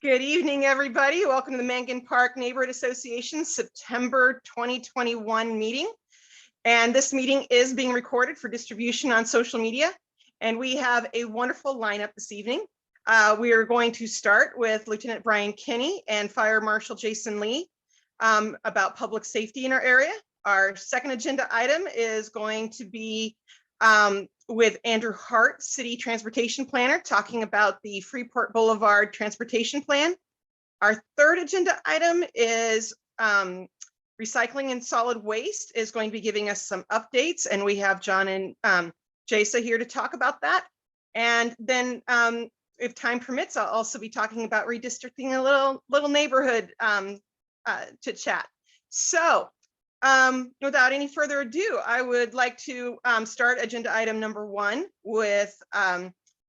Good evening, everybody. Welcome to the Mangan Park Neighborhood Association September 2021 meeting. And this meeting is being recorded for distribution on social media. And we have a wonderful lineup this evening. We are going to start with Lieutenant Brian Kinney and Fire Marshal Jason Lee about public safety in our area. Our second agenda item is going to be with Drew Hart, City Transportation Planner, talking about the Freeport Blvd Transportation Plan. Our third agenda item is recycling and solid waste is going to be giving us some updates, and we have John and Jasa here to talk about that. And then if time permits, I'll also be talking about redistricting a little neighborhood to chat. So without any further ado, I would like to start agenda item number 1 with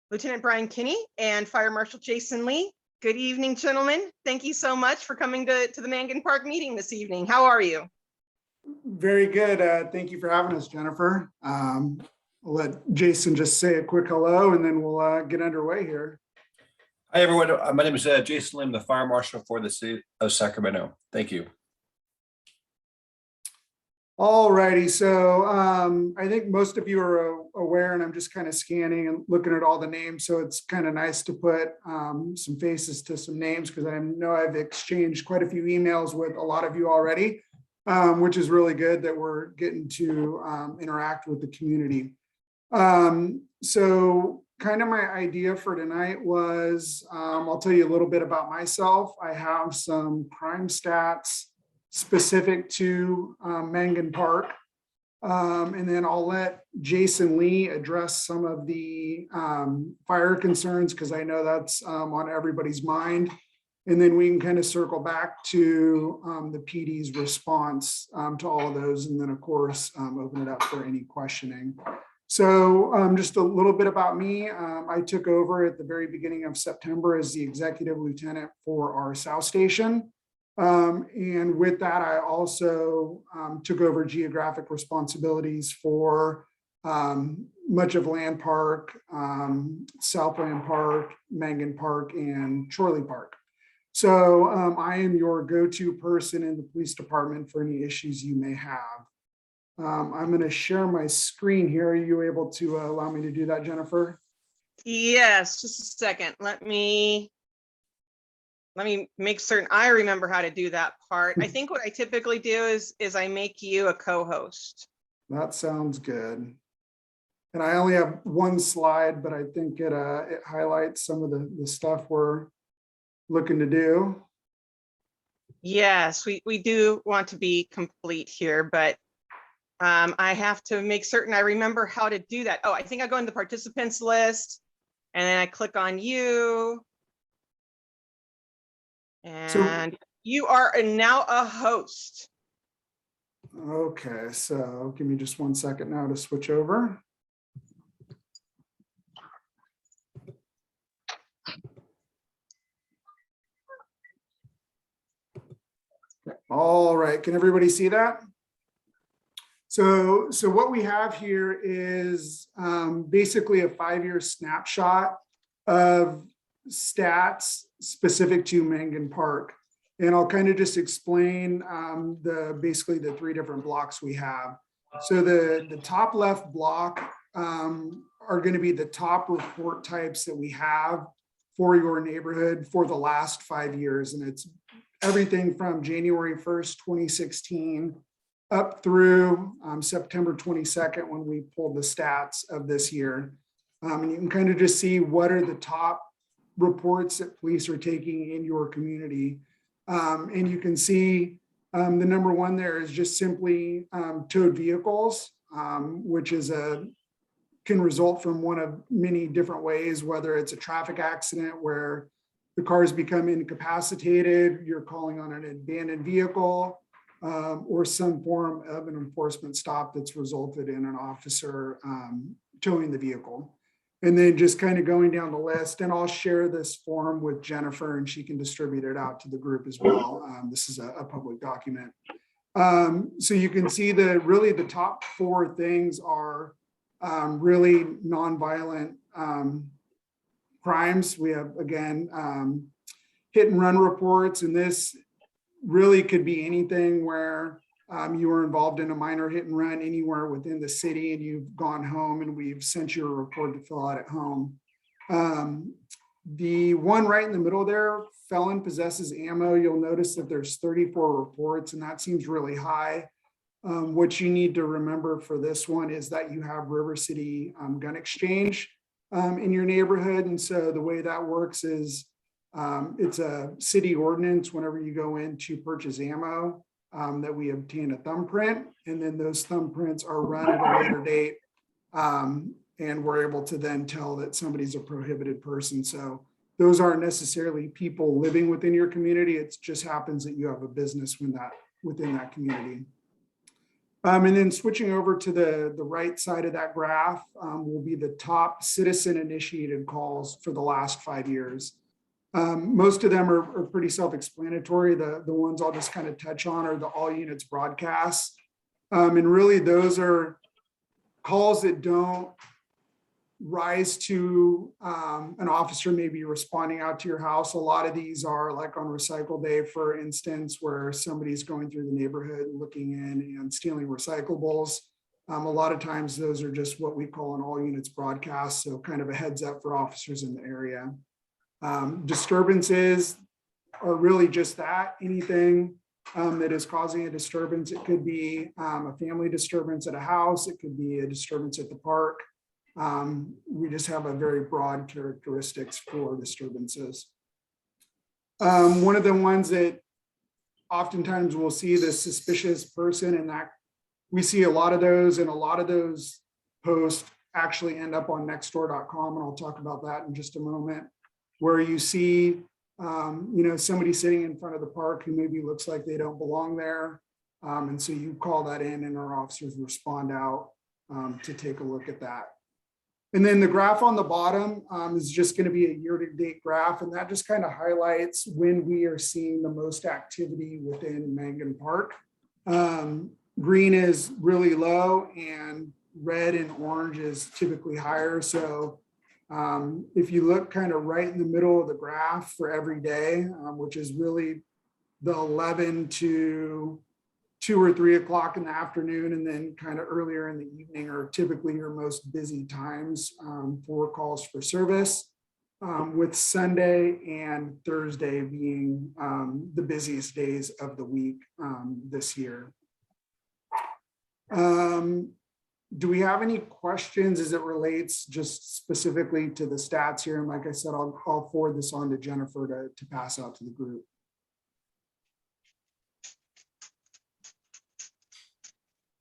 Lieutenant Brian Kinney and Fire Marshal Jason Lee. Good evening, gentlemen. Thank you so much for coming to the Mangan Park meeting this evening. How are you? Very good. Thank you for having us, Jennifer. I'll let Jason just say a quick hello and then we'll get underway here. Hi, everyone. My name is Jason Lee. I'm the Fire Marshal for the City of Sacramento. Thank you. All righty, so I think most of you are aware, and I'm just kind of scanning and looking at all the names, so it's kind of nice to put some faces to some names, because I know I've exchanged quite a few emails with a lot of you already, which is really good that we're getting to interact with the community. So kind of my idea for tonight was, I'll tell you a little bit about myself. I have some crime stats specific to Mangan Park. And then I'll let Jason Lee address some of the fire concerns, because I know that's on everybody's mind. And then we can kind of circle back to the PD's response to all of those. And then of course, open it up for any questioning. So just a little bit about me. I took over at the very beginning of September as the executive lieutenant for our South Station. And with that, I also took over geographic responsibilities for much of Land Park, Southland Park, Mangan Park, and Chorley Park. So I am your go-to person in the police department for any issues you may have. I'm going to share my screen here. Are you able to allow me to do that, Jennifer? Yes, just a second. Let me make certain I remember how to do that part. I think what I typically do is I make you a co-host. That sounds good. And I only have one slide, but I think it highlights some of the stuff we're looking to do. Yes, we do want to be complete here, but I have to make certain I remember how to do that. Oh, I think I go in the participants list and then I click on you. And you are now a host. Okay, so give me just 1 second now to switch over. All right, can everybody see that? So what we have here is basically a 5-year snapshot of stats specific to Mangan Park. And I'll kind of just explain basically the 3 different blocks we have. So the top left block are going to be the top report types that we have for your neighborhood for the last 5 years. And it's everything from January 1st, 2016 up through September 22nd, when we pulled the stats of this year. And you can kind of just see what are the top reports that police are taking in your community. And you can see the number 1 there is just simply towed vehicles, which can result from one of many different ways, whether it's a traffic accident where the cars become incapacitated, you're calling on an abandoned vehicle, or some form of an enforcement stop that's resulted in an officer towing the vehicle. And then just kind of going down the list, and I'll share this form with Jennifer and she can distribute it out to the group as well. This is a public document. So you can see that really the top 4 things are really nonviolent crimes. We have, again, hit and run reports, and this really could be anything where you were involved in a minor hit and run anywhere within the city and you've gone home and we've sent you a report to fill out at home. The one right in the middle there, felon possesses ammo, you'll notice that there's 34 reports, and that seems really high. What you need to remember for this one is that you have River City Gun Exchange in your neighborhood. And so the way that works is it's a city ordinance whenever you go in to purchase ammo that we obtain a thumbprint, and then those thumbprints are run at a later date. And we're able to then tell that somebody's a prohibited person. So those aren't necessarily people living within your community. It just happens that you have a business within that community. And then switching over to the right side of that graph will be the top citizen initiated calls for the last 5 years. Most of them are pretty self-explanatory. The ones I'll just kind of touch on are the all units broadcasts. And really those are calls that don't rise to an officer maybe responding out to your house. A lot of these are like on recycle day, for instance, where somebody's going through the neighborhood looking in and stealing recyclables. A lot of times those are just what we call an all units broadcast. So kind of a heads up for officers in the area. Disturbances are really just that, anything that is causing a disturbance. It could be a family disturbance at a house. It could be a disturbance at the park. We just have a very broad characteristics for disturbances. One of the ones that oftentimes we'll see the suspicious person, and that we see a lot of those, and a lot of those posts actually end up on nextdoor.com, and I'll talk about that in just a moment, where you see somebody sitting in front of the park who maybe looks like they don't belong there. And so you call that in and our officers respond out to take a look at that. And then the graph on the bottom is just going to be a year-to-date graph, and that just kind of highlights when we are seeing the most activity within Mangan Park. Green is really low and red and orange is typically higher. So if you look kind of right in the middle of the graph for every day, which is really the 11 to 2 or 3 o'clock in the afternoon, and then kind of earlier in the evening are typically your most busy times for calls for service, with Sunday and Thursday being the busiest days of the week this year. Do we have any questions as it relates just specifically to the stats here? And like I said, I'll forward this on to Jennifer to pass out to the group.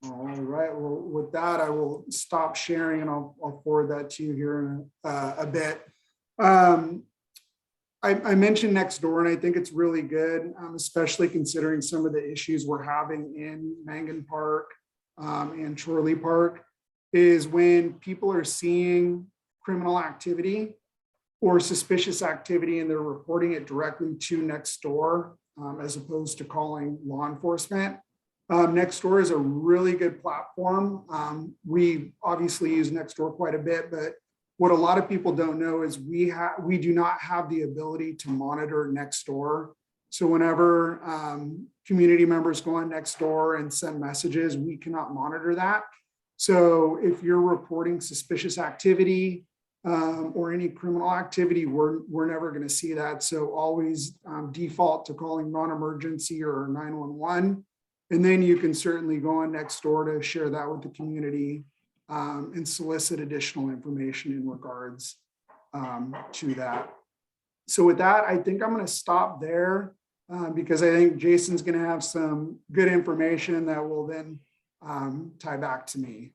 All right, well, with that, I will stop sharing and I'll forward that to you here in a bit. I mentioned Nextdoor, and I think it's really good, especially considering some of the issues we're having in Mangan Park and Chorley Park, is when people are seeing criminal activity or suspicious activity and they're reporting it directly to Nextdoor as opposed to calling law enforcement. Nextdoor is a really good platform. We obviously use Nextdoor quite a bit, but what a lot of people don't know is we do not have the ability to monitor Nextdoor. So whenever community members go on Nextdoor and send messages, we cannot monitor that. So if you're reporting suspicious activity or any criminal activity, we're never going to see that. So always default to calling non-emergency or 911. And then you can certainly go on Nextdoor to share that with the community and solicit additional information in regards to that. So with that, I think I'm going to stop there because I think Jason's going to have some good information that will then tie back to me.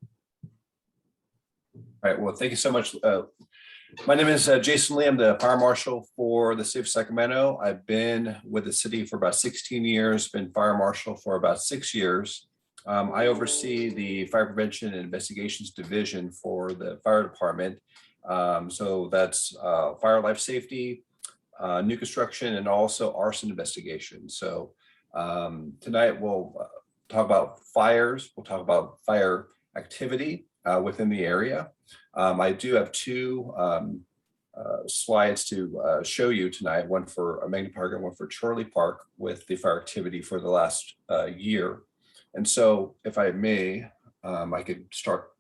All right, well, thank you so much. My name is Jason Lee. I'm the fire marshal for the city of Sacramento. I've been with the city for about 16 years, been fire marshal for about 6 years. I oversee the fire prevention and investigations division for the fire department. So that's fire life safety, new construction, and also arson investigation. So tonight we'll talk about fires. We'll talk about fire activity within the area. I do have two slides to show you tonight, one for Mangan Park and one for Chorley Park with the fire activity for the last year. And so if I may, I could start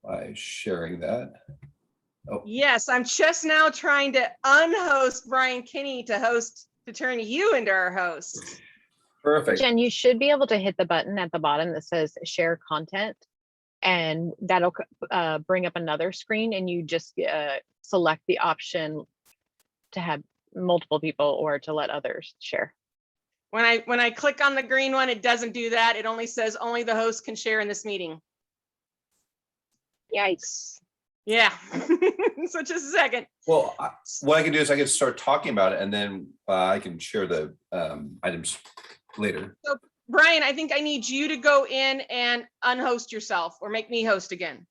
by sharing that. Oh. Yes, I'm just now trying to unhost Brian Kinney to turn you into our host. Perfect. Jen, you should be able to hit the button at the bottom that says share content, and that'll bring up another screen, and you just select the option to have multiple people or to let others share. When I click on the green one, it doesn't do that. It only says only the host can share in this meeting. Yikes. Yeah. So just a second. Well, what I can do is I can start talking about it, and then I can share the items later. So Brian, I think I need you to go in and unhost yourself or make me host again.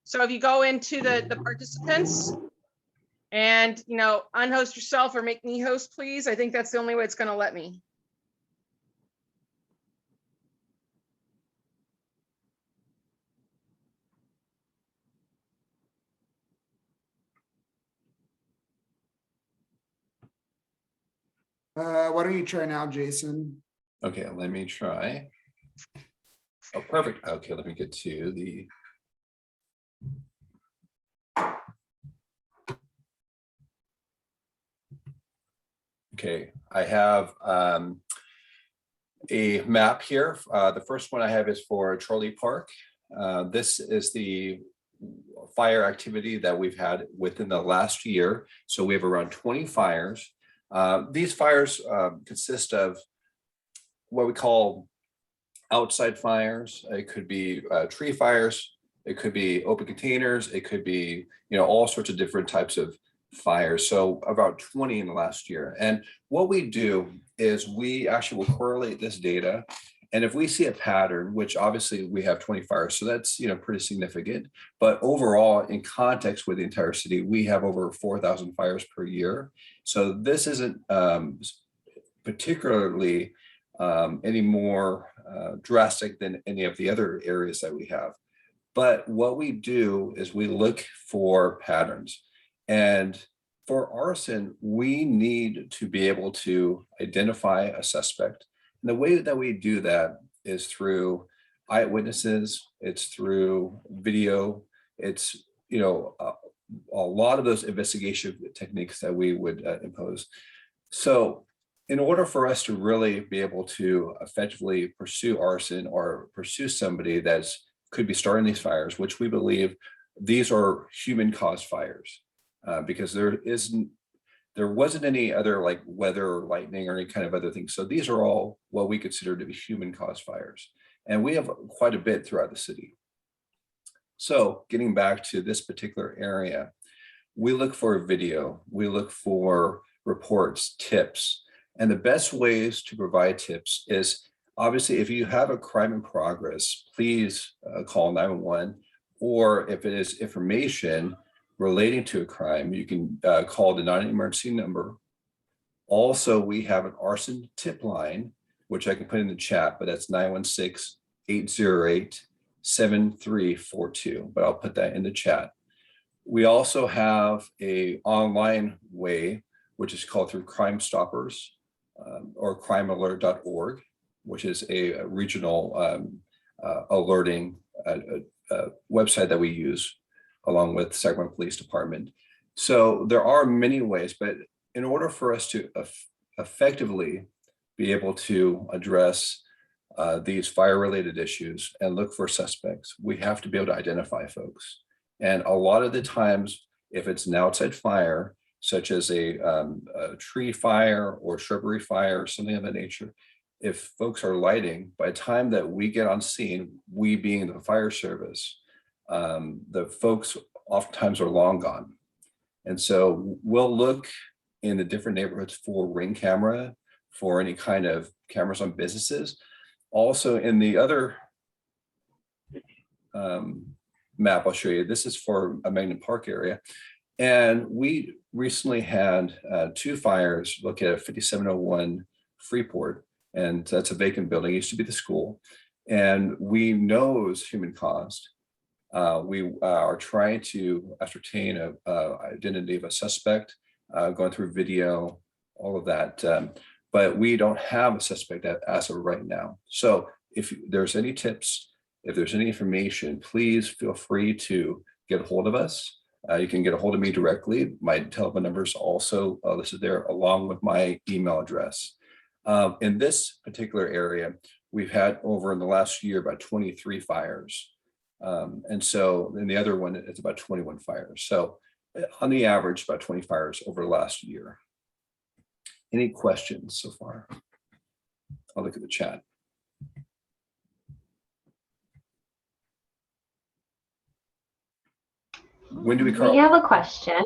So if you go into the participants and, you know, unhost yourself or make me host, please. I think that's the only way it's going to let me. Why don't you try now, Jason? Okay, let me try. Oh, perfect. Okay, let me get to the. Okay, I have a map here. The first one I have is for Chorley Park. This is the fire activity that we've had within the last year. So we have around 20 fires. These fires consist of what we call outside fires. It could be tree fires. It could be open containers. It could be, you know, all sorts of different types of fires. So about 20 in the last year. And what we do is we actually will correlate this data. And if we see a pattern, which obviously we have 20 fires, so that's, you know, pretty significant. But overall, in context with the entire city, we have over 4,000 fires per year. So this isn't particularly any more drastic than any of the other areas that we have. But what we do is we look for patterns. And for arson, we need to be able to identify a suspect. And the way that we do that is through eyewitnesses, it's through video, it's, you know, a lot of those investigation techniques that we would impose. So in order for us to really be able to effectively pursue arson or pursue somebody that could be starting these fires, which we believe these are human caused fires, because there wasn't any other like weather or lightning or any kind of other things. So these are all what we consider to be human caused fires. And we have quite a bit throughout the city. So getting back to this particular area, we look for video, we look for reports, tips, and the best ways to provide tips is obviously if you have a crime in progress, please call 911, or if it is information relating to a crime, you can call the non-emergency number. Also, we have an arson tip line, which I can put in the chat, but that's 916-808-7342, but I'll put that in the chat. We also have a online way, which is called through Crime Stoppers or crimealert.org, which is a regional alerting website that we use along with Sacramento Police Department. So there are many ways, but in order for us to effectively be able to address these fire-related issues and look for suspects, we have to be able to identify folks. And a lot of the times, if it's an outside fire, such as a tree fire or shrubbery fire or something of that nature, if folks are lighting, by the time that we get on scene, we being the fire service, the folks oftentimes are long gone. And so we'll look in the different neighborhoods for ring camera, for any kind of cameras on businesses. Also in the other map I'll show you, this is for a Mangan Park area. And we recently had 2 fires look at 5701 Freeport, and that's a vacant building, it used to be the school. And we know it was human caused. We are trying to ascertain a identity of a suspect, going through video, all of that. But we don't have a suspect as of right now. So if there's any tips, if there's any information, please feel free to get a hold of us. You can get a hold of me directly. My telephone number is also listed there, along with my email address. In this particular area, we've had over in the last year about 23 fires. And so in the other one, it's about 21 fires. So on the average, about 20 fires over the last year. Any questions so far? I'll look at the chat. When do we call? We have a question.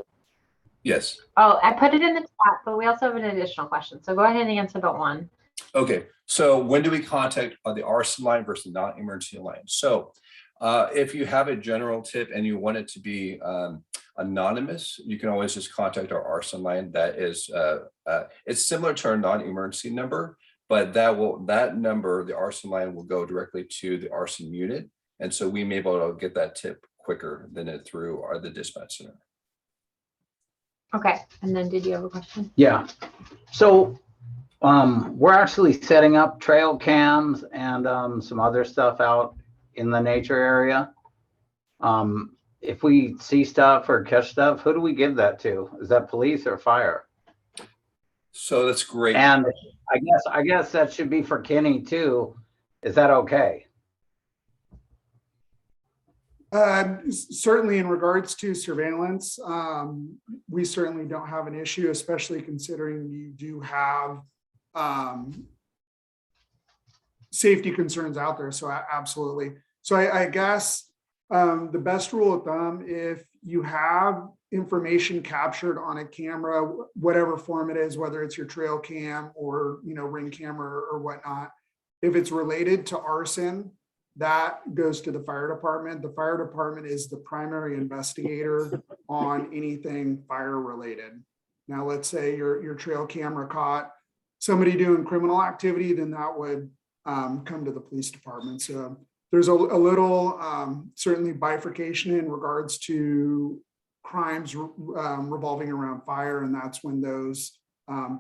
Yes. Oh, I put it in the chat, but we also have an additional question. So go ahead and answer that one. Okay. So when do we contact the arson line versus non-emergency line? So if you have a general tip and you want it to be anonymous, you can always just contact our arson line. That is, it's similar to our non-emergency number, but that number, the arson line, will go directly to the arson unit, and so we may be able to get that tip quicker than it through the dispatch center. Okay, and then did you have a question? Yeah. So we're actually setting up trail cams and some other stuff out in the nature area. If we see stuff or catch stuff, who do we give that to? Is that police or fire? So that's great. And I guess that should be for Kinney too. Is that okay? Certainly in regards to surveillance, we certainly don't have an issue, especially considering you do have safety concerns out there. So absolutely. So I guess the best rule of thumb, if you have information captured on a camera, whatever form it is, whether it's your trail cam or, ring camera or whatnot, if it's related to arson, that goes to the fire department. The fire department is the primary investigator on anything fire related. Now, let's say your trail camera caught somebody doing criminal activity, then that would come to the police department. So there's a little certainly bifurcation in regards to crimes revolving around fire, and that's when those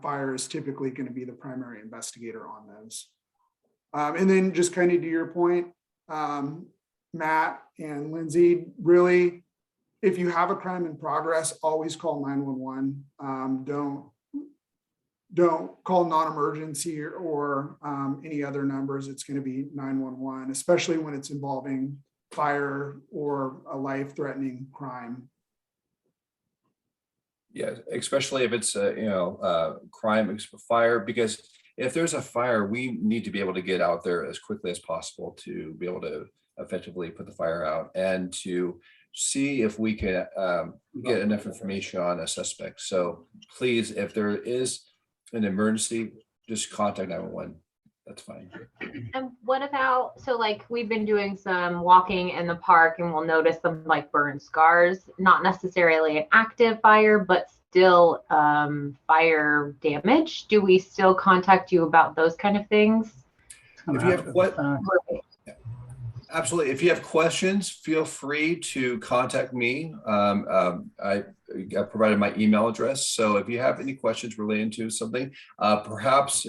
fire is typically going to be the primary investigator on those. And then just kind of to your point, Matt and Lindsay, really, if you have a crime in progress, always call 911. Don't call non-emergency or any other numbers. It's going to be 911, especially when it's involving fire or a life-threatening crime. Yeah, especially if it's crime, fire, because if there's a fire, we need to be able to get out there as quickly as possible to be able to effectively put the fire out and to see if we can get enough information on a suspect. So please, if there is an emergency, just contact 911. That's fine. And what about, so like we've been doing some walking in the park and we'll notice some like burn scars, not necessarily an active fire, but still fire damage. Do we still contact you about those kind of things? If you have absolutely. If you have questions, feel free to contact me. I provided my email address. So if you have any questions relating to something, perhaps,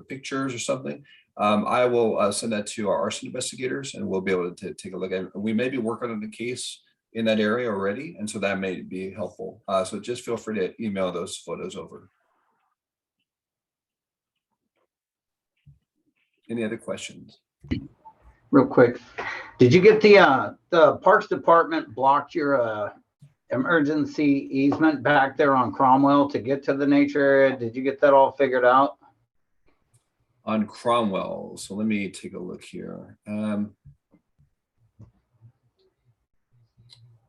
pictures or something, I will send that to our arson investigators and we'll be able to take a look at it. We may be working on the case in that area already. And so that may be helpful. So just feel free to email those photos over. Any other questions? Real quick, did you get the Parks Department blocked your emergency easement back there on Cromwell to get to the nature area? Did you get that all figured out? On Cromwell, so let me take a look here.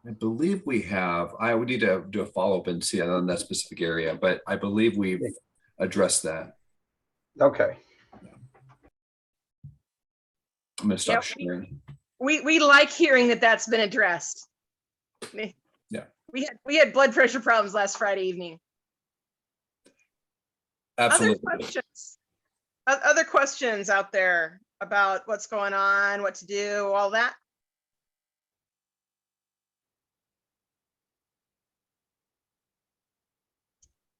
I believe we have. I would need to do a follow-up and see on that specific area, but I believe we've addressed that. Okay. I'm going to stop sharing. We like hearing that that's been addressed. Yeah. We had blood pressure problems last Friday evening. Absolutely. Other questions out there about what's going on, what to do, all that?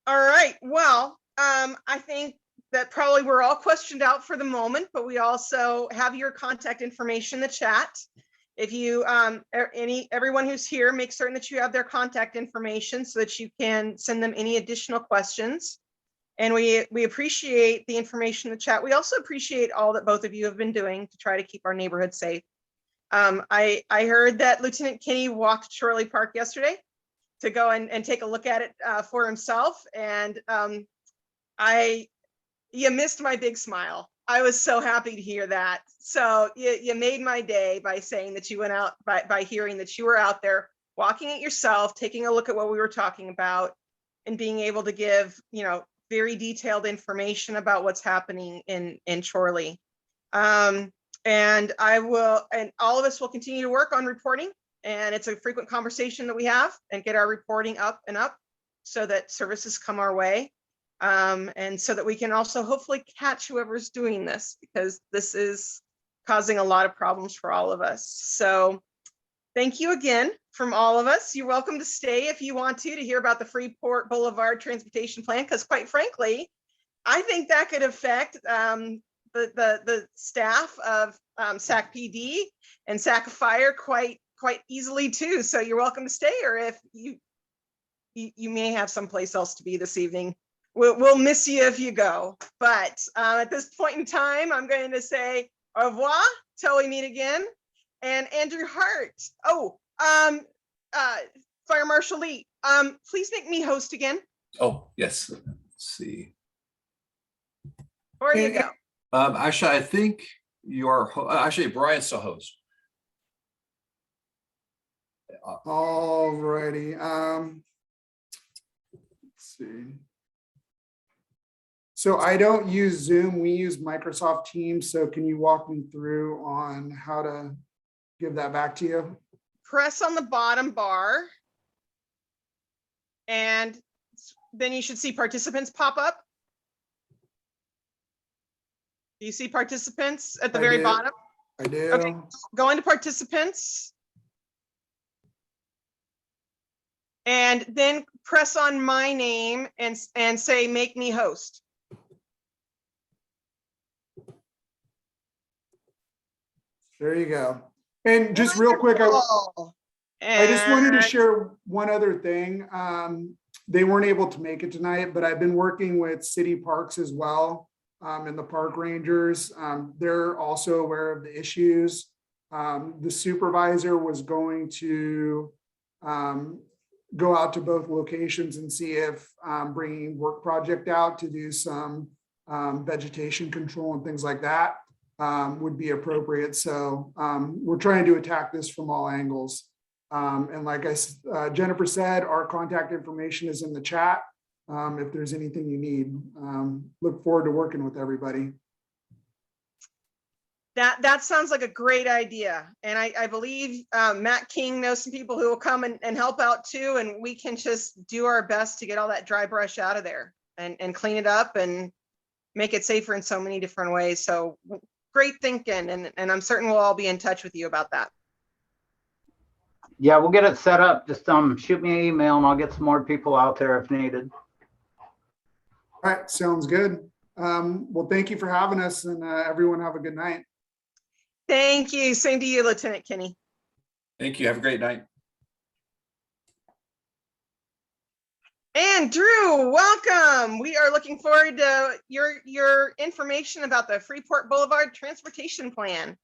All right, well, I think that probably we're all questioned out for the moment, but we also have your contact information in the chat. If you, everyone who's here, make certain that you have their contact information so that you can send them any additional questions. And we appreciate the information in the chat. We also appreciate all that both of you have been doing to try to keep our neighborhood safe. I heard that Lieutenant Kinney walked Chorley Park yesterday to go and take a look at it for himself. And you missed my big smile. I was so happy to hear that. So you made my day by saying that you went out, by hearing that you were out there walking it yourself, taking a look at what we were talking about, and being able to give, you know, very detailed information about what's happening in Chorley. And all of us will continue to work on reporting, and it's a frequent conversation that we have, and get our reporting up and up so that services come our way. And so that we can also hopefully catch whoever's doing this, because this is causing a lot of problems for all of us. So thank you again from all of us. You're welcome to stay if you want to hear about the Freeport Boulevard Transportation Plan, because quite frankly, I think that could affect the staff of Sac PD and Sac Fire quite easily too. So you're welcome to stay, or if you may have someplace else to be this evening. We'll miss you if you go. But at this point in time, I'm going to say au revoir till we meet again. And Andrew Hart. Oh, Fire Marshal Lee, please make me host again. Oh, yes. Let's see. Where you go? Actually, I think you're actually Brian's the host. All righty. Let's see. So I don't use Zoom, we use Microsoft Teams. So can you walk me through on how to give that back to you? Press on the bottom bar, and then you should see participants pop up. Do you see participants at the very bottom? I do. Okay, go into participants. And then press on my name and say, make me host. There you go. And just real quick, I just wanted to share one other thing. They weren't able to make it tonight, but I've been working with city parks as well, and the park rangers. They're also aware of the issues. The supervisor was going to go out to both locations and see if bringing work project out to do some vegetation control and things like that would be appropriate. So we're trying to attack this from all angles. And like Jennifer said, our contact information is in the chat. If there's anything you need, look forward to working with everybody. That sounds like a great idea. And I believe Matt King knows some people who will come and help out too. And we can just do our best to get all that dry brush out of there and clean it up and make it safer in so many different ways. So great thinking. And I'm certain we'll all be in touch with you about that. Yeah, we'll get it set up. Just shoot me an email and I'll get some more people out there if needed. All right, sounds good. Well, thank you for having us, and everyone have a good night. Thank you. Same to you, Lieutenant Kinney. Thank you. Have a great night. And Drew, welcome. We are looking forward to your information about the Freeport Boulevard Transportation Plan.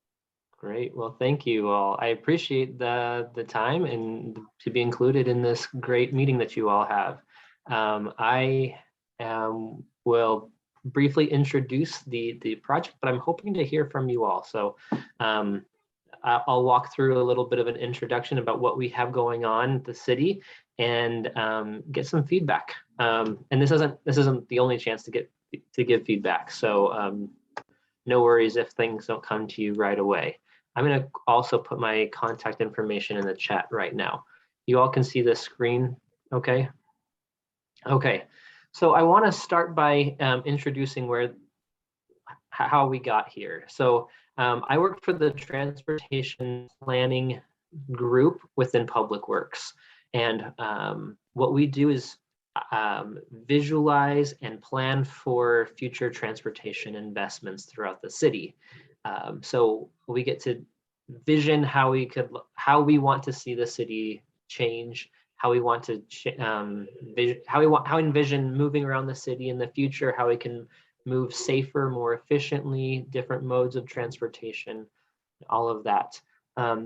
Great. Well, thank you all. I appreciate the time and to be included in this great meeting that you all have. I will briefly introduce the project, but I'm hoping to hear from you all. So I'll walk through a little bit of an introduction about what we have going on at the city and get some feedback. And this isn't the only chance to give feedback. So no worries if things don't come to you right away. I'm going to also put my contact information in the chat right now. You all can see the screen, okay? Okay, so I want to start by introducing how we got here. So I work for the transportation planning group within Public Works. And what we do is visualize and plan for future transportation investments throughout the city. So we get to vision how we want to see the city change, how we want to envision moving around the city in the future, how we can move safer, more efficiently, different modes of transportation, all of that.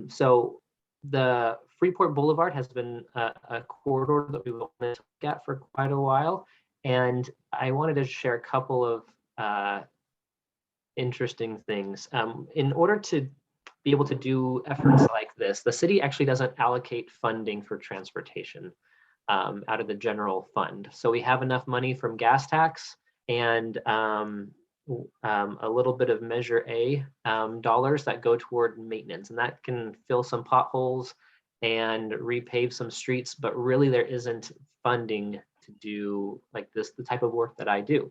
So the Freeport Boulevard has been a corridor that we wanted to look at for quite a while. And I wanted to share a couple of interesting things. In order to be able to do efforts like this, the city actually doesn't allocate funding for transportation out of the general fund. So we have enough money from gas tax and a little bit of Measure A dollars that go toward maintenance, and that can fill some potholes and repave some streets, but really there isn't funding to do like this, the type of work that I do.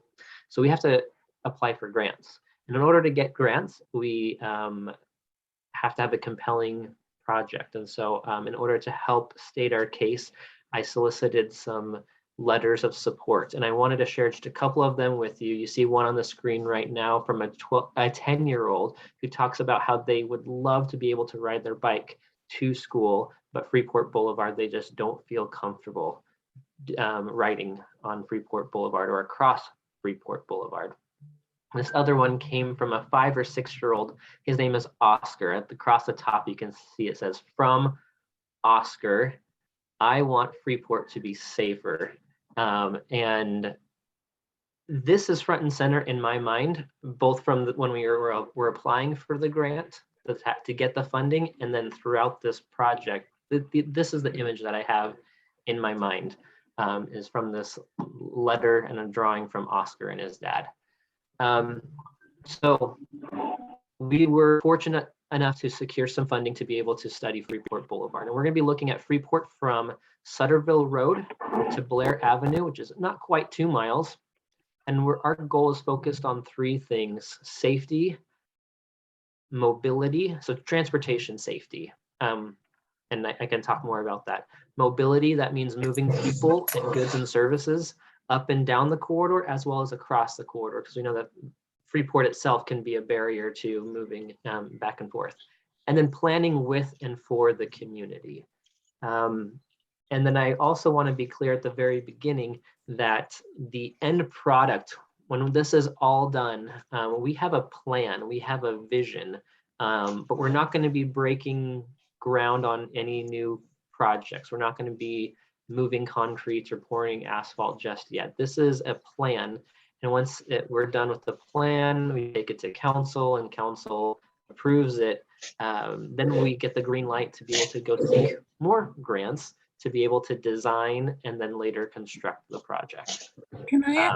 So we have to apply for grants. And in order to get grants, we have to have a compelling project. And so in order to help state our case, I solicited some letters of support, and I wanted to share just a couple of them with you. You see one on the screen right now from a 10-year-old who talks about how they would love to be able to ride their bike to school, but Freeport Boulevard, they just don't feel comfortable riding on Freeport Boulevard or across Freeport Boulevard. This other one came from a 5 or 6-year-old. His name is Oscar. Across the top, you can see it says, "From Oscar, I want Freeport to be safer." And this is front and center in my mind, both from when we were applying for the grant to get the funding, and then throughout this project. This is the image that I have in my mind, is from this letter and a drawing from Oscar and his dad. So we were fortunate enough to secure some funding to be able to study Freeport Boulevard. And we're going to be looking at Freeport from Sutterville Road to Blair Avenue, which is not quite 2 miles. And our goal is focused on 3 things: safety, mobility, so transportation safety. And I can talk more about that. Mobility, that means moving people and goods and services up and down the corridor, as well as across the corridor, because we know that Freeport itself can be a barrier to moving back and forth. And then planning with and for the community. And then I also want to be clear at the very beginning that the end product, when this is all done, we have a plan, we have a vision, but we're not going to be breaking ground on any new projects. We're not going to be moving concrete or pouring asphalt just yet. This is a plan. And once we're done with the plan, we take it to council and council approves it. Then we get the green light to be able to go seek more grants to be able to design and then later construct the project. Can I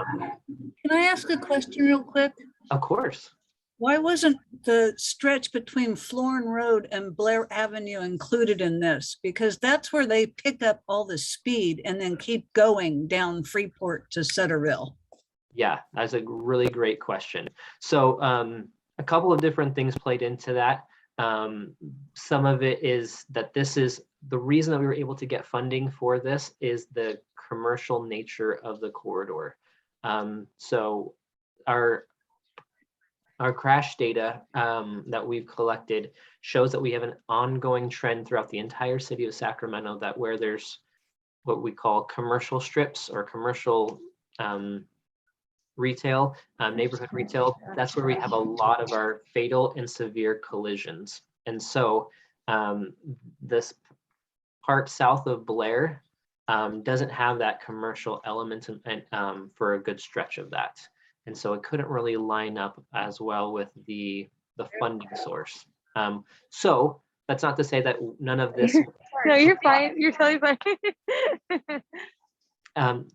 ask a question real quick? Of course. Why wasn't the stretch between Florin Road and Blair Avenue included in this? Because that's where they pick up all the speed and then keep going down Freeport to Sutterville. Yeah, that's a really great question. So a couple of different things played into that. Some of it is that this is the reason that we were able to get funding for this is the commercial nature of the corridor. So our crash data that we've collected shows that we have an ongoing trend throughout the entire city of Sacramento that where there's what we call commercial strips or commercial retail, neighborhood retail, that's where we have a lot of our fatal and severe collisions. And so this part south of Blair doesn't have that commercial element for a good stretch of that. And so it couldn't really line up as well with the funding source. So that's not to say that none of this. No, you're fine. You're totally fine.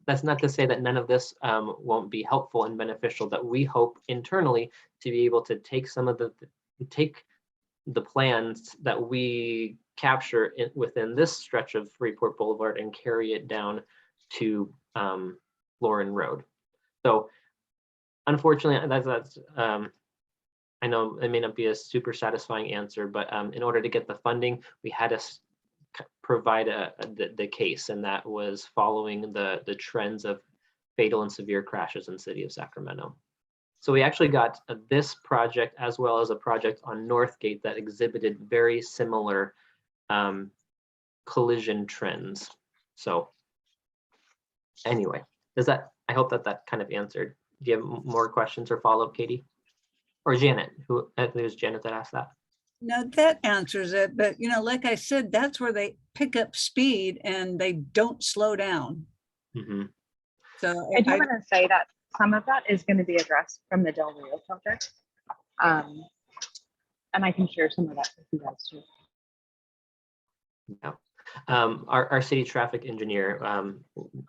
That's not to say that none of this won't be helpful and beneficial, that we hope internally to be able to take some of the plans that we capture within this stretch of Freeport Boulevard and carry it down to Florin Road. So unfortunately, that's I know it may not be a super satisfying answer, but in order to get the funding, we had to provide the case, and that was following the trends of fatal and severe crashes in the city of Sacramento. So we actually got this project as well as a project on Northgate that exhibited very similar collision trends. So anyway, I hope that kind of answered. Do you have more questions or follow-up, Katie? Or Janet, I think it was Janet that asked that. No, that answers it. But, like I said, that's where they pick up speed and they don't slow down. Mm-hmm. So I do want to say that some of that is going to be addressed from the Del Rio project. And I can share some of that with you guys too. Yeah. Our city traffic engineer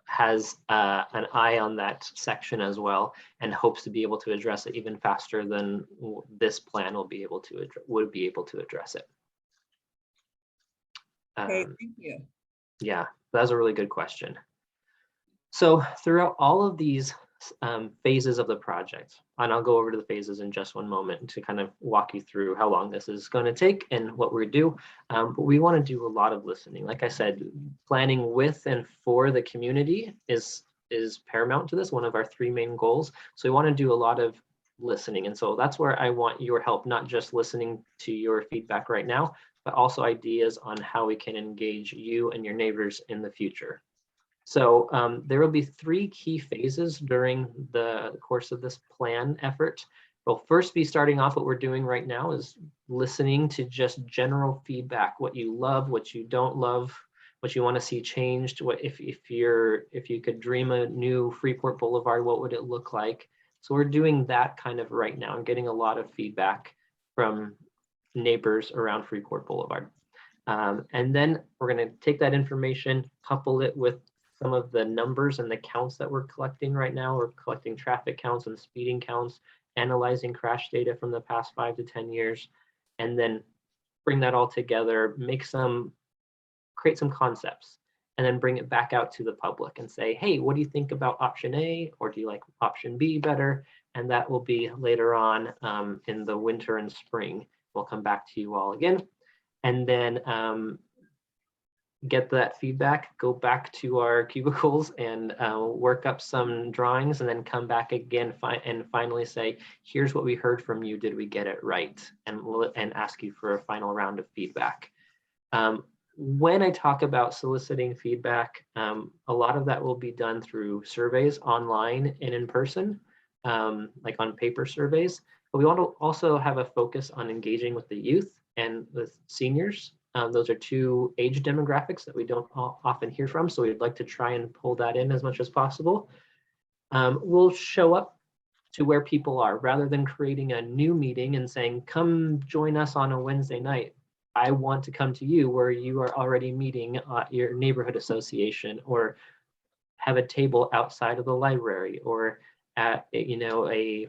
has an eye on that section as well, and hopes to be able to address it even faster than this plan would be able to address it. Okay, thank you. Yeah, that's a really good question. So throughout all of these phases of the project, and I'll go over to the phases in just one moment to kind of walk you through how long this is going to take and what we do. But we want to do a lot of listening. Like I said, planning with and for the community is paramount to this, one of our 3 main goals. So we want to do a lot of listening. And so that's where I want your help, not just listening to your feedback right now, but also ideas on how we can engage you and your neighbors in the future. So there will be 3 key phases during the course of this plan effort. We'll first be starting off what we're doing right now is listening to just general feedback, what you love, what you don't love, what you want to see changed, what if you could dream a new Freeport Boulevard, what would it look like? So we're doing that kind of right now and getting a lot of feedback from neighbors around Freeport Boulevard. And then we're going to take that information, couple it with some of the numbers and the counts that we're collecting right now. We're collecting traffic counts and speeding counts, analyzing crash data from the past 5 to 10 years, and then bring that all together, create some concepts, and then bring it back out to the public and say, hey, what do you think about option A, or do you like option B better? And that will be later on in the winter and spring. We'll come back to you all again, and then get that feedback, go back to our cubicles and work up some drawings, and then come back again and finally say, here's what we heard from you, did we get it right? And ask you for a final round of feedback. When I talk about soliciting feedback, a lot of that will be done through surveys online and in person, like on paper surveys. But we want to also have a focus on engaging with the youth and with seniors. Those are 2 age demographics that we don't often hear from, so we'd like to try and pull that in as much as possible. We'll show up to where people are rather than creating a new meeting and saying, come join us on a Wednesday night. I want to come to you where you are already meeting your neighborhood association, or have a table outside of the library, or at a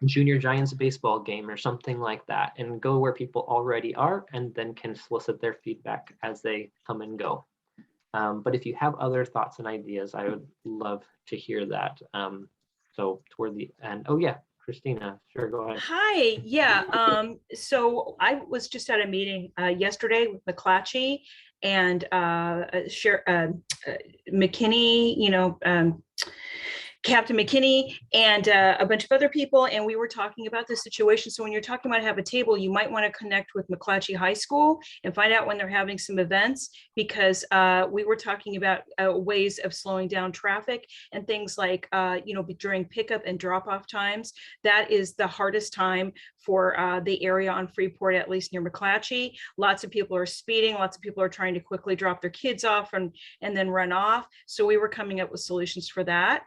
Junior Giants baseball game or something like that, and go where people already are and then can solicit their feedback as they come and go. But if you have other thoughts and ideas, I would love to hear that. So toward the end, oh yeah, Christina, sure, go ahead. Hi, yeah. So I was just at a meeting yesterday with McClatchy and McKinney, Captain McKinney and a bunch of other people, and we were talking about the situation. So when you're talking about have a table, you might want to connect with McClatchy High School and find out when they're having some events, because we were talking about ways of slowing down traffic and things like, during pickup and drop off times. That is the hardest time for the area on Freeport, at least near McClatchy. Lots of people are speeding. Lots of people are trying to quickly drop their kids off and then run off. So we were coming up with solutions for that.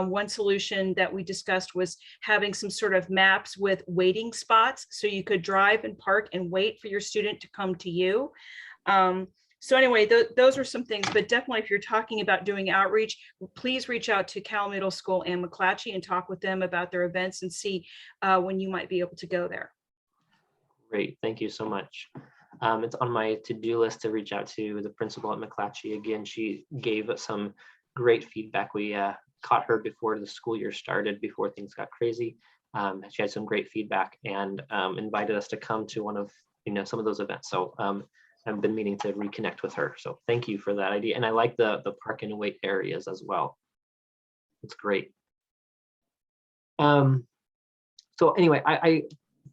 One solution that we discussed was having some sort of maps with waiting spots, so you could drive and park and wait for your student to come to you. So anyway, those are some things, but definitely if you're talking about doing outreach, please reach out to Cal Middle School and McClatchy and talk with them about their events and see when you might be able to go there. Great, thank you so much. It's on my to-do list to reach out to the principal at McClatchy. Again, she gave us some great feedback. We caught her before the school year started, before things got crazy. She had some great feedback and invited us to come to one of some of those events. So I've been meaning to reconnect with her. So thank you for that idea. And I like the park and wait areas as well. It's great. So anyway, I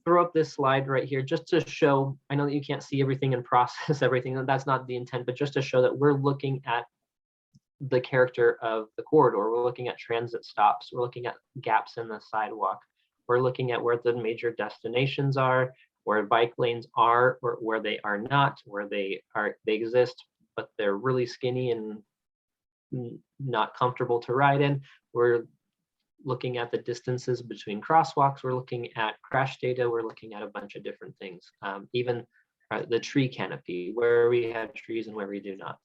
throw up this slide right here just to show, I know that you can't see everything and process everything, and that's not the intent, but just to show that we're looking at the character of the corridor. We're looking at transit stops. We're looking at gaps in the sidewalk. We're looking at where the major destinations are, where bike lanes are, or where they are not, where they exist, but they're really skinny and not comfortable to ride in. We're looking at the distances between crosswalks. We're looking at crash data. We're looking at a bunch of different things. Even the tree canopy, where we have trees and where we do not.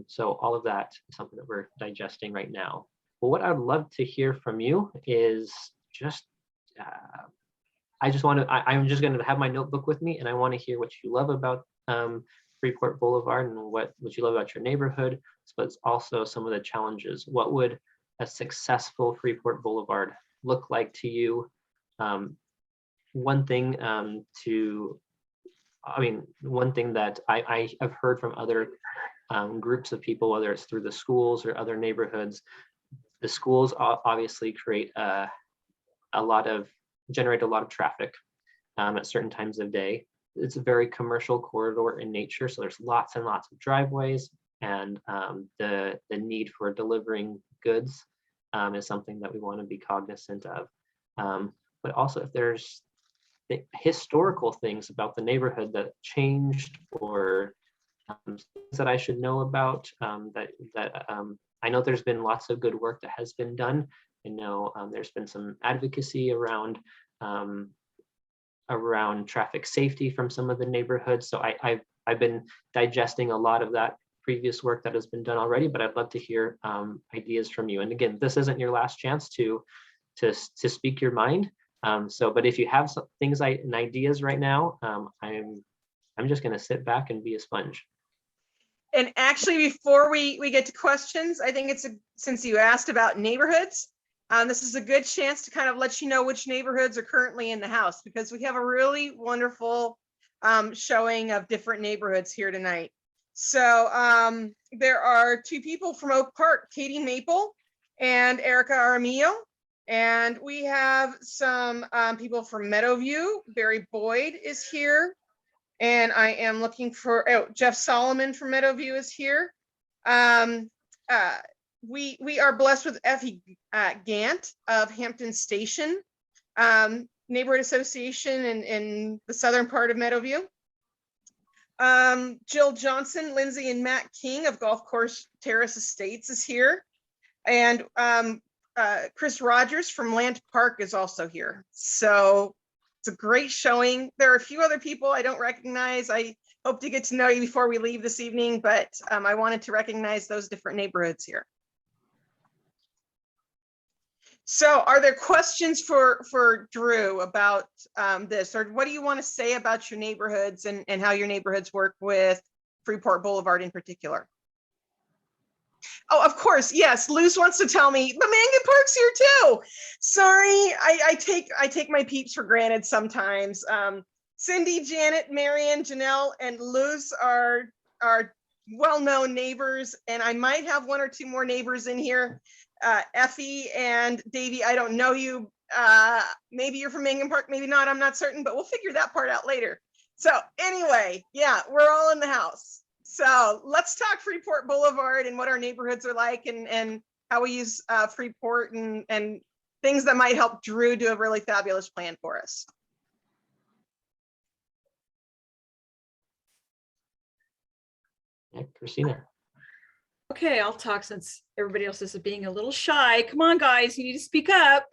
So all of that is something that we're digesting right now. Well, what I'd love to hear from you is just, I'm just going to have my notebook with me, and I want to hear what you love about Freeport Boulevard and what you love about your neighborhood, but also some of the challenges. What would a successful Freeport Boulevard look like to you? One thing one thing that I have heard from other groups of people, whether it's through the schools or other neighborhoods, the schools obviously generate a lot of traffic at certain times of day. It's a very commercial corridor in nature, so there's lots and lots of driveways, and the need for delivering goods is something that we want to be cognizant of. But also, if there's historical things about the neighborhood that changed, or things that I should know about, I know there's been lots of good work that has been done. I know there's been some advocacy around traffic safety from some of the neighborhoods. So I've been digesting a lot of that previous work that has been done already, but I'd love to hear ideas from you. And again, this isn't your last chance to speak your mind. But if you have some things and ideas right now, I'm just going to sit back and be a sponge. And actually, before we get to questions, I think since you asked about neighborhoods, this is a good chance to kind of let you know which neighborhoods are currently in the house, because we have a really wonderful showing of different neighborhoods here tonight. So there are two people from Oak Park, Katie Maple and Erica Aramillo. And we have some people from Meadowview. Barry Boyd is here. And I am looking for, Jeff Solomon from Meadowview is here. We are blessed with Effie Gant of Hampton Station Neighborhood Association in the southern part of Meadowview. Jill Johnson, Lindsay and Matt King of Golf Course Terrace Estates is here. And Chris Rogers from Land Park is also here. So it's a great showing. There are a few other people I don't recognize. I hope to get to know you before we leave this evening, but I wanted to recognize those different neighborhoods here. So are there questions for Drew about this, or what do you want to say about your neighborhoods and how your neighborhoods work with Freeport Boulevard in particular? Oh, of course, yes. Luz wants to tell me the Mangan Park's here too. Sorry, I take my peeps for granted sometimes. Cindy, Janet, Marion, Janelle, and Luz are well-known neighbors, and I might have one or two more neighbors in here. Effie and Davey, I don't know you. Maybe you're from Mangan Park, maybe not. I'm not certain, but we'll figure that part out later. So anyway, yeah, we're all in the house. So let's talk Freeport Boulevard and what our neighborhoods are like, and how we use Freeport and things that might help Drew do a really fabulous plan for us. Yeah, Christina. Okay, I'll talk since everybody else is being a little shy. Come on, guys, you need to speak up.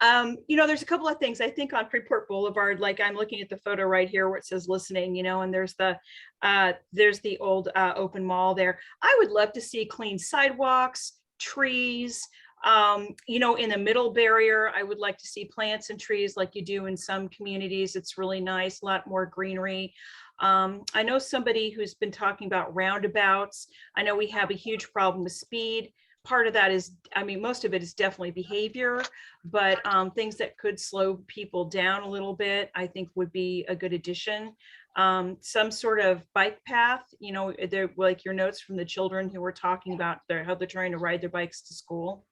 There's a couple of things I think on Freeport Boulevard, like I'm looking at the photo right here where it says listening, and there's the old open mall there. I would love to see clean sidewalks, trees, in the middle barrier. I would like to see plants and trees like you do in some communities. It's really nice, a lot more greenery. I know somebody who's been talking about roundabouts. I know we have a huge problem with speed. Part of that is, most of it is definitely behavior, but things that could slow people down a little bit, I think would be a good addition. some sort of bike path, you know, they're like your notes from the children who were talking about how they're trying to ride their bikes to school.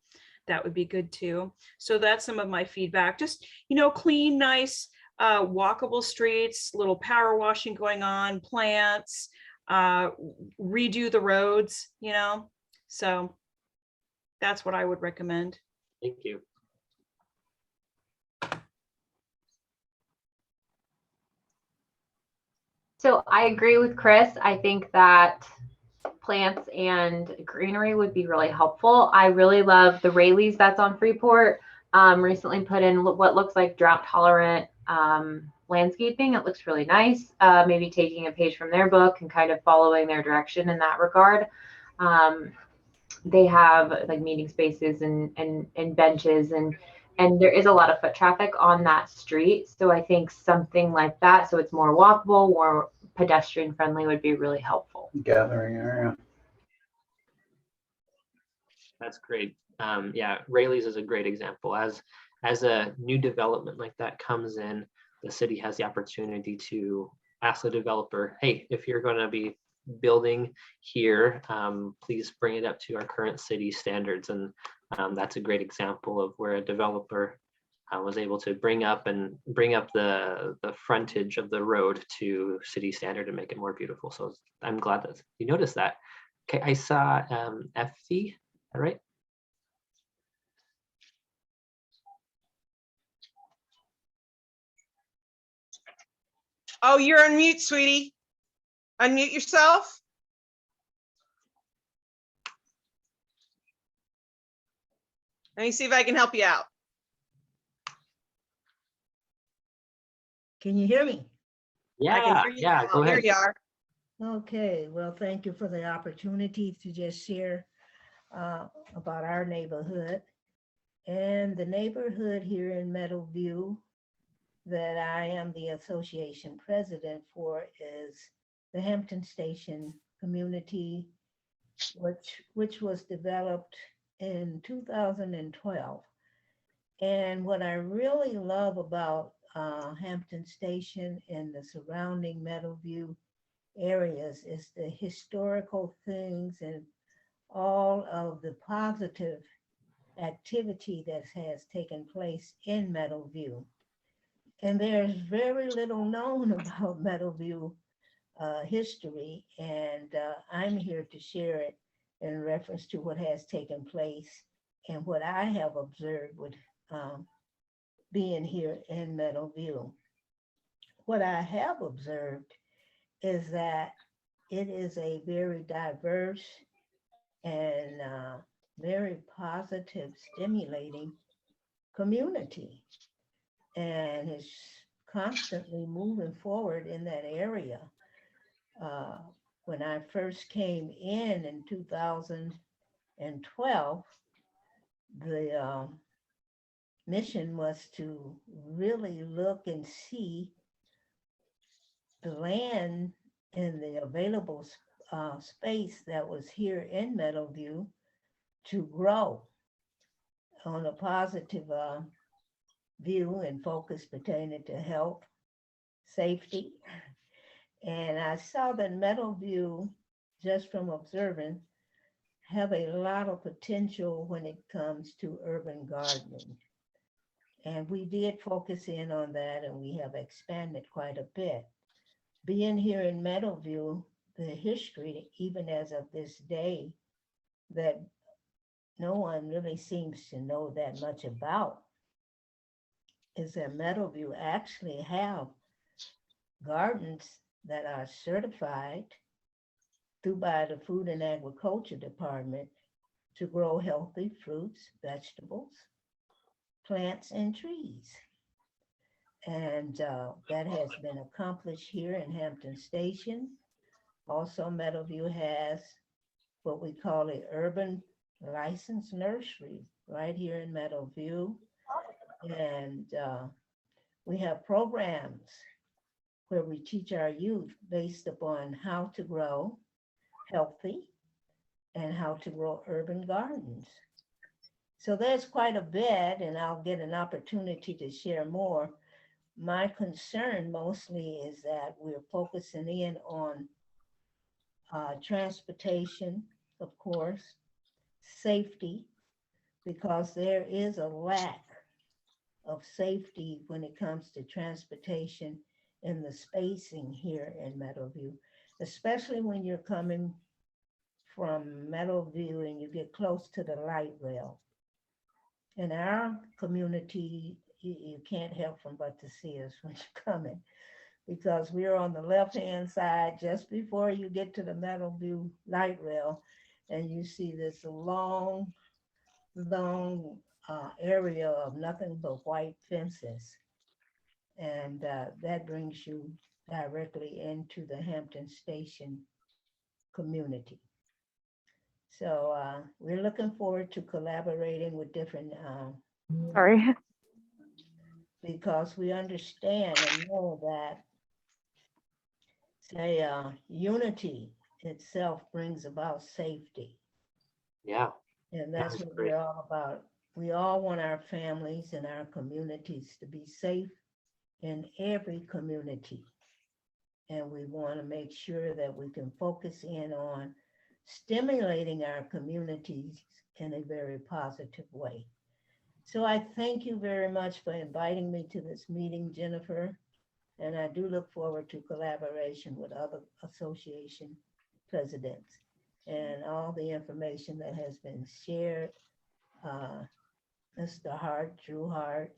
That would be good too. So that's some of my feedback. Just, you know, clean, nice, walkable streets, little power washing going on, plants, redo the roads, you know. So that's what I would recommend. Thank you. So I agree with Chris. I think that plants and greenery would be really helpful. I really love the Rayleighs that's on Freeport. Recently put in what looks like drought tolerant landscaping. It looks really nice. Maybe taking a page from their book and kind of following their direction in that regard. They have like meeting spaces and benches and there is a lot of foot traffic on that street. So I think something like that, so it's more walkable, more pedestrian friendly, would be really helpful. Gathering area. That's great. Yeah, Rayleigh's is a great example. As a new development like that comes in, the city has the opportunity to ask the developer, hey, if you're going to be building here, please bring it up to our current city standards. And that's a great example of where a developer was able to bring up the frontage of the road to city standard and make it more beautiful. So I'm glad that you noticed that. Okay, I saw Effie, all right? Oh, you're on mute, sweetie. Unmute yourself. Let me see if I can help you out. Can you hear me? I can Yeah, hear you yeah, now. go There ahead. you are. Okay, well, thank you for the opportunity to just share about our neighborhood. And the neighborhood here in Meadowview that I am the association president for is the Hampton Station community, which was developed in 2012. And what I really love about Hampton Station and the surrounding Meadowview areas is the historical things and all of the positive activity that has taken place in Meadowview. And there's very little known about Meadowview history, and I'm here to share it in reference to what has taken place and what I have observed with being here in Meadowview. What I have observed is that it is a very diverse and very positive, stimulating community, and is constantly moving forward in that area. When I first came in 2012, the mission was to really look and see the land and the available space that was here in Meadowview to grow on a positive view and focus pertaining to health, safety. And I saw that Meadowview, just from observing, have a lot of potential when it comes to urban gardening. And we did focus in on that, and we have expanded quite a bit. Being here in Meadowview, the history, even as of this day, that no one really seems to know that much about, is that Meadowview actually have gardens that are certified by the Food and Agriculture Department to grow healthy fruits, vegetables, plants, and trees. And that has been accomplished here in Hampton Station. Also, Meadowview has what we call an urban licensed nursery right here in Meadowview. And we have programs where we teach our youth based upon how to grow healthy and how to grow urban gardens. So there's quite a bit, and I'll get an opportunity to share more My concern mostly is that we're focusing in on transportation, of course, safety, because there is a lack of safety when it comes to transportation and the spacing here in Meadowview, especially when you're coming from Meadowview and you get close to the light rail. In our community, you can't help from but to see us when you're coming, because we're on the left-hand side just before you get to the Meadowview light rail, and you see this long area of nothing but white fences. And that brings you directly into the Hampton Station community. So we're looking forward to collaborating with different, Sorry. because we understand and know that, say, unity itself brings about safety. Yeah. And that's That's what great. we're all about. We all want our families and our communities to be safe in every community. And we want to make sure that we can focus in on stimulating our communities in a very positive way. So I thank you very much for inviting me to this meeting, Jennifer. And I do look forward to collaboration with other association presidents and all the information that has been shared. Mr. Hart, Drew Hart,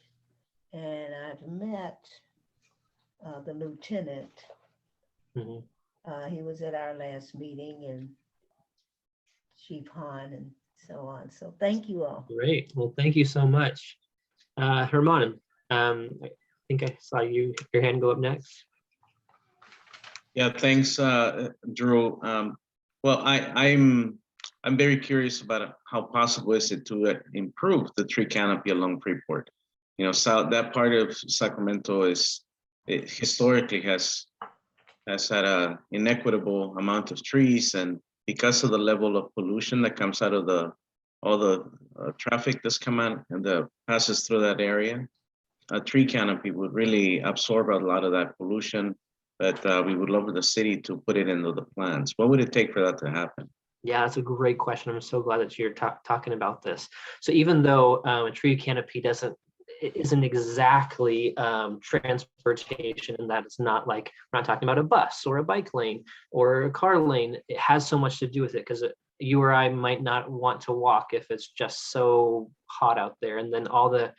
and I've met the lieutenant. Mhm. He was at our last meeting, and Chief Hahn and so on. So thank you all. Great. Well, thank you so much. Herman, I think I saw your hand go up next. Yeah, thanks, Drew. Well, I'm very curious about how possible is it to improve the tree canopy along Freeport. You know, so that part of Sacramento historically has had a inequitable amount of trees, and because of the level of pollution that comes out of all the traffic that's come out and that passes through that area, a tree canopy would really absorb a lot of that pollution. But we would love the city to put it into the plans. What would it take for that to happen? Yeah, that's a great question. I'm so glad that you're talking about this. So even though a tree canopy isn't exactly transportation, and that it's not like, we're not talking about a bus or a bike lane or a car lane, it has so much to do with it, because you or I might not want to walk if it's just so hot out there, and then all the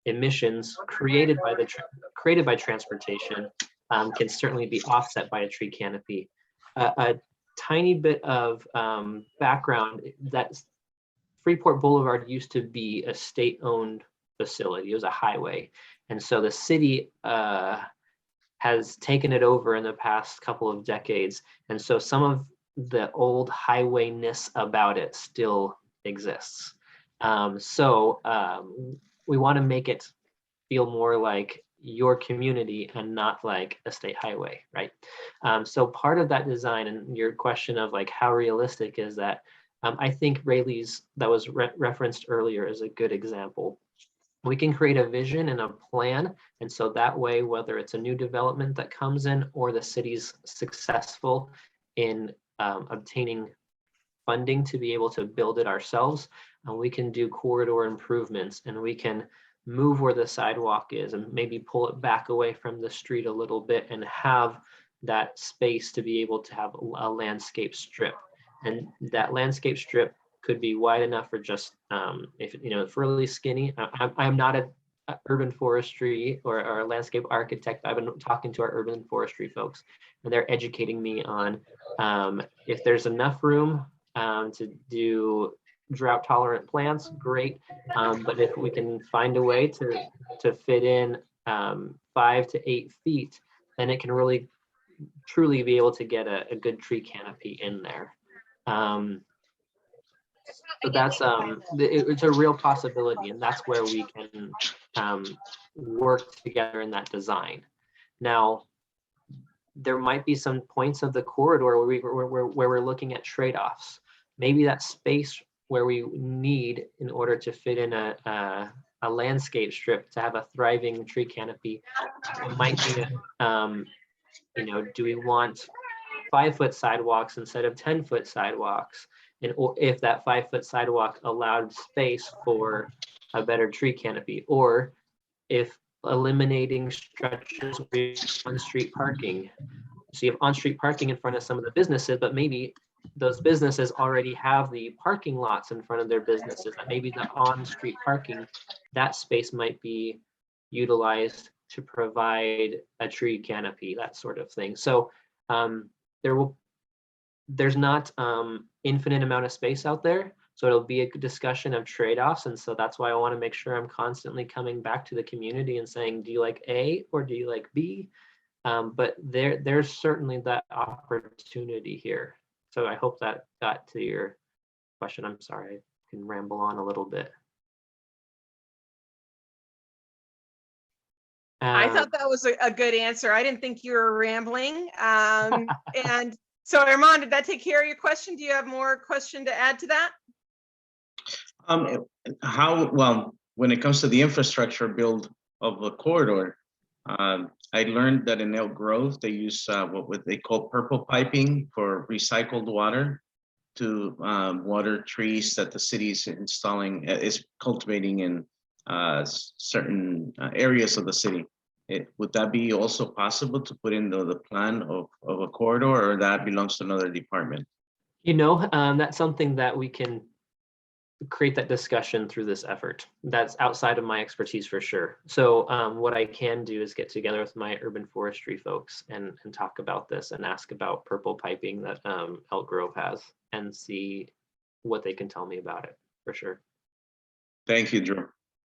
emissions created by transportation can certainly be offset by a tree canopy. A tiny bit of background: that Freeport Boulevard used to be a state-owned facility. It was a highway, and so the city has taken it over in the past couple of decades, and so some of the old highwayness about it still exists. We want to make it feel more like your community and not like a state highway, right? So part of that design, and your question of like how realistic is that, I think Rayleigh's that was referenced earlier is a good example. We can create a vision and a plan, and so that way, whether it's a new development that comes in or the city's successful in obtaining funding to be able to build it ourselves, we can do corridor improvements, and we can move where the sidewalk is and maybe pull it back away from the street a little bit and have that space to be able to have a landscape strip. And that landscape strip could be wide enough for just, if it's really skinny. I'm not an urban forestry or a landscape architect. I've been talking to our urban forestry folks, and they're educating me on if there's enough room to do drought tolerant plants, great. But if we can find a way to fit in 5 to 8 feet, then it can really truly be able to get a good tree canopy in there. So that's it's a real possibility, and that's where we can work together in that design. Now, there might be some points of the corridor where we're looking at trade-offs. Maybe that space where we need in order to fit in a a landscape strip to have a thriving tree canopy. It might be, you know, do we want 5-foot sidewalks instead of 10-foot sidewalks? And or if that 5-foot sidewalk allowed space for a better tree canopy, or if eliminating stretches of on-street parking. So you have on-street parking in front of some of the businesses, but maybe those businesses already have the parking lots in front of their businesses. And maybe the on-street parking, that space might be utilized to provide a tree canopy, that sort of thing. So there's not infinite amount of space out there. So it'll be a discussion of trade-offs. And so that's why I want to make sure I'm constantly coming back to the community and saying, do you like A or do you like B? But there's certainly that opportunity here. So I hope that got to your question. I'm sorry, I can ramble on a little bit. I thought that was a good answer. I didn't think you were rambling. And so Herman, did that take care of your question? Do you have more question to add to that? Well, when it comes to the infrastructure build of the corridor, I learned that in Elk Grove, they use what they call purple piping for recycled water to water trees that the city is installing, is cultivating in certain areas of the city. Would that be also possible to put into the plan of a corridor, or that belongs to another department? You know, that's something that we can create that discussion through this effort. That's outside of my expertise for sure. So what I can do is get together with my urban forestry folks and talk about this and ask about purple piping that Elk Grove has and see what they can tell me about it for sure. Thank you, Drew.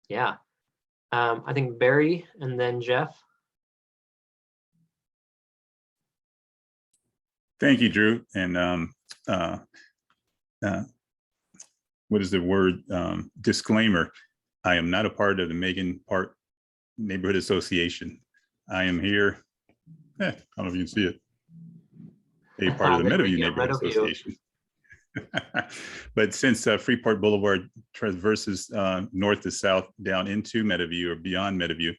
Yeah. I think Barry and then Jeff. Thank you, Drew. And what is the word? Disclaimer. I am not a part of the Mangan Park Neighborhood Association. I am here. I don't know if you can see it. A part of the Meadowview Neighborhood Association. But since Freeport Boulevard traverses north to south down into Meadowview or beyond Meadowview,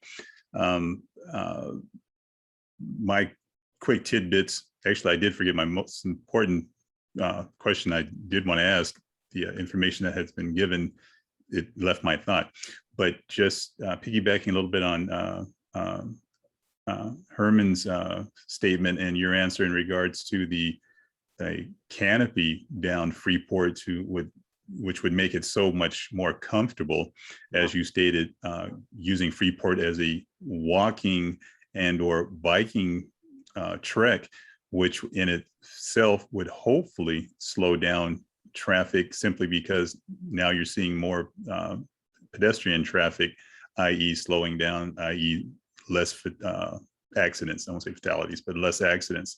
my quick tidbits, actually, I did forget my most important question I did want to ask. The information that has been given, it left my thought, but just piggybacking a little bit on Herman's statement and your answer in regards to the canopy down Freeport which would make it so much more comfortable, as you stated, using Freeport as a walking and or biking trek, which in itself would hopefully slow down traffic, simply because now you're seeing more pedestrian traffic, i.e. slowing down, i.e. less accidents. I won't say fatalities, but less accidents.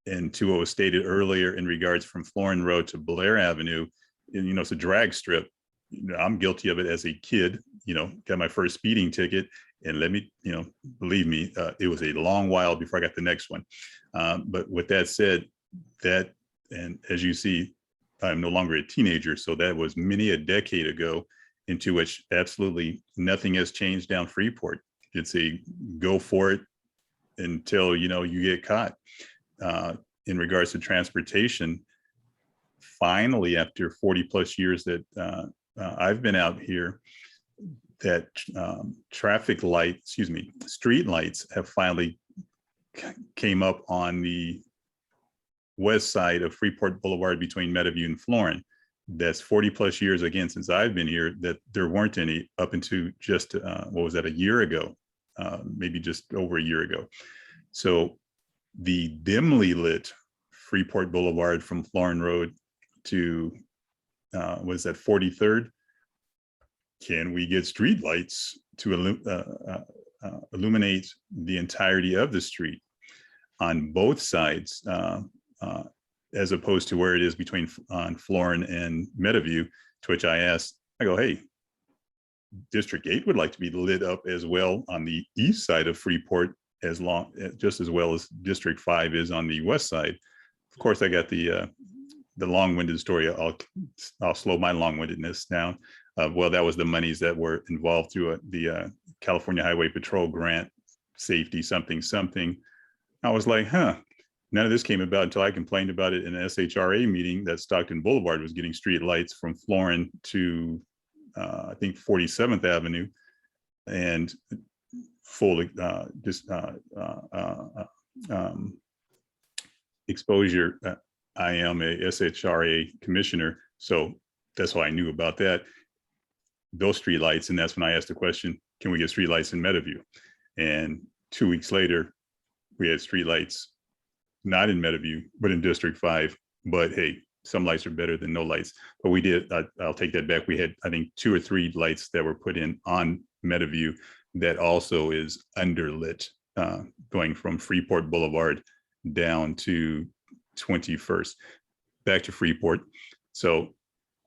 And to what was stated earlier in regards from Florin Road to Blair Avenue, you know, it's a drag strip. You know, I'm guilty of it as a kid, you know, got my first speeding ticket, and let me, you know, believe me, it was a long while before I got the next one. But with that said, and as you see, I'm no longer a teenager, so that was many a decade ago, into which absolutely nothing has changed down Freeport. It's a go for it until, you know, you get caught. In regards to transportation, finally, after 40 plus years that I've been out here, that street lights have finally came up on the west side of Freeport Boulevard between Meadowview and Florin. That's 40 plus years again since I've been here, that there weren't any up until just what was that, a year ago, maybe just over a year ago. So the dimly lit Freeport Boulevard from Florin Road to was that 43rd, can we get street lights to illuminate the entirety of the street on both sides, as opposed to where it is between on Florin and Meadowview? To which I asked, I go, hey, District 8 would like to be lit up as well on the east side of Freeport, just as well as District 5 is on the west side. Of course, I got the long-winded story. I'll slow my long-windedness down. Well, that was the monies that were involved through the California Highway Patrol grant, safety, something. I was like, huh, none of this came about until I complained about it in an SHRA meeting that Stockton Boulevard was getting street lights from Florin to, I think, 47th Avenue, and full exposure. I am a SHRA commissioner, so that's why I knew about that, those street lights. And that's when I asked the question, can we get street lights in Meadowview? And 2 weeks later, we had street lights, not in Meadowview, but in District 5. But hey, some lights are better than no lights. But we did, I'll take that back. We had, I think, 2 or 3 lights that were put in on Meadowview that also is underlit, going from Freeport Boulevard down to 21st, back to Freeport. So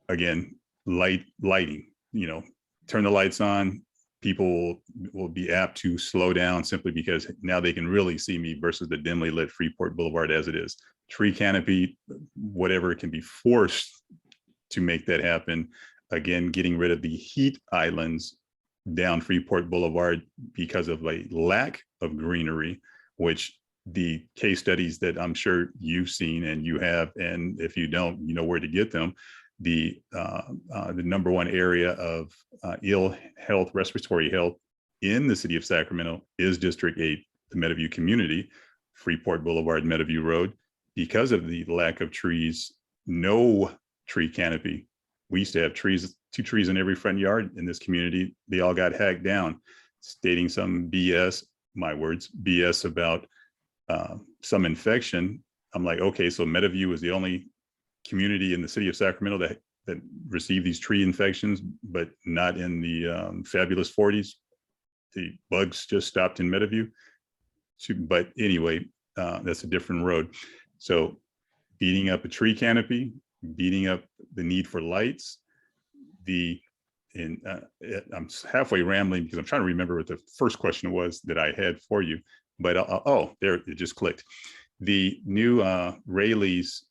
again, lighting, you know, turn the lights on, people will be apt to slow down simply because now they can really see me versus the dimly lit Freeport Boulevard as it is. Tree canopy, whatever can be forced to make that happen. Again, getting rid of the heat islands down Freeport Boulevard because of a lack of greenery, which the case studies that I'm sure you've seen and you have, and if you don't, you know where to get them. The #1 area of ill health, respiratory health in the city of Sacramento is District 8, the Meadowview community, Freeport Boulevard, Meadowview Road, because of the lack of trees, no tree canopy. We used to have trees, 2 trees in every front yard in this community. They all got hacked down, stating some BS, my words, BS about some infection. I'm like, okay, so Meadowview is the only community in the city of Sacramento that received these tree infections, but not in the fabulous 40s. The bugs just stopped in Meadowview. But anyway, that's a different road. So beating up a tree canopy, beating up the need for lights, I'm halfway rambling because I'm trying to remember what the first question was that I had for you, but oh, there, it just clicked. The new Rayleigh's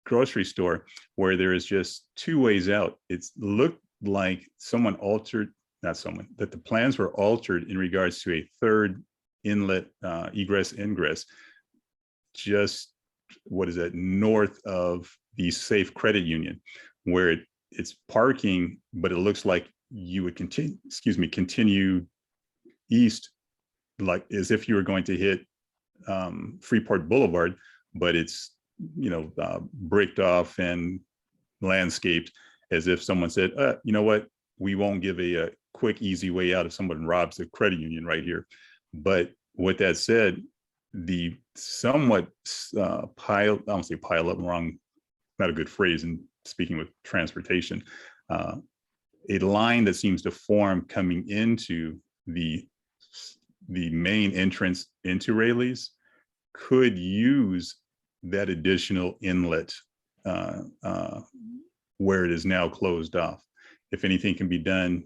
grocery store, where there is just 2 ways out. It's looked like someone altered, not someone, that the plans were altered in regards to a 3rd inlet, egress ingress, just, what is that, north of the Safe Credit Union, where it's parking, but it looks like you would continue east, like as if you were going to hit Freeport Boulevard, but it's, you know, bricked off and landscaped, as if someone said, you know what, we won't give a quick, easy way out if someone robs the credit union right here. But with that said, the somewhat I don't say pile up, wrong, not a good phrase in speaking with transportation, a line that seems to form coming into the main entrance into Rayleigh's could use that additional inlet where it is now closed off. If anything can be done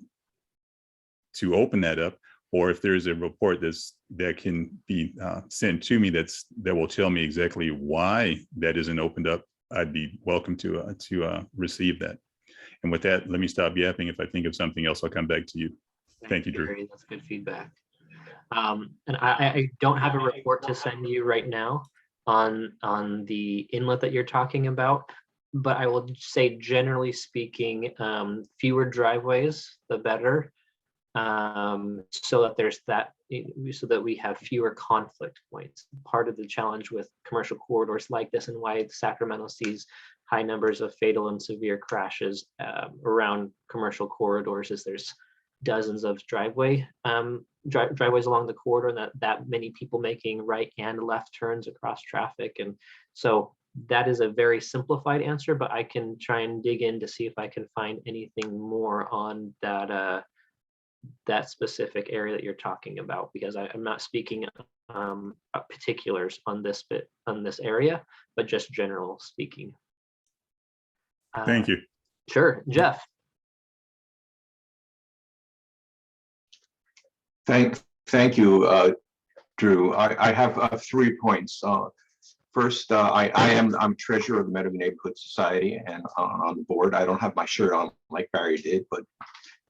to open that up, or if there's a report that can be sent to me that will tell me exactly why that isn't opened up, I'd be welcome to receive that. And with that, let me stop yapping. If I think of something else, I'll come back to you. Thank you, Drew. Gary, that's good feedback. And I don't have a report to send you right now on the inlet that you're talking about, but I will say, generally speaking, fewer driveways, the better, so that there's that, so that we have fewer conflict points. Part of the challenge with commercial corridors like this, and why Sacramento sees high numbers of fatal and severe crashes around commercial corridors, is there's dozens of driveways along the corridor, and that many people making right and left turns across traffic. And so that is a very simplified answer, but I can try and dig in to see if I can find anything more on that that specific area that you're talking about, because I'm not speaking particulars on this area, but just general speaking. Thank you. Sure, Jeff. Thank you, Drew. I have 3 points. First, I'm treasurer of the Meadowview Neighborhood Society and on the board. I don't have my shirt on like Barry did, but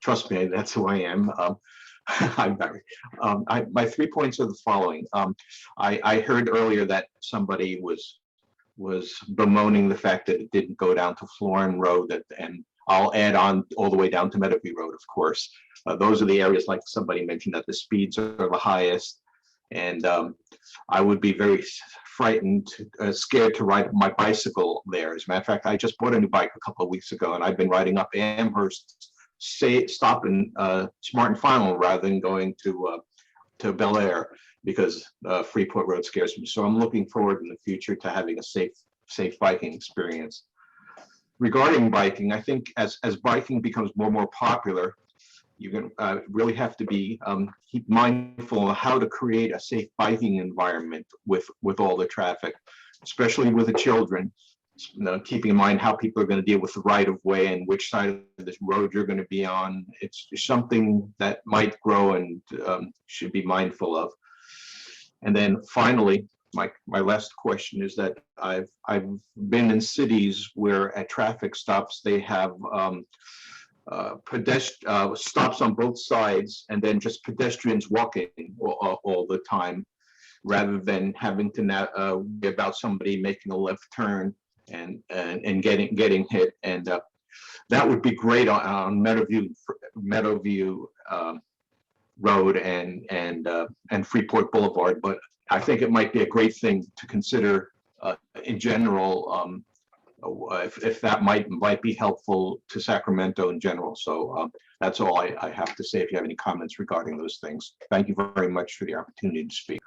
trust me, that's who I am. I'm Barry. My 3 points are the following. I heard earlier that somebody was bemoaning the fact that it didn't go down to Florin Road, and I'll add on all the way down to Meadowview Road, of course. Those are the areas, like somebody mentioned, that the speeds are the highest. And I would be very frightened, scared to ride my bicycle there. As a matter of fact, I just bought a new bike a couple of weeks ago, and I've been riding up Amherst, stopping Smart and Final rather than going to Bel Air, because Freeport Road scares me. So I'm looking forward in the future to having a safe biking experience. Regarding biking, I think as biking becomes more and more popular, you're going to really have to be keep mindful of how to create a safe biking environment with all the traffic, especially with the children. Keeping in mind how people are going to deal with the right of way and which side of this road you're going to be on. It's something that might grow and should be mindful of. And then finally, my last question is that I've been in cities where at traffic stops they have stops on both sides, and then just pedestrians walking all the time, rather than having to worry about somebody making a left turn and getting hit. And that would be great on Meadowview Road and Freeport Boulevard. But I think it might be a great thing to consider in general. If that might be helpful to Sacramento in general. So that's all I have to say. If you have any comments regarding those things, thank you very much for the opportunity to speak.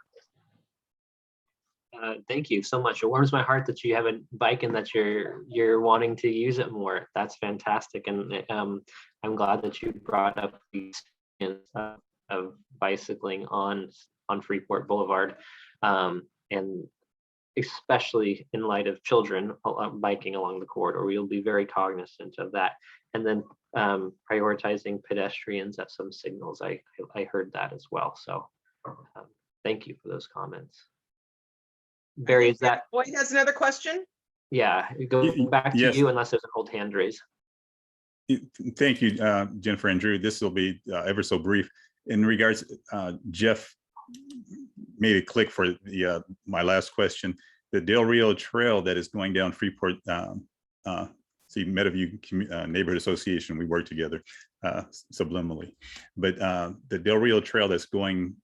Thank you so much. It warms my heart that you have a bike and that you're wanting to use it more. That's fantastic, and I'm glad that you brought up the experience of bicycling on Freeport Boulevard, and especially in light of children biking along the corridor. We'll be very cognizant of that. And then prioritizing pedestrians at some signals. I heard that as well. So thank you for those comments. Barry, is that? Boyd has another question. Yeah, go back to you unless there's an old hand raised. Thank you, Jennifer and Drew. This will be ever so brief. In regards, Jeff made it click for the my last question. The Del Rio Trail that is going down Freeport, Meadowview Neighborhood Association, we work together subliminally. But the Del Rio Trail that's going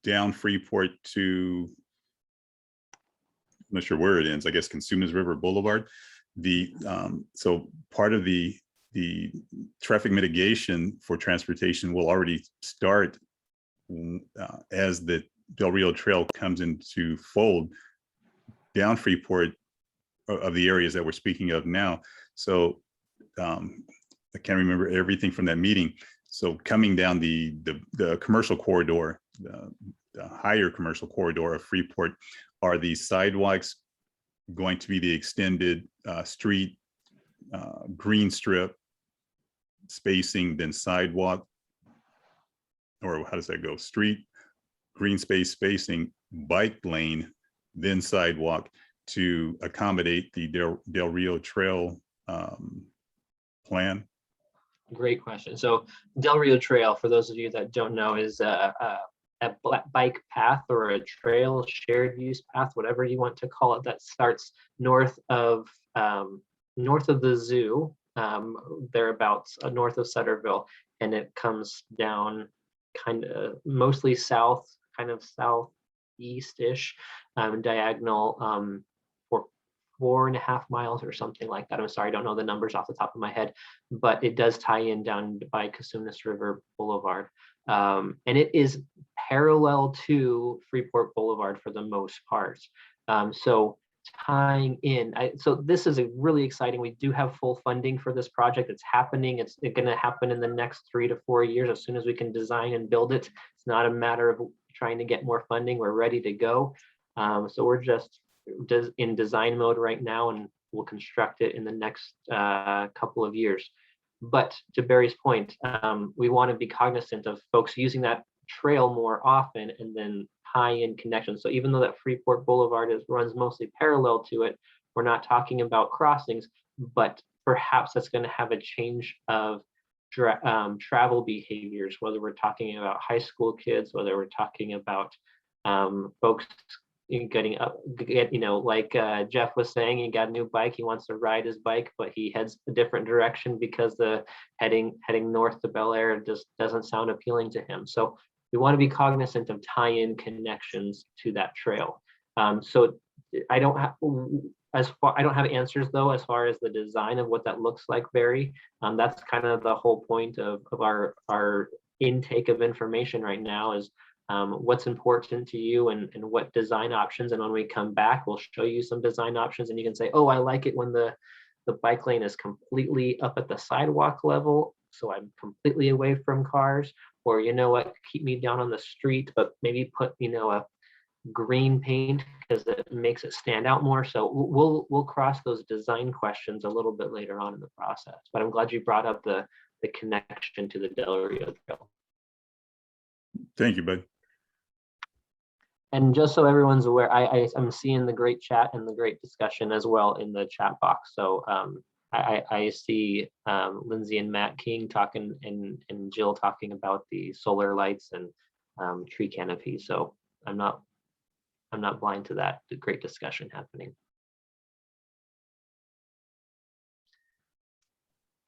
down Freeport to, I'm not sure where it ends, I guess Consumers River Boulevard. So part of the traffic mitigation for transportation will already start as the Del Rio Trail comes into fold down Freeport of the areas that we're speaking of now. So I can't remember everything from that meeting. So coming down the commercial corridor, the higher commercial corridor of Freeport, are the sidewalks going to be the extended street green strip spacing, then sidewalk, or how does that go? Street, green space spacing, bike lane, then sidewalk to accommodate the Del Rio Trail plan? Great question. So Del Rio Trail, for those of you that don't know, is a bike path or a trail, shared use path, whatever you want to call it, that starts north of the zoo, thereabouts, north of Sutterville, and it comes down kind of mostly south, kind of southeast-ish, diagonal for 4.5 miles or something like that. I'm sorry, I don't know the numbers off the top of my head, but it does tie in down by Consumers River Boulevard. And it is parallel to Freeport Boulevard for the most part. So tying in, so this is a really exciting. We do have full funding for this project. It's happening. It's going to happen in the next 3 to 4 years as soon as we can design and build it. It's not a matter of trying to get more funding. We're ready to go. So we're just in design mode right now, and we'll construct it in the next couple of years. But to Barry's point, we want to be cognizant of folks using that trail more often and then tie in connections. So even though that Freeport Boulevard runs mostly parallel to it, we're not talking about crossings, but perhaps that's going to have a change of travel behaviors, whether we're talking about high school kids, whether we're talking about folks getting up, like Jeff was saying, he got a new bike, he wants to ride his bike, but he heads a different direction because the heading north to Bel Air just doesn't sound appealing to him. So we want to be cognizant of tie-in connections to that trail. So I don't have answers though as far as the design of what that looks like, Barry. That's kind of the whole point of our intake of information right now is what's important to you and what design options. And when we come back, we'll show you some design options and you can say, oh, I like it when the bike lane is completely up at the sidewalk level, so I'm completely away from cars, or you know what, keep me down on the street, but maybe put, a green paint because it makes it stand out more. So we'll cross those design questions a little bit later on in the process, but I'm glad you brought up the connection to the Del Rio Trail. Thank you, bud. And just so everyone's aware, I'm seeing the great chat and the great discussion as well in the chat box. So I see Lindsay and Matt King talking and Jill talking about the solar lights and tree canopy. So I'm not blind to that. The great discussion happening.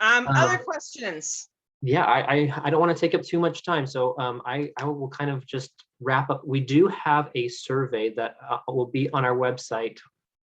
Other questions? Yeah, I don't want to take up too much time, so I will kind of just wrap up. We do have a survey that will be on our website,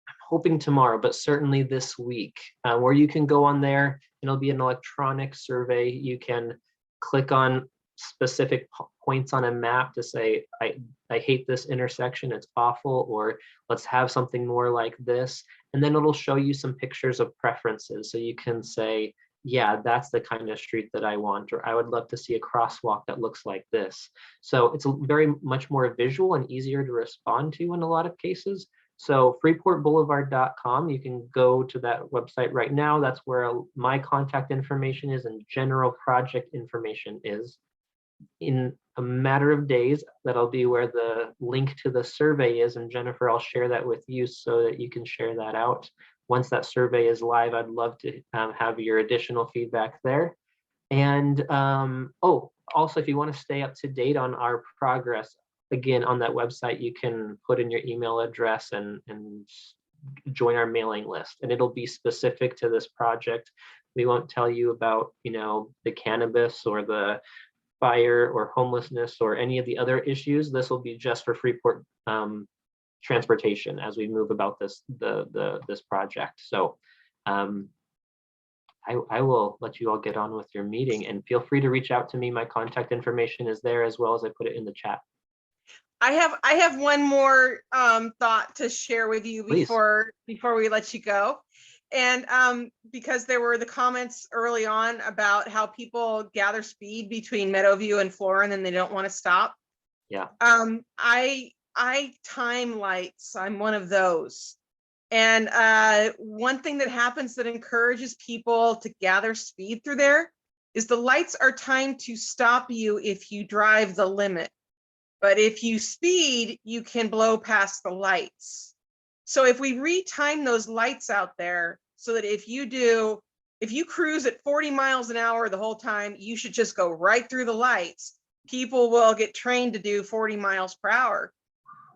I'm hoping tomorrow, but certainly this week, where you can go on there. It'll be an electronic survey. You can click on specific points on a map to say, I hate this intersection, it's awful, or let's have something more like this. And then it'll show you some pictures of preferences. So you can say, yeah, that's the kind of street that I want, or I would love to see a crosswalk that looks like this. So it's very much more visual and easier to respond to in a lot of cases. So freeportboulevard.com, you can go to that website right now. That's where my contact information is and general project information is. In a matter of days, that'll be where the link to the survey is. And Jennifer, I'll share that with you so that you can share that out. Once that survey is live, I'd love to have your additional feedback there. And also, if you want to stay up to date on our progress, again, on that website, you can put in your email address and join our mailing list. And it'll be specific to this project. We won't tell you about, the cannabis or the fire or homelessness or any of the other issues. This will be just for Freeport transportation as we move about this project. So I will let you all get on with your meeting, and feel free to reach out to me. My contact information is there, as well as I put it in the chat. I have one more thought to share with you before we let you go. And because there were the comments early on about how people gather speed between Meadowview and Florin and they don't want to stop. Yeah. I time lights. I'm one of those. And one thing that happens that encourages people to gather speed through there is the lights are timed to stop you if you drive the limit. But if you speed, you can blow past the lights. So if we retime those lights out there so that if you cruise at 40 miles an hour the whole time, you should just go right through the lights. People will get trained to do 40 miles per hour.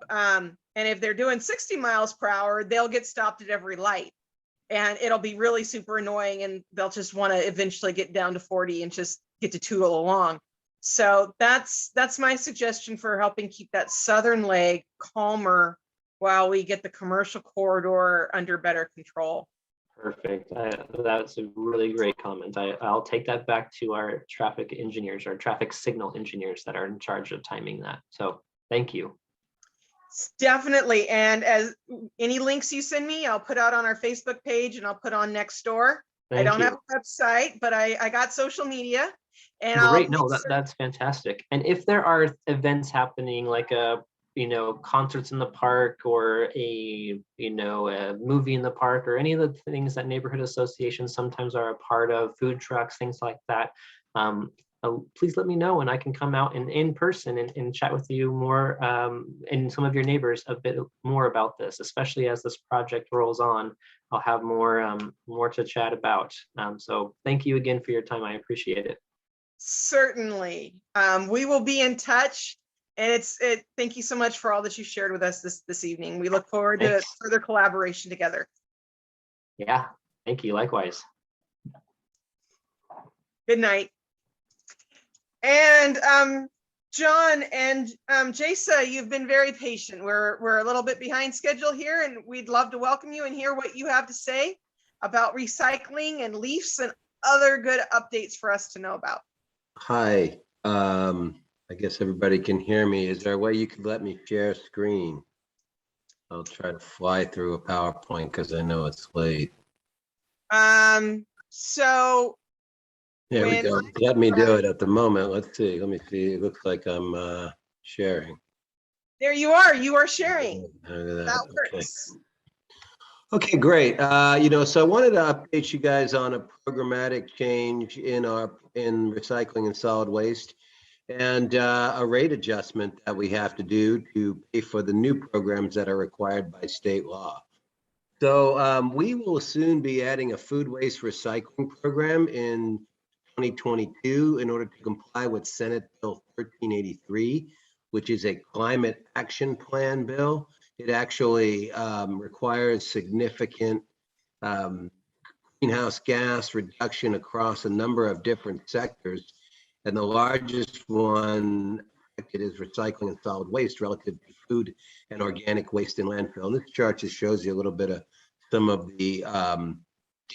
And if they're doing 60 miles per hour, they'll get stopped at every light. And it'll be really super annoying, and they'll just want to eventually get down to 40 and just get to tootle along. So that's my suggestion for helping keep that southern leg calmer while we get the commercial corridor under better control. Perfect. That's a really great comment. I'll take that back to our traffic engineers, our traffic signal engineers that are in charge of timing that. So thank you. Definitely. And as any links you send me, I'll put out on our Facebook page and I'll put on Nextdoor. I don't have a website, but I got social media. And great. No, that's fantastic. And if there are events happening, like concerts in the park, or a movie in the park, or any of the things that neighborhood associations sometimes are a part of, food trucks, things like that, please let me know and I can come out and in person and chat with you more and some of your neighbors a bit more about this, especially as this project rolls on. I'll have more to chat about. So thank you again for your time. I appreciate it. Certainly. We will be in touch. And thank you so much for all that you shared with us this evening. We look forward to further collaboration together. Yeah, thank you. Likewise. Good night. And John and Jasa, you've been very patient. We're a little bit behind schedule here, and we'd love to welcome you and hear what you have to say about recycling and leafs and other good updates for us to know about. Hi, I guess everybody can hear me. Is there a way you could let me share screen? I'll try to fly through a PowerPoint because I know it's late. So There we go. Let me do it at the moment. Let's see. Let me see. It looks like I'm sharing. There you are. You are sharing. That works. Okay, great. So I wanted to update you guys on a programmatic change in recycling and solid waste, and a rate adjustment that we have to do to pay for the new programs that are required by state law. So we will soon be adding a food waste recycling program in 2022 in order to comply with Senate Bill 1383, which is a climate action plan bill. It actually requires significant greenhouse gas reduction across a number of different sectors. And the largest one is recycling and solid waste relative to food and organic waste in landfill. And this chart just shows you a little bit of some of the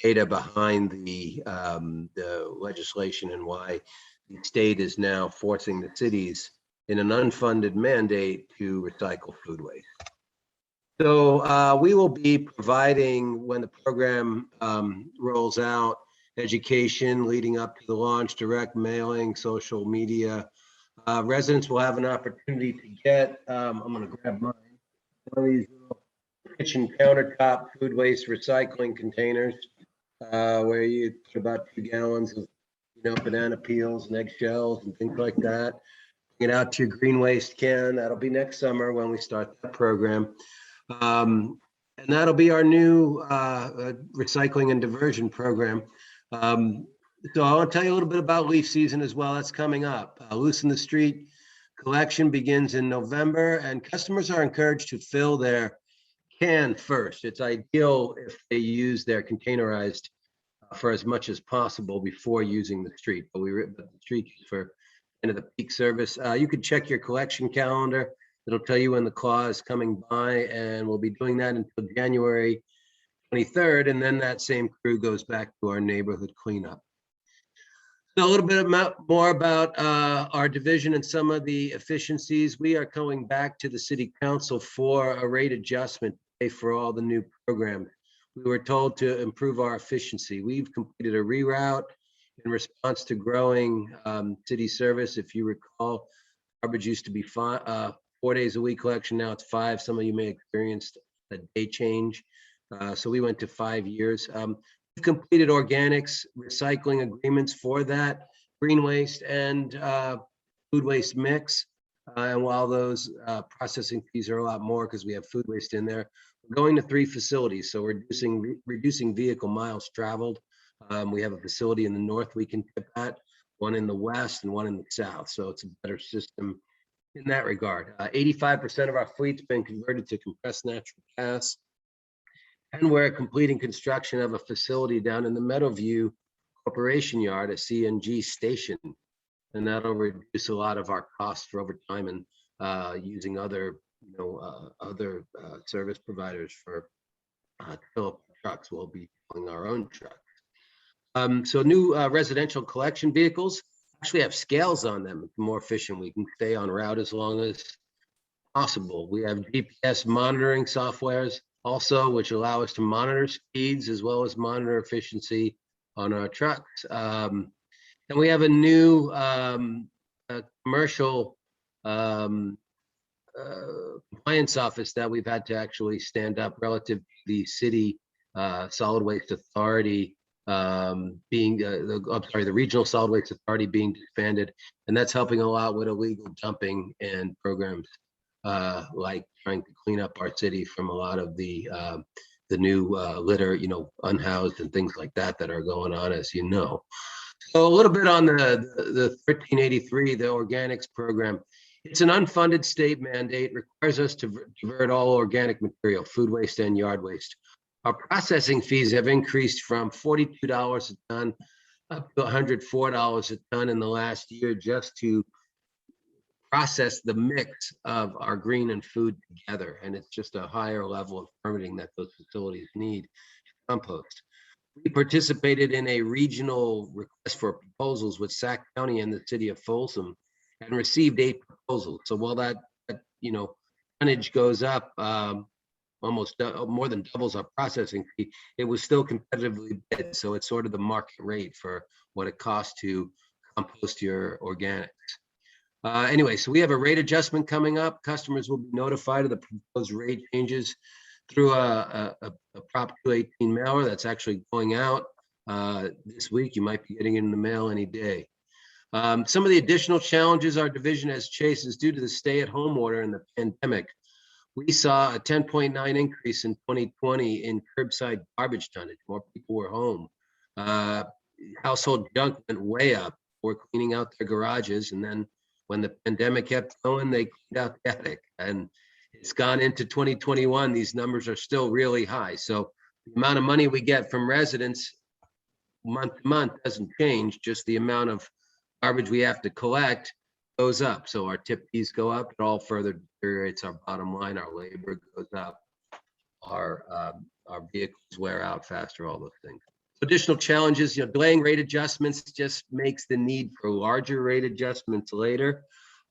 data behind the legislation and why the state is now forcing the cities in an unfunded mandate to recycle food waste. So we will be providing, when the program rolls out, education leading up to the launch, direct mailing, social media. Residents will have an opportunity to get, I'm going to grab mine, one of these little kitchen countertop food waste recycling containers where you put about 2 gallons of banana peels and eggshells and things like that. Bring it out to your green waste can. That'll be next summer when we start that program. And that'll be our new recycling and diversion program. So I want to tell you a little bit about leaf season as well. That's coming up. Loose in the Street collection begins in November, and customers are encouraged to fill their can first. It's ideal if they use their containerized for as much as possible before using the street. But the street is for end of the peak service. You could check your collection calendar. It'll tell you when the claw is coming by, and we'll be doing that until January 23rd, and then that same crew goes back to our neighborhood cleanup. So a little bit more about our division and some of the efficiencies. We are going back to the city council for a rate adjustment to pay for all the new programs. We were told to improve our efficiency. We've completed a reroute in response to growing city service. If you recall, garbage used to be 4 days a week collection. Now it's 5. Some of you may have experienced a day change. So we went to 5 years. We've completed organics recycling agreements for that green waste and food waste mix. And while those processing fees are a lot more because we have food waste in there, we're going to 3 facilities. So we're reducing vehicle miles traveled. We have a facility in the north we can tip at, one in the west and one in the south. So it's a better system in that regard. 85% of our fleet's been converted to compressed natural gas. And we're completing construction of a facility down in the Meadowview Corporation Yard, a CNG station. And that'll reduce a lot of our costs for overtime and using other service providers for fill up trucks. We'll be filling our own trucks. So new residential collection vehicles actually have scales on them. It's more efficient. We can stay on route as long as possible. We have GPS monitoring softwares also, which allow us to monitor speeds as well as monitor efficiency on our trucks. And we have a new commercial compliance office that we've had to actually stand up relative to the city solid waste authority the Regional Solid Waste Authority being disbanded, and that's helping a lot with illegal dumping and programs like trying to clean up our city from a lot of the new litter, unhoused and things like that that are going on, as you know. So a little bit on the 1383, the organics program. It's an unfunded state mandate, requires us to divert all organic material, food waste and yard waste. Our processing fees have increased from $42 a ton up to $104 a ton in the last year just to process the mix of our green and food together. And it's just a higher level of permitting that those facilities need to compost. We participated in a regional request for proposals with Sac County and the city of Folsom and received 8 proposals. So while that tonnage goes up, almost more than doubles our processing fee, it was still competitively bid. So it's sort of the market rate for what it costs to compost your organics. Anyway, so we have a rate adjustment coming up. Customers will be notified of the proposed rate changes through a Prop 218 mailer that's actually going out this week. You might be getting it in the mail any day. Some of the additional challenges our division has faced is due to the stay-at-home order and the pandemic. We saw a 10.9 increase in 2020 in curbside garbage tonnage. More people were home. Household junk went way up. We're cleaning out their garages, and then when the pandemic kept going, they cleaned out the attic. And it's gone into 2021. These numbers are still really high. So the amount of money we get from residents month to month doesn't change. Just the amount of garbage we have to collect goes up. So our tip fees go up. It all further deteriorates our bottom line. Our labor goes up. Our vehicles wear out faster, all those things. Additional challenges, delaying rate adjustments just makes the need for larger rate adjustments later.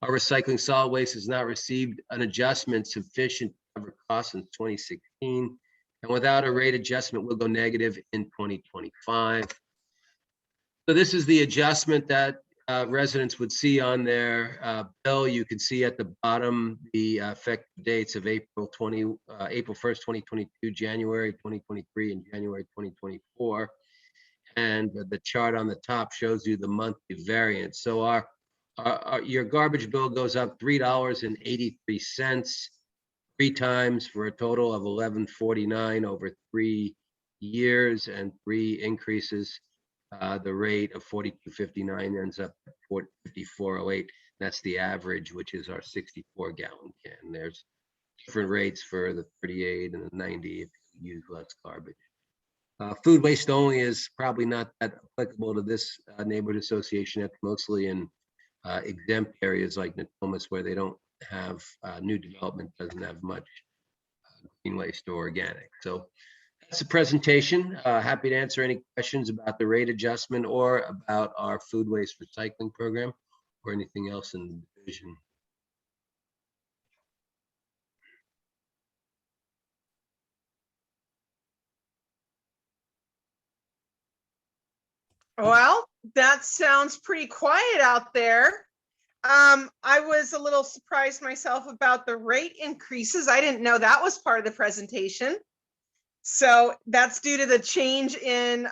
Our recycling solid waste has not received an adjustment sufficient to cover costs since 2016. And without a rate adjustment, we'll go negative in 2025. So this is the adjustment that residents would see on their bill. You can see at the bottom the effective dates of April 1st, 2022, January 2023, and January 2024. And the chart on the top shows you the monthly variance. So your garbage bill goes up $3.83 3 times for a total of $11.49 over 3 years and 3 increases. The rate of $42.59 ends up at $54.08. That's the average, which is our 64 gallon can. There's different rates for the 38 and the 90 if you use less garbage. Food waste only is probably not that applicable to this neighborhood association. It's mostly in exempt areas like Natomas, where they don't have new development, doesn't have much green waste or organic. So that's the presentation. Happy to answer any questions about the rate adjustment or about our food waste recycling program or anything else in the division. Well, that sounds pretty quiet out there. I was a little surprised myself about the rate increases. I didn't know that was part of the presentation. So that's due to the change in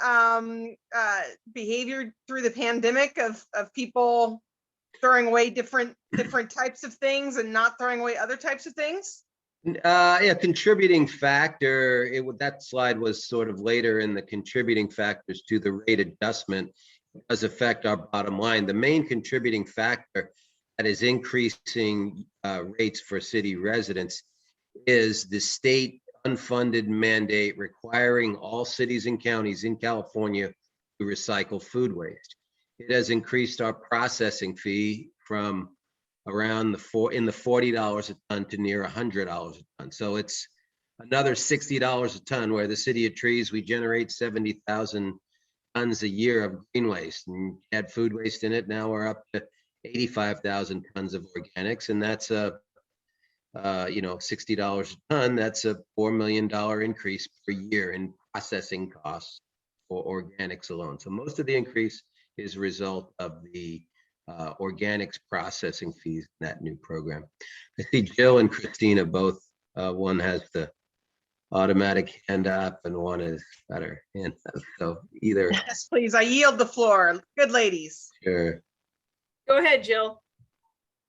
behavior through the pandemic of people throwing away different types of things and not throwing away other types of things. Yeah, contributing factor, that slide was sort of later in the contributing factors to the rate adjustment does affect our bottom line. The main contributing factor that is increasing rates for city residents is the state unfunded mandate requiring all cities and counties in California to recycle food waste. It has increased our processing fee from around the $40 a ton to near $100 a ton. So it's another $60 a ton, where the city of Trees, we generate 70,000 tons a year of green waste, and add food waste in it. Now we're up to 85,000 tons of organics, and that's a $60 a ton. That's a $4 million increase per year in processing costs for organics alone. So most of the increase is a result of the organics processing fees in that new program. I see Jill and Christina both. One has the automatic hand up and one is better. And so either, Yes, please. I yield the floor. Good ladies. sure. Go ahead, Jill.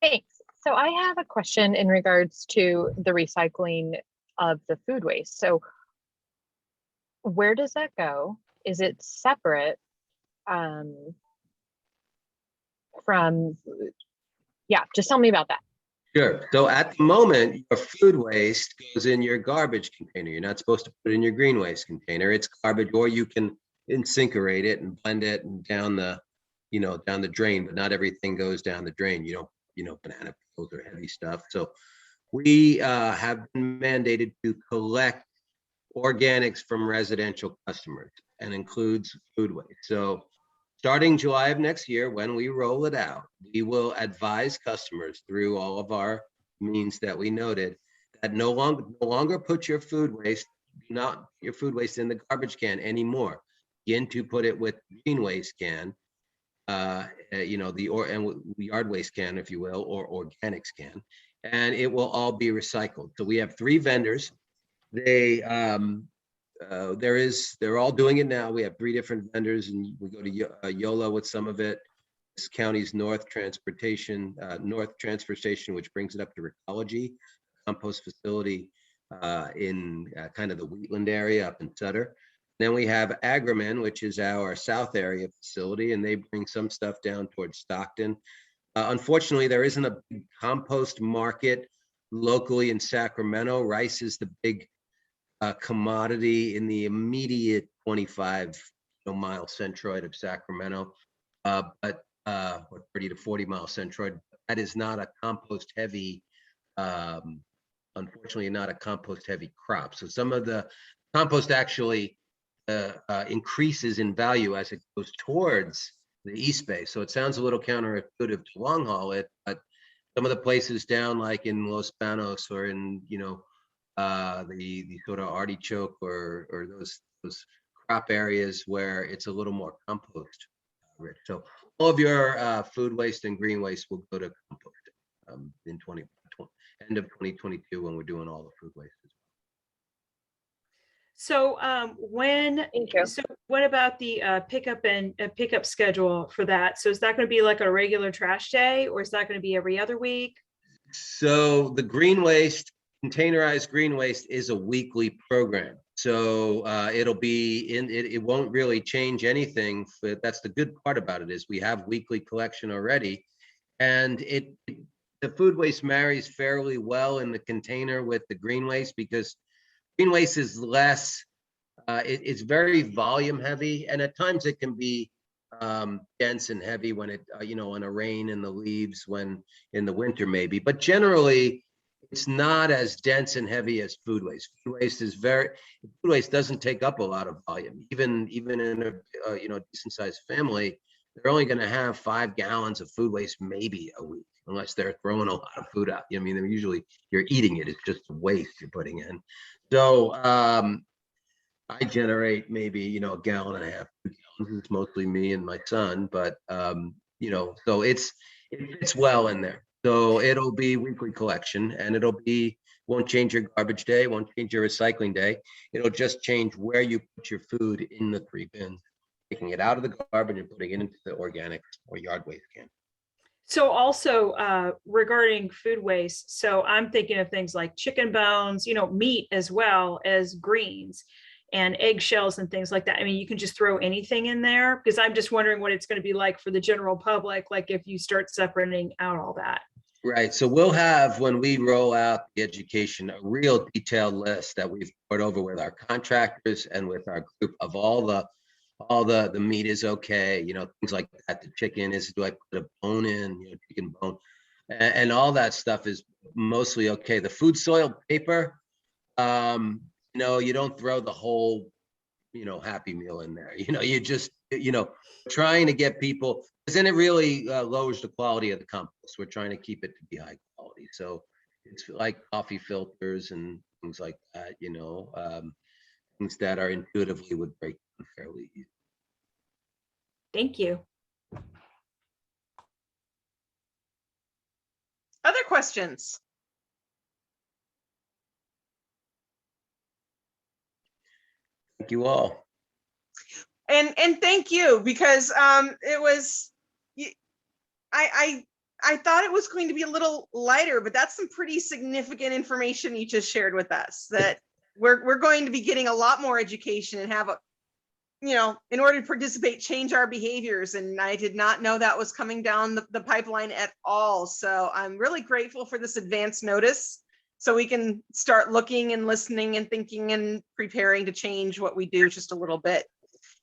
Thanks. So I have a question in regards to the recycling of the food waste. So where does that go? Is it separate from, yeah, just tell me about that. Sure. So at the moment, your food waste goes in your garbage container. You're not supposed to put it in your green waste container. It's garbage, or you can incinerate it and blend it and down the, down the drain, but not everything goes down the drain. You don't, banana peels or heavy stuff. So we have been mandated to collect organics from residential customers and includes food waste. So starting July of next year, when we roll it out, we will advise customers through all of our means that we noted that no longer put your food waste, not your food waste in the garbage can anymore. Begin to put it with green waste can, the yard waste can, if you will, or organics can, and it will all be recycled. So we have 3 vendors. They're all doing it now. We have 3 different vendors, and we go to YOLO with some of it. This county's North Transfer Station, which brings it up to Recology, compost facility in kind of the Wheatland area up in Sutter. Then we have Agraman, which is our South area facility, and they bring some stuff down towards Stockton. Unfortunately, there isn't a big compost market locally in Sacramento. Rice is the big commodity in the immediate 25-mile centroid of Sacramento, but 30 to 40-mile centroid. That is not a compost heavy, unfortunately, not a compost heavy crop. So some of the compost actually increases in value as it goes towards the East Bay. So it sounds a little counterintuitive to long haul it, but some of the places down like in Los Banos or in, the sort of artichoke or those crop areas where it's a little more compost rich. So all of your food waste and green waste will go to compost in end of 2022 when we're doing all the food waste. So so what about the pickup schedule for that? So is that going to be like a regular trash day, or is that going to be every other week? So the green waste, containerized green waste, is a weekly program. So it'll be it won't really change anything. But that's the good part about it, is we have weekly collection already, and the food waste marries fairly well in the container with the green waste, because green waste is less, it's very volume heavy, and at times it can be dense and heavy when it, on a rain in the leaves, when in the winter maybe, but generally it's not as dense and heavy as food waste. Food waste doesn't take up a lot of volume. Even in a decent sized family, they're only going to have 5 gallons of food waste maybe a week, unless they're throwing a lot of food out. I mean, they're usually, you're eating it. It's just waste you're putting in. So I generate maybe, a gallon and a half, 2 gallons. It's mostly me and my son, but so it fits well in there. So it'll be weekly collection, and won't change your garbage day, won't change your recycling day. It'll just change where you put your food in the 3 bins, taking it out of the garbage and putting it into the organic or yard waste can. So also regarding food waste, so I'm thinking of things like chicken bones, meat as well as greens and eggshells and things like that. I mean, you can just throw anything in there, because I'm just wondering what it's going to be like for the general public, like if you start separating out all that. Right. So we'll have, when we roll out the education, a real detailed list that we've put over with our contractors and with our group of all the meat is okay, things like that. The chicken is, do I put a bone in, chicken bone, and all that stuff is mostly okay. The food soil paper, you don't throw the whole, Happy Meal in there. You just, trying to get people, because then it really lowers the quality of the compost. We're trying to keep it to be high quality. So it's like coffee filters and things like that, things that are intuitively would break down fairly easy. Thank you. Other questions? Thank you all. And thank you, because it was, I thought it was going to be a little lighter, but that's some pretty significant information you just shared with us, that we're going to be getting a lot more education and have a, you know, in order to participate, change our behaviors. And I did not know that was coming down the pipeline at all. So I'm really grateful for this advance notice, so we can start looking and listening and thinking and preparing to change what we do just a little bit.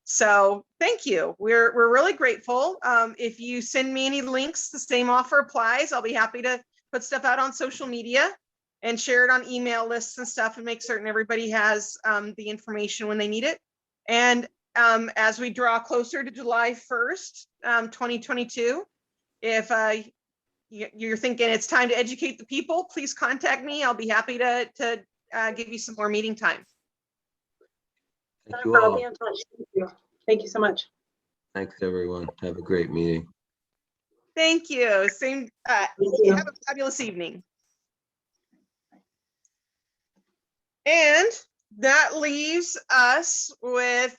So thank you. We're really grateful. If you send me any links, the same offer applies. I'll be happy to put stuff out on social media and share it on email lists and stuff, and make certain everybody has the information when they need it. And as we draw closer to July 1st, 2022, if you're thinking it's time to educate the people, please contact me. I'll be happy to give you some more meeting time. Thank you all. Thank you so much. Thanks, everyone. Have a great meeting. Thank you. Same. Have a fabulous evening. And that leaves us with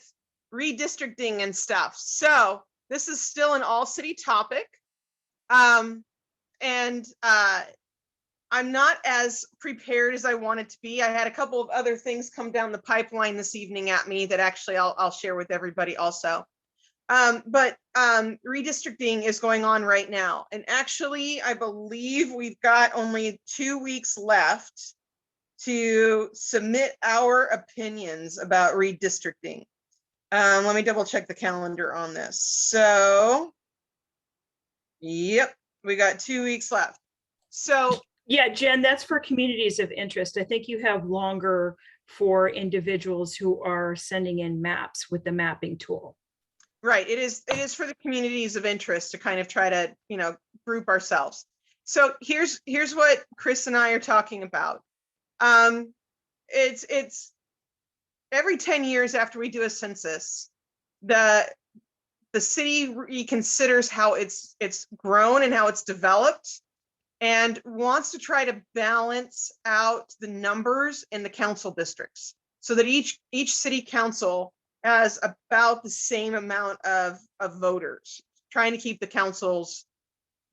redistricting and stuff. So this is still an all city topic. I'm not as prepared as I wanted to be. I had a couple of other things come down the pipeline this evening at me that actually I'll share with everybody also. But redistricting is going on right now. And actually, I believe we've got only 2 weeks left to submit our opinions about redistricting. Let me double check the calendar on this. So, yep, we got 2 weeks left. So, yeah, Jen, that's for communities of interest. I think you have longer for individuals who are sending in maps with the mapping tool. Right, it is for the communities of interest to kind of try to, you know, group ourselves. So here's what Chris and I are talking about. It's every 10 years after we do a census, the city reconsiders how it's grown and how it's developed, and wants to try to balance out the numbers in the council districts so that each city council has about the same amount of voters, trying to keep the councils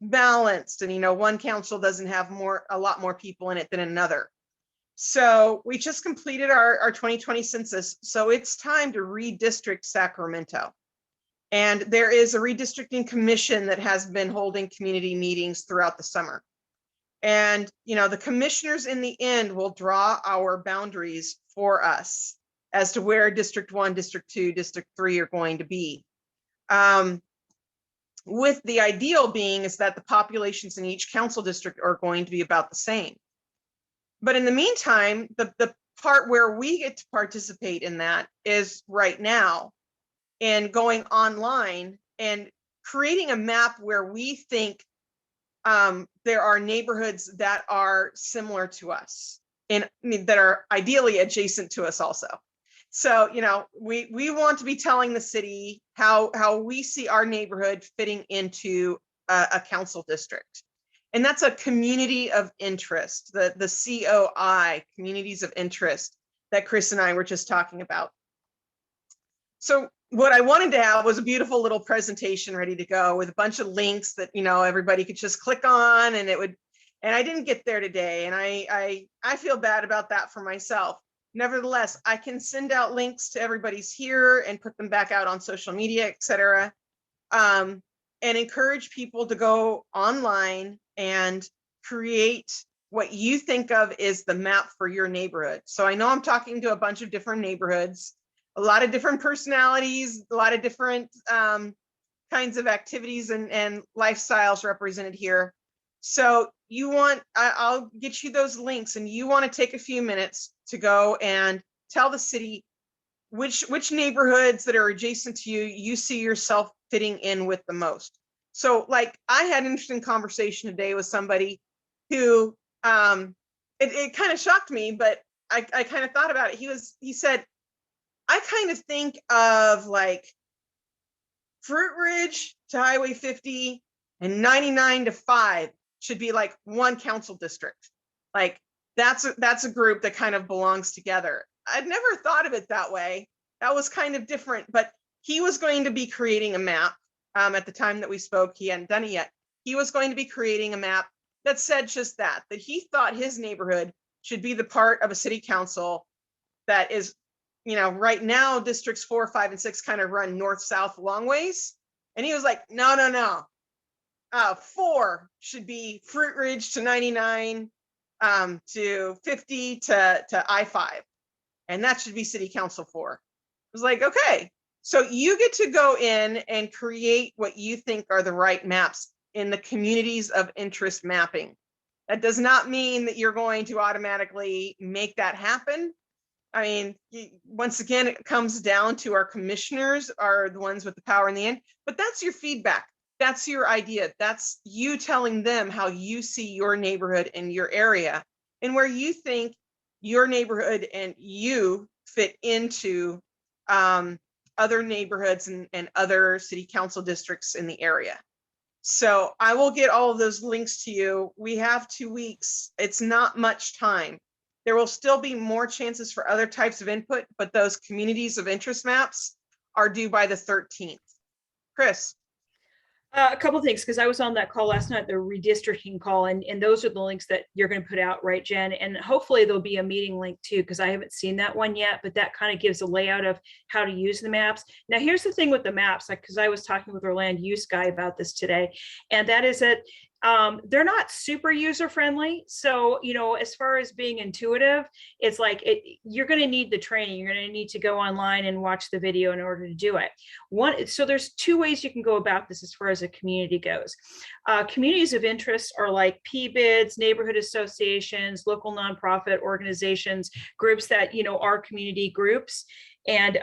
balanced. And, you know, one council doesn't have a lot more people in it than another. So we just completed our 2020 census. So it's time to redistrict Sacramento. And there is a redistricting commission that has been holding community meetings throughout the summer. And, you know, the commissioners in the end will draw our boundaries for us as to where District 1, District 2, District 3 are going to be. With the ideal being is that the populations in each council district are going to be about the same. But in the meantime, the part where we get to participate in that is right now in going online and creating a map where we think there are neighborhoods that are similar to us and that are ideally adjacent to us also. So, you know, we want to be telling the city how we see our neighborhood fitting into a council district. And that's a community of interest, the COI, communities of interest, that Chris and I were just talking about. So what I wanted to have was a beautiful little presentation ready to go with a bunch of links that, you know, everybody could just click on, and it would, and I didn't get there today. And I feel bad about that for myself. Nevertheless, I can send out links to everybody's here and put them back out on social media, et cetera, and encourage people to go online and create what you think of is the map for your neighborhood. So I know I'm talking to a bunch of different neighborhoods, a lot of different personalities, a lot of different kinds of activities and lifestyles represented here. So you want, I'll get you those links, and you want to take a few minutes to go and tell the city which neighborhoods that are adjacent to you see yourself fitting in with the most. So like I had an interesting conversation today with somebody who, it kind of shocked me, but I kind of thought about it. He said, I kind of think of like Fruit Ridge to Highway 50 and 99 to 5 should be like one council district. Like that's a group that kind of belongs together. I'd never thought of it that way. That was kind of different, but he was going to be creating a map. At the time that we spoke, he hadn't done it yet. He was going to be creating a map that said just that he thought his neighborhood should be the part of a city council that is, right now districts 4, 5, and 6 kind of run north-south long ways. And he was like, no. 4 should be Fruit Ridge to 99, to 50 to I-5. And that should be city council 4. I was like, okay, so you get to go in and create what you think are the right maps in the communities of interest mapping. That does not mean that you're going to automatically make that happen. I mean, once again, it comes down to our commissioners are the ones with the power in the end, but that's your feedback. That's your idea. That's you telling them how you see your neighborhood and your area and where you think your neighborhood and you fit into other neighborhoods and other city council districts in the area. So I will get all of those links to you. We have 2 weeks. It's not much time. There will still be more chances for other types of input, but those communities of interest maps are due by the 13th. Chris. A couple of things, because I was on that call last night, the redistricting call, and those are the links that you're going to put out, right, Jen? And hopefully there'll be a meeting link too, because I haven't seen that one yet, but that kind of gives a layout of how to use the maps. Now, here's the thing with the maps, because I was talking with our land use guy about this today, and that is that they're not super user friendly. So, as far as being intuitive, it's like you're going to need the training. You're going to need to go online and watch the video in order to do it. So there's 2 ways you can go about this as far as a community goes. Communities of interest are like PBIDs, neighborhood associations, local nonprofit organizations, groups that, are community groups. And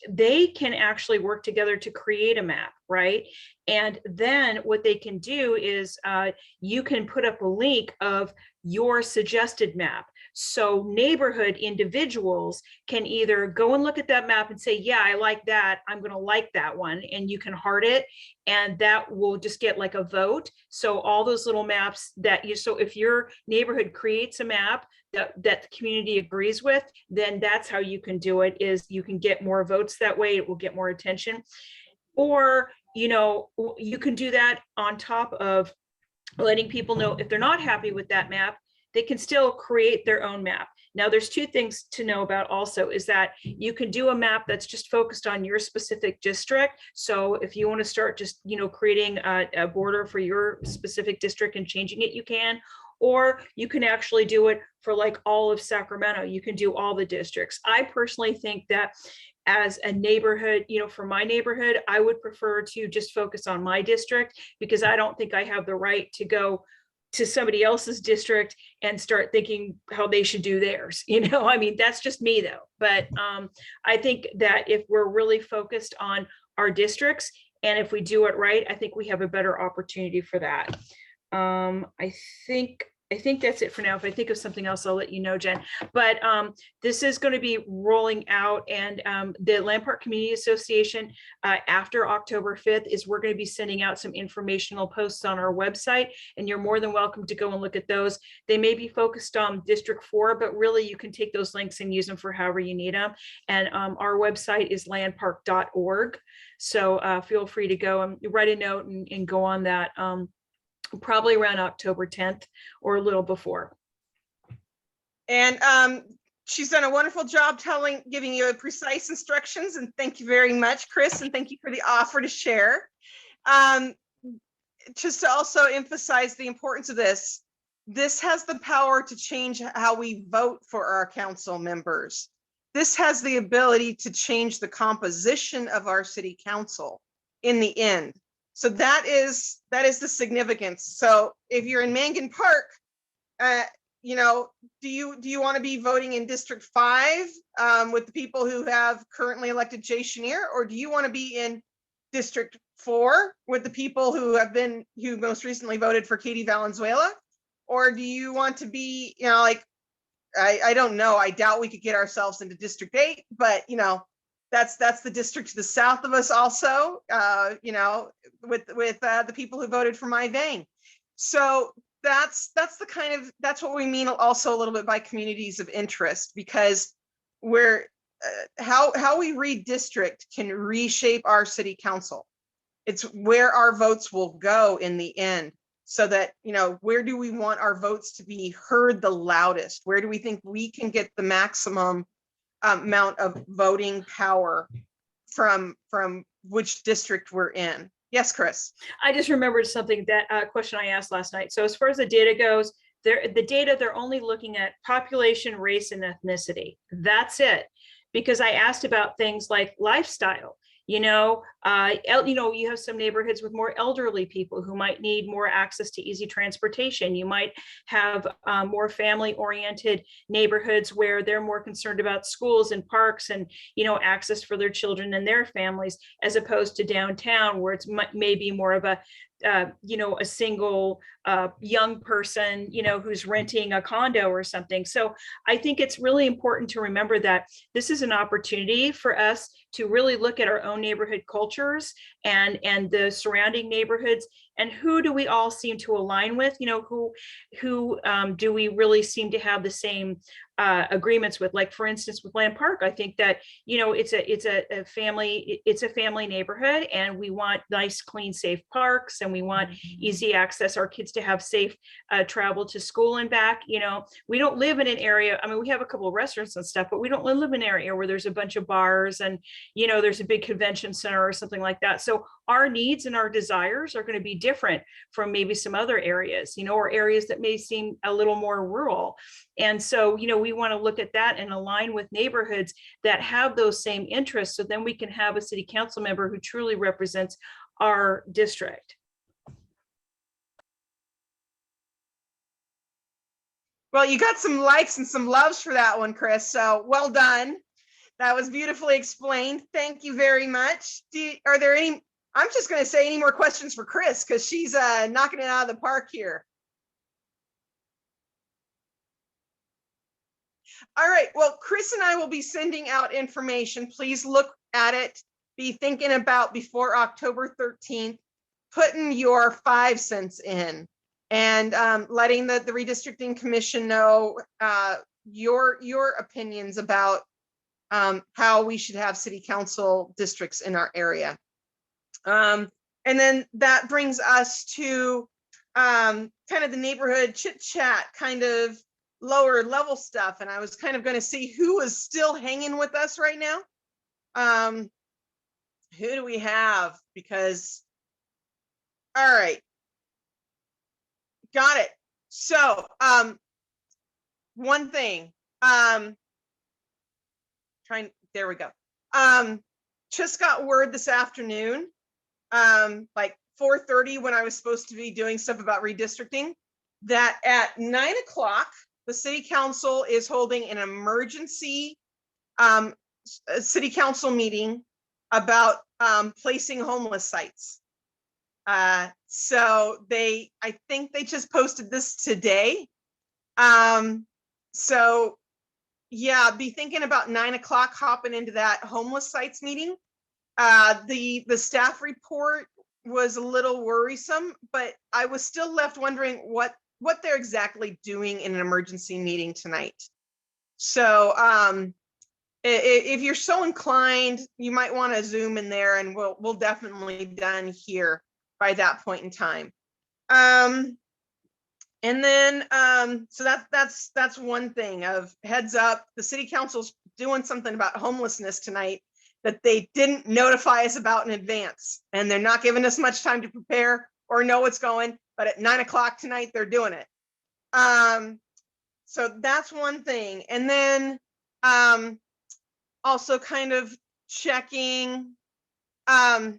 they can actually work together to create a map, right? And then what they can do is you can put up a link of your suggested map. So neighborhood individuals can either go and look at that map and say, yeah, I like that. I'm going to like that one. And you can heart it. And that will just get like a vote. So all those little maps so if your neighborhood creates a map that the community agrees with, then that's how you can do it, is you can get more votes that way. It will get more attention. Or, you can do that on top of letting people know if they're not happy with that map, they can still create their own map. Now, there's 2 things to know about also, is that you can do a map that's just focused on your specific district. So if you want to start just, creating a border for your specific district and changing it, you can. Or you can actually do it for like all of Sacramento. You can do all the districts. I personally think that as a neighborhood, for my neighborhood, I would prefer to just focus on my district, because I don't think I have the right to go to somebody else's district and start thinking how they should do theirs. I mean, that's just me though. But I think that if we're really focused on our districts, and if we do it right, I think we have a better opportunity for that. I think that's it for now. If I think of something else, I'll let you know, Jen. But this is going to be rolling out, and the Land Park Community Association after October 5th is we're going to be sending out some informational posts on our website, and you're more than welcome to go and look at those. They may be focused on District 4, but really you can take those links and use them for however you need them. And our website is landpark.org. So feel free to go and write a note and go on that. Probably around October 10th or a little before. And she's done a wonderful job giving you precise instructions, and thank you very much, Chris, and thank you for the offer to share. Just to also emphasize the importance of this has the power to change how we vote for our council members. This has the ability to change the composition of our city council in the end. So that is the significance. So if you're in Mangan Park, do you want to be voting in District 5 with the people who have currently elected Jay Chenier, or do you want to be in District 4 with the people who most recently voted for Katie Valenzuela, or do you want to be, I don't know. I doubt we could get ourselves into District 8, but that's the district to the south of us also, with the people who voted for my vein. So that's what we mean also a little bit by communities of interest, because we're how we redistrict can reshape our city council. It's where our votes will go in the end, so that, you know, where do we want our votes to be heard the loudest? Where do we think we can get the maximum amount of voting power from which district we're in? Yes, Chris. I just remembered something, that question I asked last night. So as far as the data goes, they're only looking at population, race, and ethnicity. That's it. Because I asked about things like lifestyle. You know, you have some neighborhoods with more elderly people who might need more access to easy transportation. You might have more family-oriented neighborhoods where they're more concerned about schools and parks and, you know, access for their children and their families, as opposed to downtown, where it's maybe more of a you know, a single young person, you know, who's renting a condo or something. So I think it's really important to remember that this is an opportunity for us to really look at our own neighborhood cultures and the surrounding neighborhoods, and who do we all seem to align with, you know, who do we really seem to have the same agreements with. Like, for instance, with Land Park, I think that, you know, it's a family neighborhood, and we want nice, clean, safe parks, and we want easy access, our kids to have safe travel to school and back. You know, we don't live in an area, I mean, we have a couple of restaurants and stuff, but we don't live in an area where there's a bunch of bars and, you know, there's a big convention center or something like that. So our needs and our desires are going to be different from maybe some other areas, you know, or areas that may seem a little more rural. And so, you know, we want to look at that and align with neighborhoods that have those same interests. So then we can have a city council member who truly represents our district. Well, you got some likes and some loves for that one, Chris. So well done. That was beautifully explained. Thank you very much. Are there any, I'm just going to say, any more questions for Chris, because she's knocking it out of the park here. All right, well, Chris and I will be sending out information. Please look at it. Be thinking about, before October 13th, putting your 5 cents in, and letting the redistricting commission know your opinions about how we should have city council districts in our area. And then that brings us to kind of the neighborhood chit chat, kind of lower level stuff. And I was kind of going to see who is still hanging with us right now. Who do we have? Because, all right. Got it. So one thing, there we go. Just got word this afternoon, like 4:30, when I was supposed to be doing stuff about redistricting, that at 9 o'clock, the city council is holding an emergency city council meeting about placing homeless sites. So I think they just posted this today. So yeah, be thinking about 9 o'clock, hopping into that homeless sites meeting. The staff report was a little worrisome, but I was still left wondering what they're exactly doing in an emergency meeting tonight. So if you're so inclined, you might want to zoom in there, and we'll definitely be done here by that point in time. And then so that's one thing of heads up. The city council's doing something about homelessness tonight that they didn't notify us about in advance, and they're not giving us much time to prepare or know what's going, but at 9 o'clock tonight they're doing it. So that's one thing. And then also kind of checking, how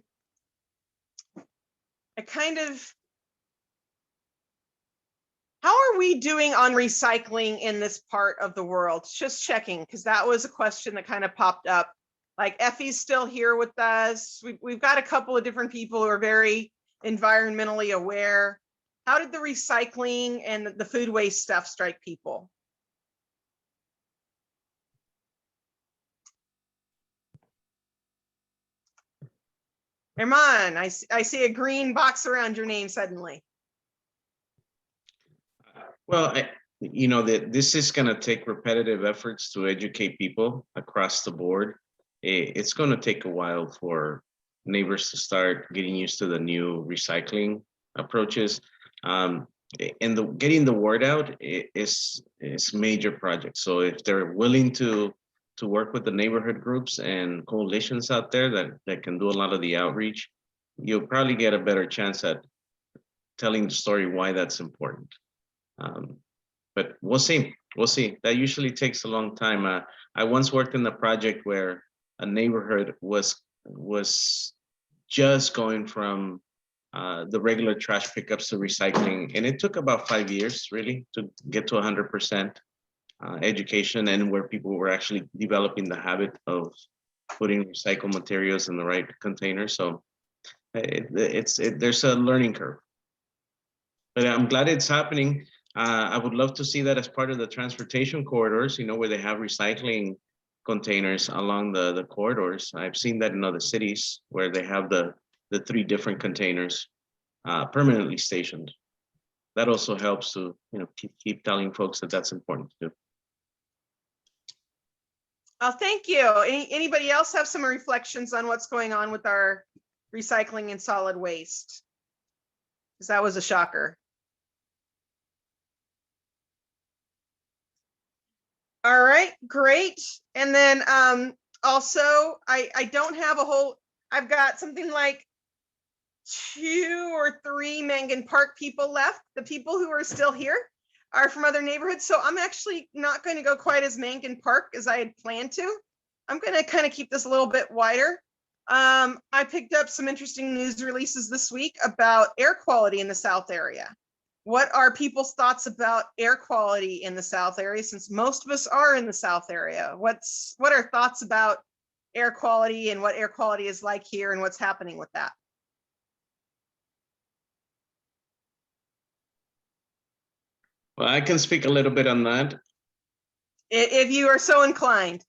are we doing on recycling in this part of the world? Just checking, because that was a question that kind of popped up. Like, Effie's still here with us. We've got a couple of different people who are very environmentally aware. How did the recycling and the food waste stuff strike people? Herman, I see a green box around your name suddenly. Well, you know, that this is going to take repetitive efforts to educate people across the board. It's going to take a while for neighbors to start getting used to the new recycling approaches. And getting the word out is major project. So if they're willing to work with the neighborhood groups and coalitions out there that can do a lot of the outreach, you'll probably get a better chance at telling the story why that's important. But we'll see. We'll see. That usually takes a long time. I once worked in a project where a neighborhood was just going from the regular trash pickups to recycling, and it took about 5 years really to get to 100% education, and where people were actually developing the habit of putting recycled materials in the right container. So there's a learning curve, but I'm glad it's happening. I would love to see that as part of the transportation corridors, you know, where they have recycling containers along the corridors. I've seen that in other cities where they have the 3 different containers permanently stationed. That also helps to, you know, keep telling folks that that's important to do. Oh, thank you. Anybody else have some reflections on what's going on with our recycling and solid waste? Because that was a shocker. All right, great. And then also, I don't have a whole, I've got something like 2 or 3 Mangan Park people left. The people who are still here are from other neighborhoods. So I'm actually not going to go quite as Mangan Park as I had planned to. I'm going to kind of keep this a little bit wider. I picked up some interesting news releases this week about air quality in the South area. What are people's thoughts about air quality in the South area, since most of us are in the South area? What are thoughts about air quality and what air quality is like here and what's happening with that? Well, I can speak a little bit on that. If you are so inclined.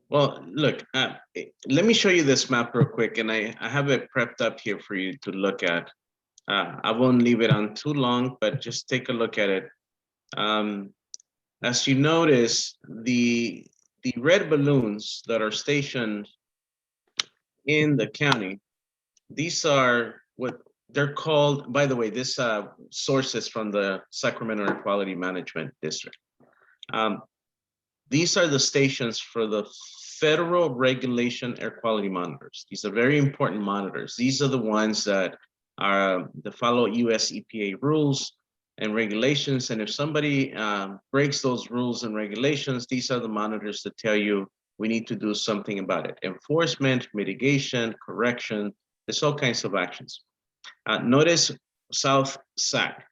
Well, look, let me show you this map real quick, and I have it prepped up here for you to look at. I won't leave it on too long, but just take a look at it. As you notice, the red balloons that are stationed in the county, these are what they're called. By the way, this source is from the Sacramento Air Quality Management District. These are the stations for the federal regulation air quality monitors. These are very important monitors. These are the ones that follow US EPA rules and regulations. And if somebody breaks those rules and regulations, these are the monitors that tell you we need to do something about it. Enforcement, mitigation, correction, there's all kinds of actions. Notice South Sac.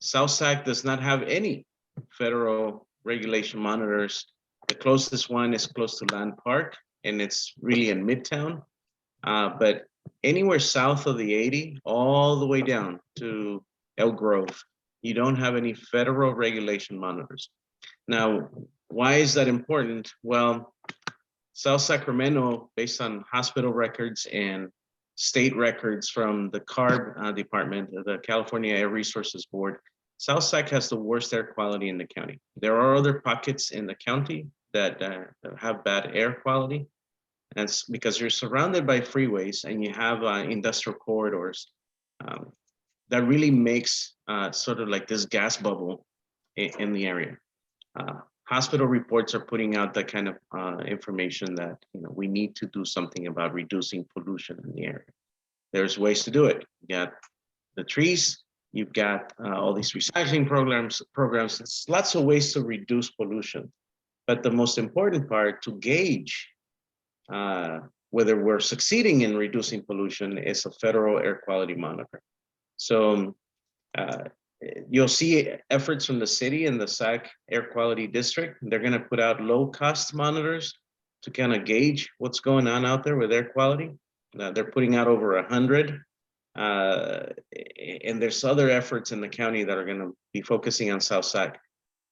South Sac does not have any federal regulation monitors. The closest one is close to Land Park, and it's really in Midtown. But anywhere south of the 80, all the way down to Elk Grove, you don't have any federal regulation monitors. Now, why is that important? Well, South Sacramento, based on hospital records and state records from the CARB department, the California Air Resources Board, South Sac has the worst air quality in the county. There are other pockets in the county that have bad air quality. And it's because you're surrounded by freeways and you have industrial corridors. That really makes sort of like this gas bubble in the area. Hospital reports are putting out that kind of information that, you know, we need to do something about reducing pollution in the area. There's ways to do it. You got the trees, you've got all these recycling programs. There's lots of ways to reduce pollution. But the most important part to gauge whether we're succeeding in reducing pollution is a federal air quality monitor. So you'll see efforts from the city and the SAC Air Quality District. They're going to put out low-cost monitors to kind of gauge what's going on out there with air quality. They're putting out over 100. And there's other efforts in the county that are going to be focusing on South SAC.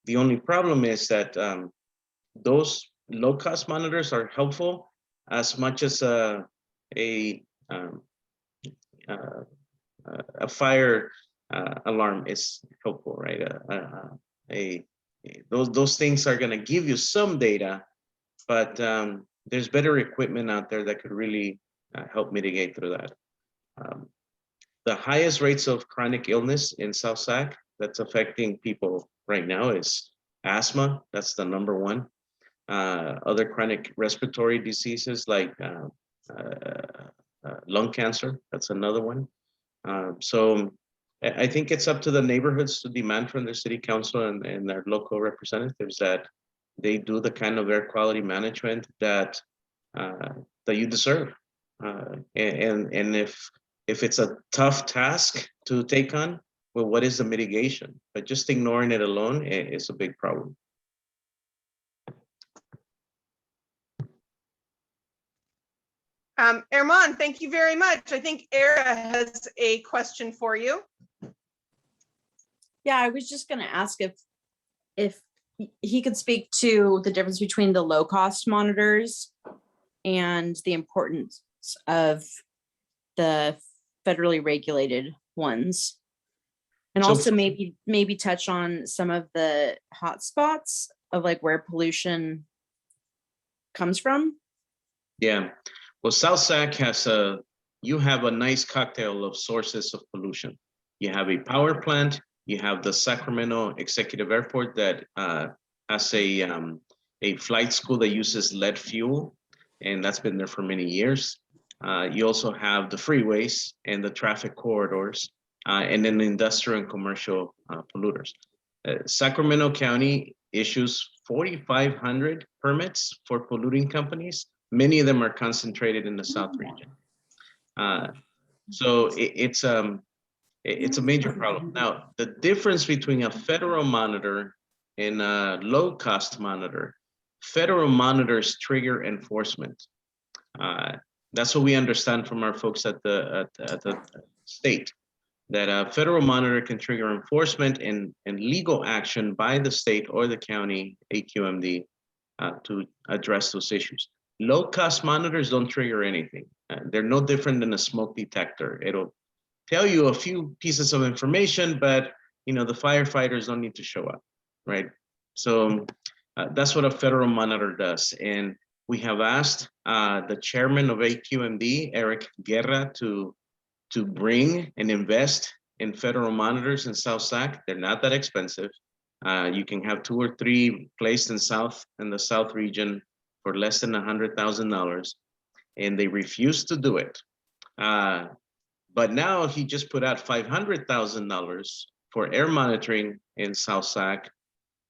The only problem is that those low-cost monitors are helpful as much as a fire alarm is helpful, right? those things are going to give you some data, but there's better equipment out there that could really help mitigate through that. The highest rates of chronic illness in South Sac that's affecting people right now is asthma. That's the number one. Other chronic respiratory diseases like lung cancer, that's another one. So I think it's up to the neighborhoods to demand from their city council and their local representatives that they do the kind of air quality management that that you deserve. And if it's a tough task to take on, well, what is the mitigation? But just ignoring it alone is a big problem. Herman, thank you very much. I think Era has a question for you. Yeah, I was just going to ask if he could speak to the difference between the low cost monitors and the importance of the federally regulated ones. And So- also maybe touch on some of the hot spots of like where pollution comes from. Yeah, well, South Sac has you have a nice cocktail of sources of pollution. You have a power plant, you have the Sacramento Executive Airport that has a flight school that uses lead fuel, and that's been there for many years. You also have the freeways and the traffic corridors, and then the industrial and commercial polluters. Sacramento County issues 4,500 permits for polluting companies. Many of them are concentrated in the South region. So it's a major problem. Now, the difference between a federal monitor and a low-cost monitor, federal monitors trigger enforcement. That's what we understand from our folks at the state, that a federal monitor can trigger enforcement and legal action by the state or the county AQMD to address those issues. Low-cost monitors don't trigger anything. They're no different than a smoke detector. It'll tell you a few pieces of information, but the firefighters don't need to show up, right? So that's what a federal monitor does. And we have asked the chairman of AQMD, Eric Guerra, to bring and invest in federal monitors in South Sac. They're not that expensive. You can have 2 or 3 placed in the South region for less than $100,000, and they refuse to do it. But now he just put out $500,000 for air monitoring in South Sac,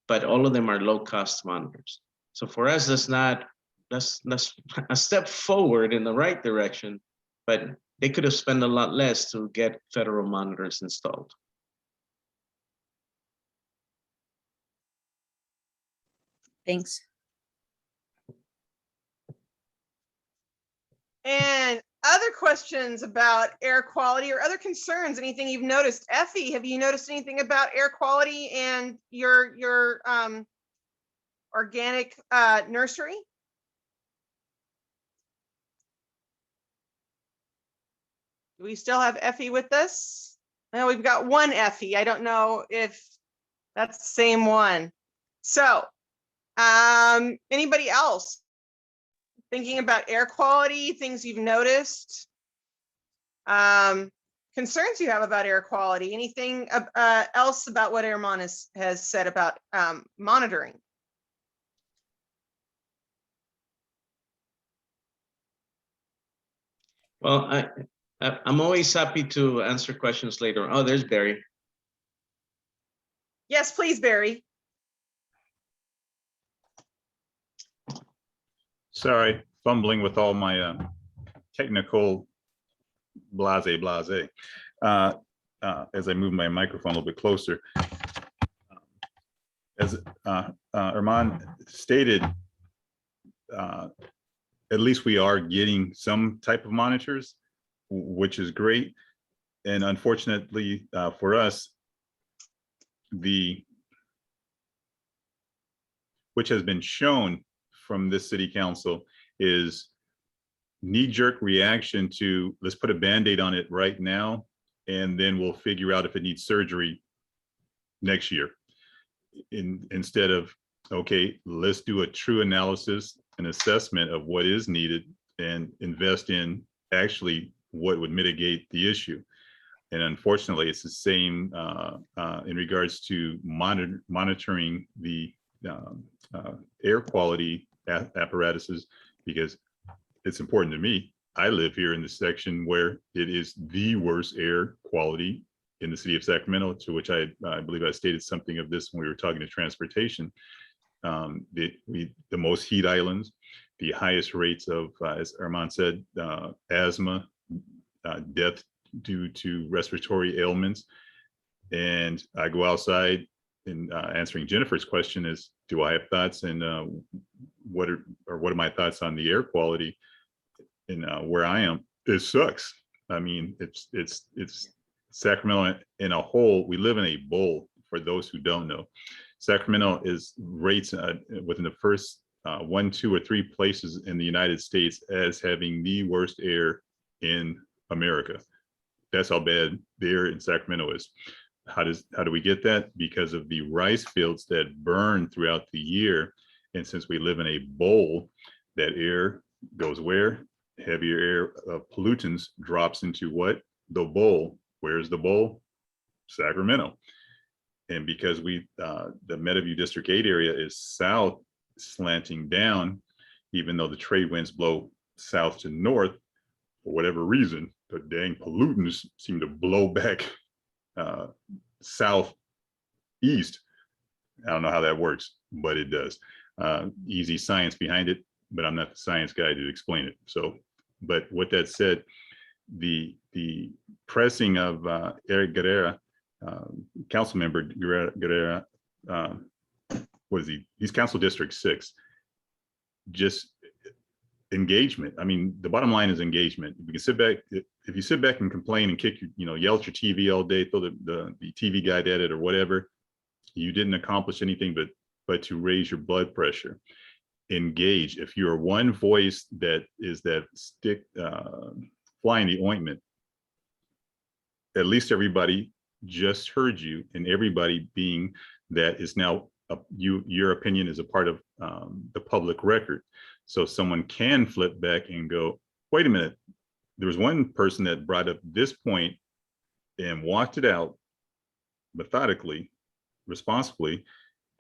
but all of them are low-cost monitors. So for us, that's a step forward in the right direction, but they could have spent a lot less to get federal monitors installed. Thanks. And other questions about air quality or other concerns, anything you've noticed? Effie, have you noticed anything about air quality and your organic nursery? Do we still have Effie with us? No, we've got one Effie. I don't know if that's the same one. So, anybody else thinking about air quality, things you've noticed, concerns you have about air quality, anything else about what Herman has said about monitoring? Well, I'm always happy to answer questions later. Oh, there's Barry. Yes, please, Barry. Sorry, fumbling with all my technical blase. As I move my microphone a little bit closer. As Herman stated, at least we are getting some type of monitors, which is great. And unfortunately for us, which has been shown from this city council is knee-jerk reaction to let's put a Band-Aid on it right now, and then we'll figure out if it needs surgery next year. instead of, okay, let's do a true analysis and assessment of what is needed and invest in actually what would mitigate the issue. And unfortunately, it's the same in regards to monitoring the air quality apparatuses, because it's important to me. I live here in the section where it is the worst air quality in the city of Sacramento, to which I believe I stated something of this when we were talking to transportation. The most heat islands, the highest rates of, as Herman said, asthma, death due to respiratory ailments. And I go outside, and answering Jennifer's question is, do I have thoughts, and what are my thoughts on the air quality in where I am? It sucks. I mean, it's Sacramento in a whole. We live in a bowl. For those who don't know, Sacramento is rates within the first 1, 2, or 3 places in the United States as having the worst air in America. That's how bad the air in Sacramento is. How do we get that? Because of the rice fields that burn throughout the year. And since we live in a bowl, that air goes where? Heavier air of pollutants drops into what? The bowl. Where's the bowl? Sacramento. And because the Meadowview District 8 area is south slanting down, even though the trade winds blow south to north, for whatever reason, the dang pollutants seem to blow back southeast. I don't know how that works, but it does. Easy science behind it, but I'm not the science guy to explain it. So, but with that said, the pressing of Eric Guerrera, council member Guerrera, he's council district 6, just engagement. I mean, the bottom line is engagement. We can sit back, if you sit back and complain and kick your, yell at your TV all day, throw the TV guide at it or whatever, you didn't accomplish anything but to raise your blood pressure. Engage. If you're one voice that is that stick fly in the ointment, at least everybody just heard you, and everybody being that is now your opinion is a part of the public record. So someone can flip back and go, wait a minute, there was one person that brought up this point and walked it out methodically, responsibly,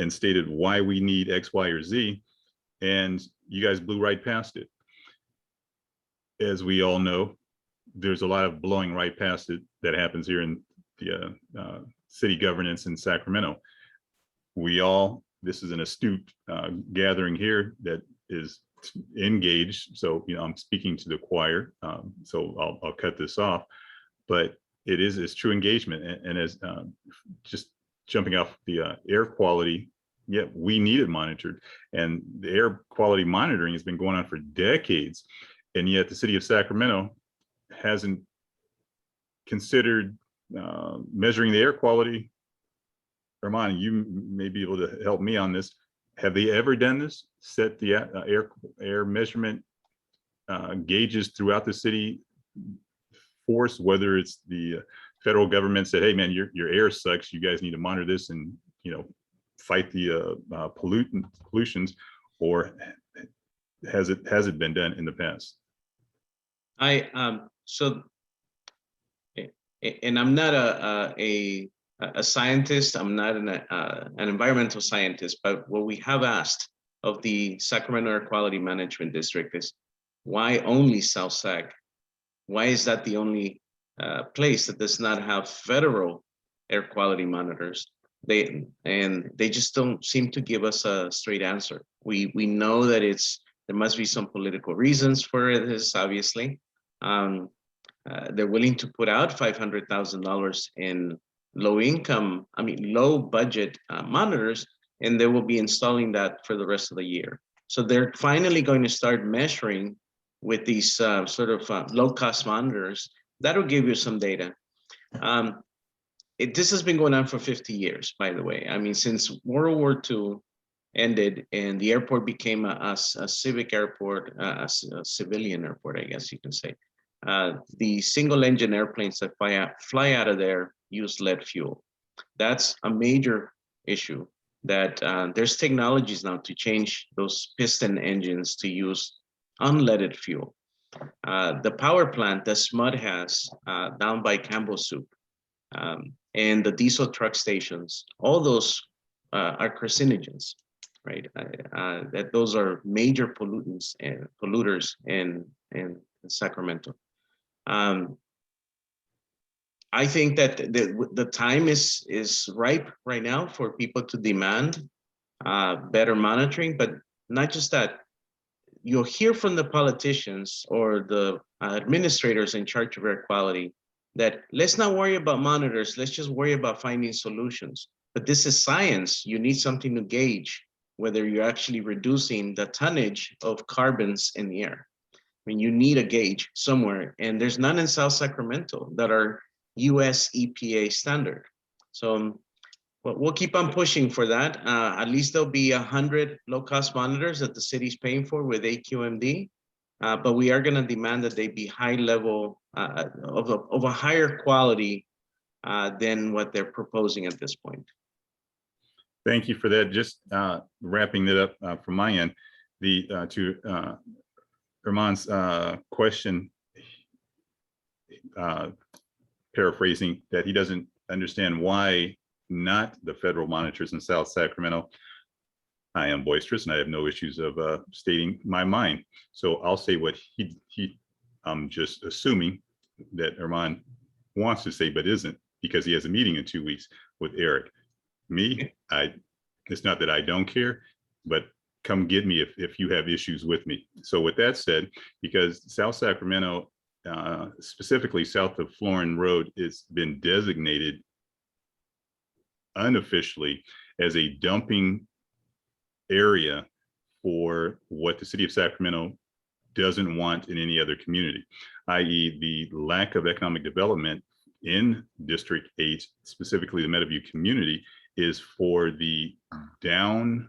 and stated why we need X, Y, or Z, and you guys blew right past it. As we all know, there's a lot of blowing right past it that happens here in the city governance in Sacramento. This is an astute gathering here that is engaged. So, I'm speaking to the choir, so I'll cut this off, but it's true engagement. And as just jumping off the air quality, yeah, we need it monitored, and the air quality monitoring has been going on for decades. And yet the city of Sacramento hasn't considered measuring the air quality. Herman, you may be able to help me on this. Have they ever done this? Set the air measurement gauges throughout the city force, whether it's the federal government said, hey man, your air sucks, you guys need to monitor this and fight the pollutions, or has it been done in the past? And I'm not a scientist, I'm not an environmental scientist, but what we have asked of the Sacramento Air Quality Management District is, why only South Sac? Why is that the only place that does not have federal air quality monitors? They just don't seem to give us a straight answer. We know that there must be some political reasons for this, obviously. They're willing to put out $500,000 in low budget monitors, and they will be installing that for the rest of the year. So they're finally going to start measuring with these low cost monitors. That'll give you some data. This has been going on for 50 years, by the way. I mean, since World War II ended and the airport became a civic airport, a civilian airport, I guess you can say. The single engine airplanes that fly out of there use lead fuel. That's a major issue that there's technologies now to change those piston engines to use unleaded fuel. The power plant that SMUD has down by Campbell Soup, and the diesel truck stations, all those are carcinogens, right? That those are major pollutants and polluters in Sacramento. I think that the time is ripe right now for people to demand better monitoring, but not just that. You'll hear from the politicians or the administrators in charge of air quality that let's not worry about monitors, let's just worry about finding solutions. But this is science. You need something to gauge whether you're actually reducing the tonnage of carbons in the air. I mean, you need a gauge somewhere, and there's none in South Sacramento that are US EPA standard. So we'll keep on pushing for that. At least there'll be 100 low-cost monitors that the city's paying for with AQMD, but we are going to demand that they be high level of a higher quality than what they're proposing at this point. Thank you for that. Just wrapping it up from my end, to Herman's question, paraphrasing, that he doesn't understand why not the federal monitors in South Sacramento. I am boisterous and I have no issues of stating my mind. So I'll say what I'm just assuming that Herman wants to say, but isn't, because he has a meeting in 2 weeks with Eric. Me, it's not that I don't care, but come get me if you have issues with me. So with that said, because South Sacramento, specifically south of Florin Road, it's been designated unofficially as a dumping area for what the city of Sacramento doesn't want in any other community, i.e. the lack of economic development in District 8, specifically the Meadowview community, is for the down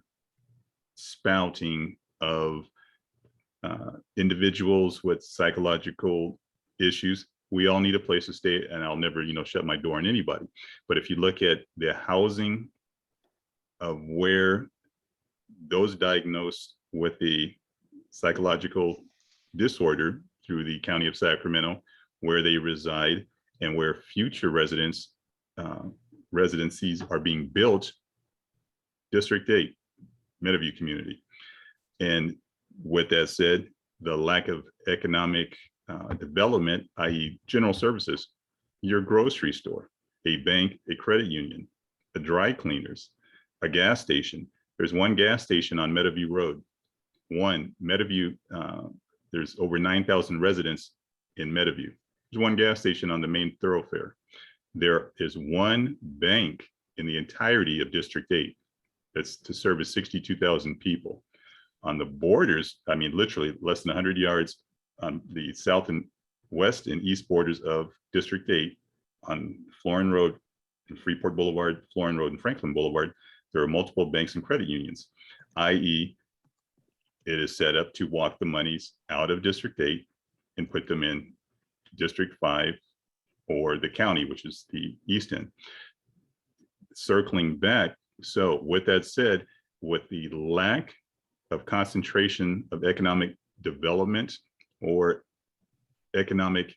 spouting of individuals with psychological issues. We all need a place to stay, and I'll never, shut my door on anybody. But if you look at the housing of where those diagnosed with the psychological disorder through the County of Sacramento, where they reside, and where future residencies are being built, District 8, Meadowview community. And with that said, the lack of economic development, i.e. general services, your grocery store, a bank, a credit union, a dry cleaners, a gas station. There's one gas station on Meadowview Road. Meadowview, there's over 9,000 residents in Meadowview. There's one gas station on the main thoroughfare. There is one bank in the entirety of District 8 that's to service 62,000 people. On the borders, I mean, literally less than 100 yards on the south and west and east borders of District 8 on Florin Road and Freeport Boulevard, Florin Road and Franklin Boulevard, there are multiple banks and credit unions, i.e. it is set up to walk the monies out of District 8 and put them in District 5 or the county, which is the east end. Circling back, so with that said, with the lack of concentration of economic development or economic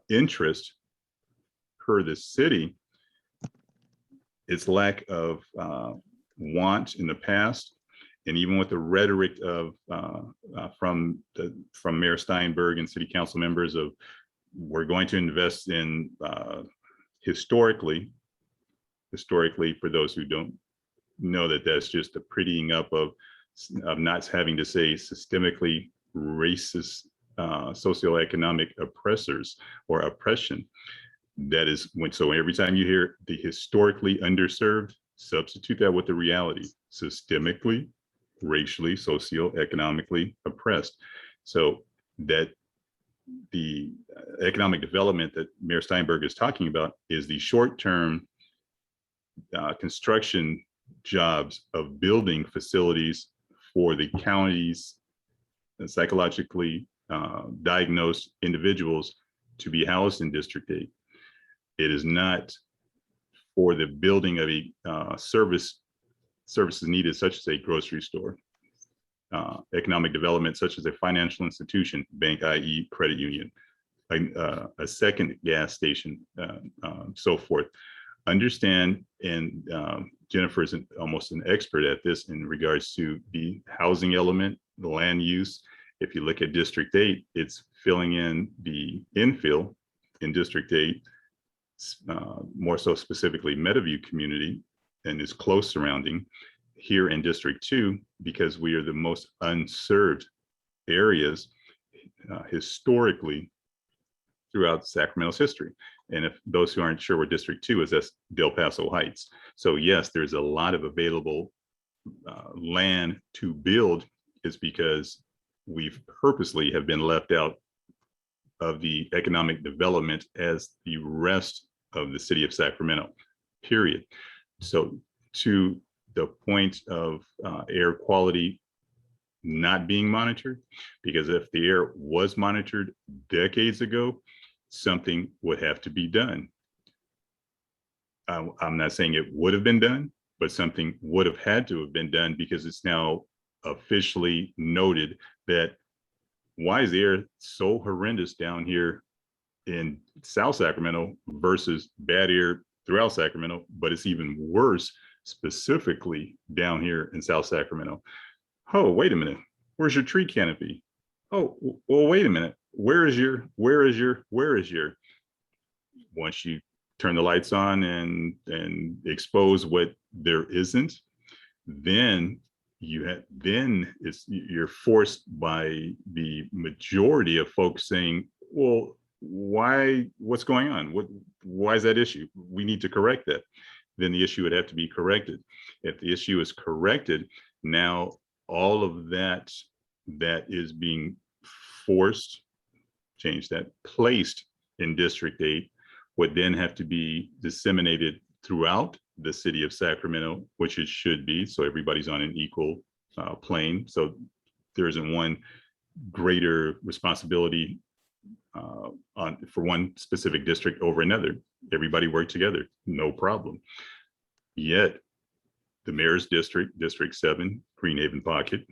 interest per the city, its lack of want in the past, and even with the rhetoric of from Mayor Steinberg and city council members of we're going to invest in historically, for those who don't know, that's just a prettying up of not having to say systemically racist socioeconomic oppressors or oppression. That is so every time you hear the historically underserved, substitute that with the reality, systemically, racially, socioeconomically oppressed. So that the economic development that Mayor Steinberg is talking about is the short-term construction jobs of building facilities for the county's psychologically diagnosed individuals to be housed in District 8. It is not for the building of a service services needed, such as a grocery store, economic development, such as a financial institution, bank, i.e. credit union, a second gas station, so forth. Understand, and Jennifer is almost an expert at this in regards to the housing element, the land use. If you look at District 8, it's filling in the infill in District 8, more so specifically Meadowview community and its close surrounding. Here in District 2, because we are the most unserved areas historically throughout Sacramento's history. And if those who aren't sure where District 2 is, that's Del Paso Heights. So yes, there's a lot of available land to build. Is because we've purposely have been left out of the economic development as the rest of the city of Sacramento, period. So to the point of air quality not being monitored, because if the air was monitored decades ago, something would have to be done. I'm not saying it would have been done, but something would have had to have been done, because it's now officially noted that why is the air so horrendous down here in South Sacramento versus bad air throughout Sacramento, but it's even worse specifically down here in South Sacramento. Oh, wait a minute, where's your tree canopy? Oh, well, wait a minute, where is your? Once you turn the lights on and expose what there isn't, then you're forced by the majority of folks saying, well, what's going on? Why is that issue? We need to correct that. Then the issue would have to be corrected. If the issue is corrected, now all of that is being forced, placed in District 8 would then have to be disseminated throughout the city of Sacramento, which it should be, so everybody's on an equal plane. So there isn't one greater responsibility for one specific district over another. Everybody work together, no problem. Yet the mayor's district, District 7, Greenhaven Pocket,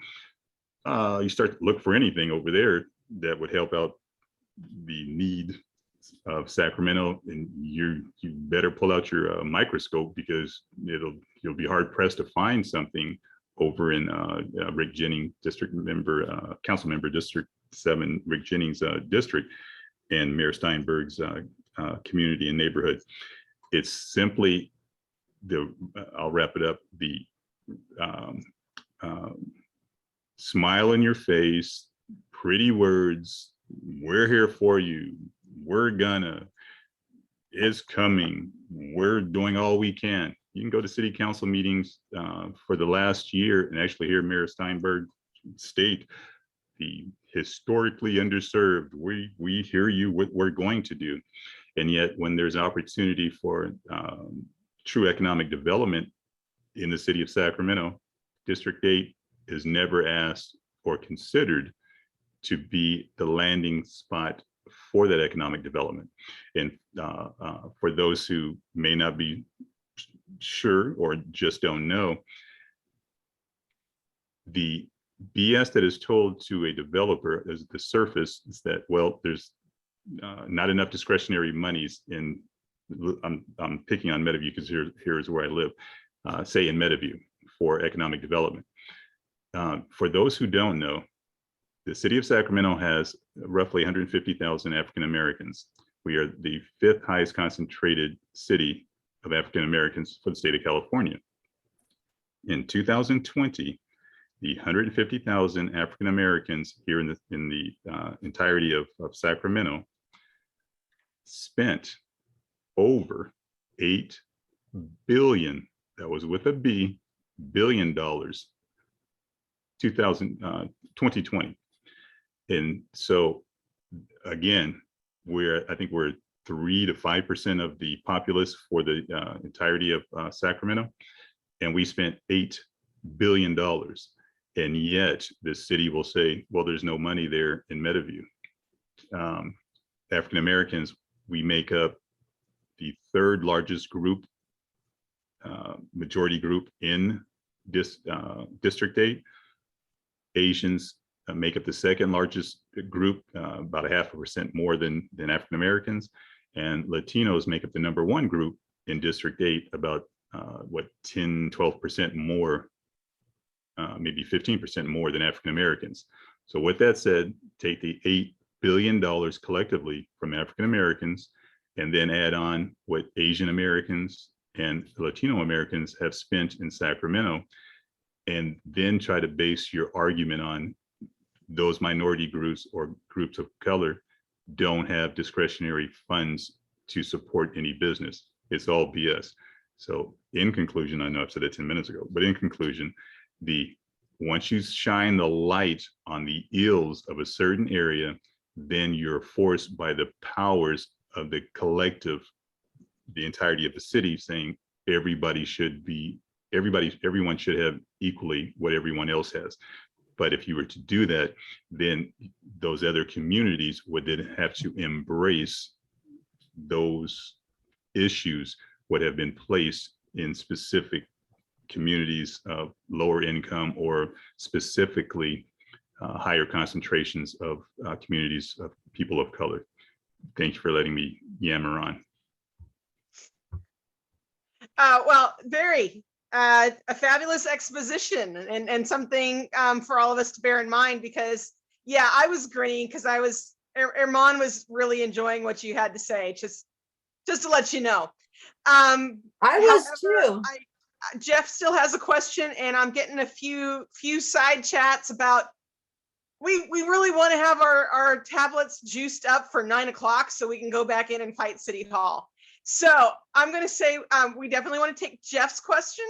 you start to look for anything over there that would help out the need of Sacramento, and you better pull out your microscope, because you'll be hard pressed to find something over in Rick Jennings, council member District 7, Rick Jennings district, and Mayor Steinberg's community and neighborhood. It's simply I'll wrap it up, the smile in your face, pretty words, we're here for you, we're gonna, is coming, we're doing all we can. You can go to city council meetings for the last year and actually hear Mayor Steinberg state the historically underserved, we hear you, what we're going to do. And yet when there's an opportunity for true economic development in the city of Sacramento, District 8 is never asked or considered to be the landing spot for that economic development. And for those who may not be sure or just don't know, the BS that is told to a developer as the surface is that, well, there's not enough discretionary monies in, I'm picking on Meadowview because here is where I live, say in Meadowview for economic development. For those who don't know, the city of Sacramento has roughly 150,000 African Americans. We are the 5th highest concentrated city of African Americans for the state of California. In 2020, the 150,000 African Americans here in the entirety of Sacramento spent over $8 billion, that was with a B, billion dollars, 2020. And so again, I think we're 3 to 5% of the populace for the entirety of Sacramento, and we spent $8 billion. And yet the city will say, well, there's no money there in Meadowview. African Americans, we make up the 3rd largest group, majority group in District 8. Asians make up the second largest group, about 0.5% more than African Americans, and Latinos make up the #1 group in District 8, about 10-12% more, maybe 15% more than African Americans. So with that said, take the $8 billion collectively from African Americans and then add on what Asian Americans and Latino Americans have spent in Sacramento, and then try to base your argument on those minority groups or groups of color don't have discretionary funds to support any business. It's all BS. So in conclusion, I know I've said it 10 minutes ago, but in conclusion, once you shine the light on the ills of a certain area, then you're forced by the powers of the collective, the entirety of the city, saying everyone should have equally what everyone else has. But if you were to do that, then those other communities would then have to embrace those issues would have been placed in specific communities of lower income or specifically higher concentrations of communities of people of color. Thank you for letting me yammer on. Well, very a fabulous exposition and something for all of us to bear in mind, because yeah, I was grinning because Herman was really enjoying what you had to say, just to let you know. I was too. Jeff still has a question, and I'm getting a few side chats about we really want to have our tablets juiced up for 9 o'clock so we can go back in and fight City Hall. So I'm going to say we definitely want to take Jeff's question,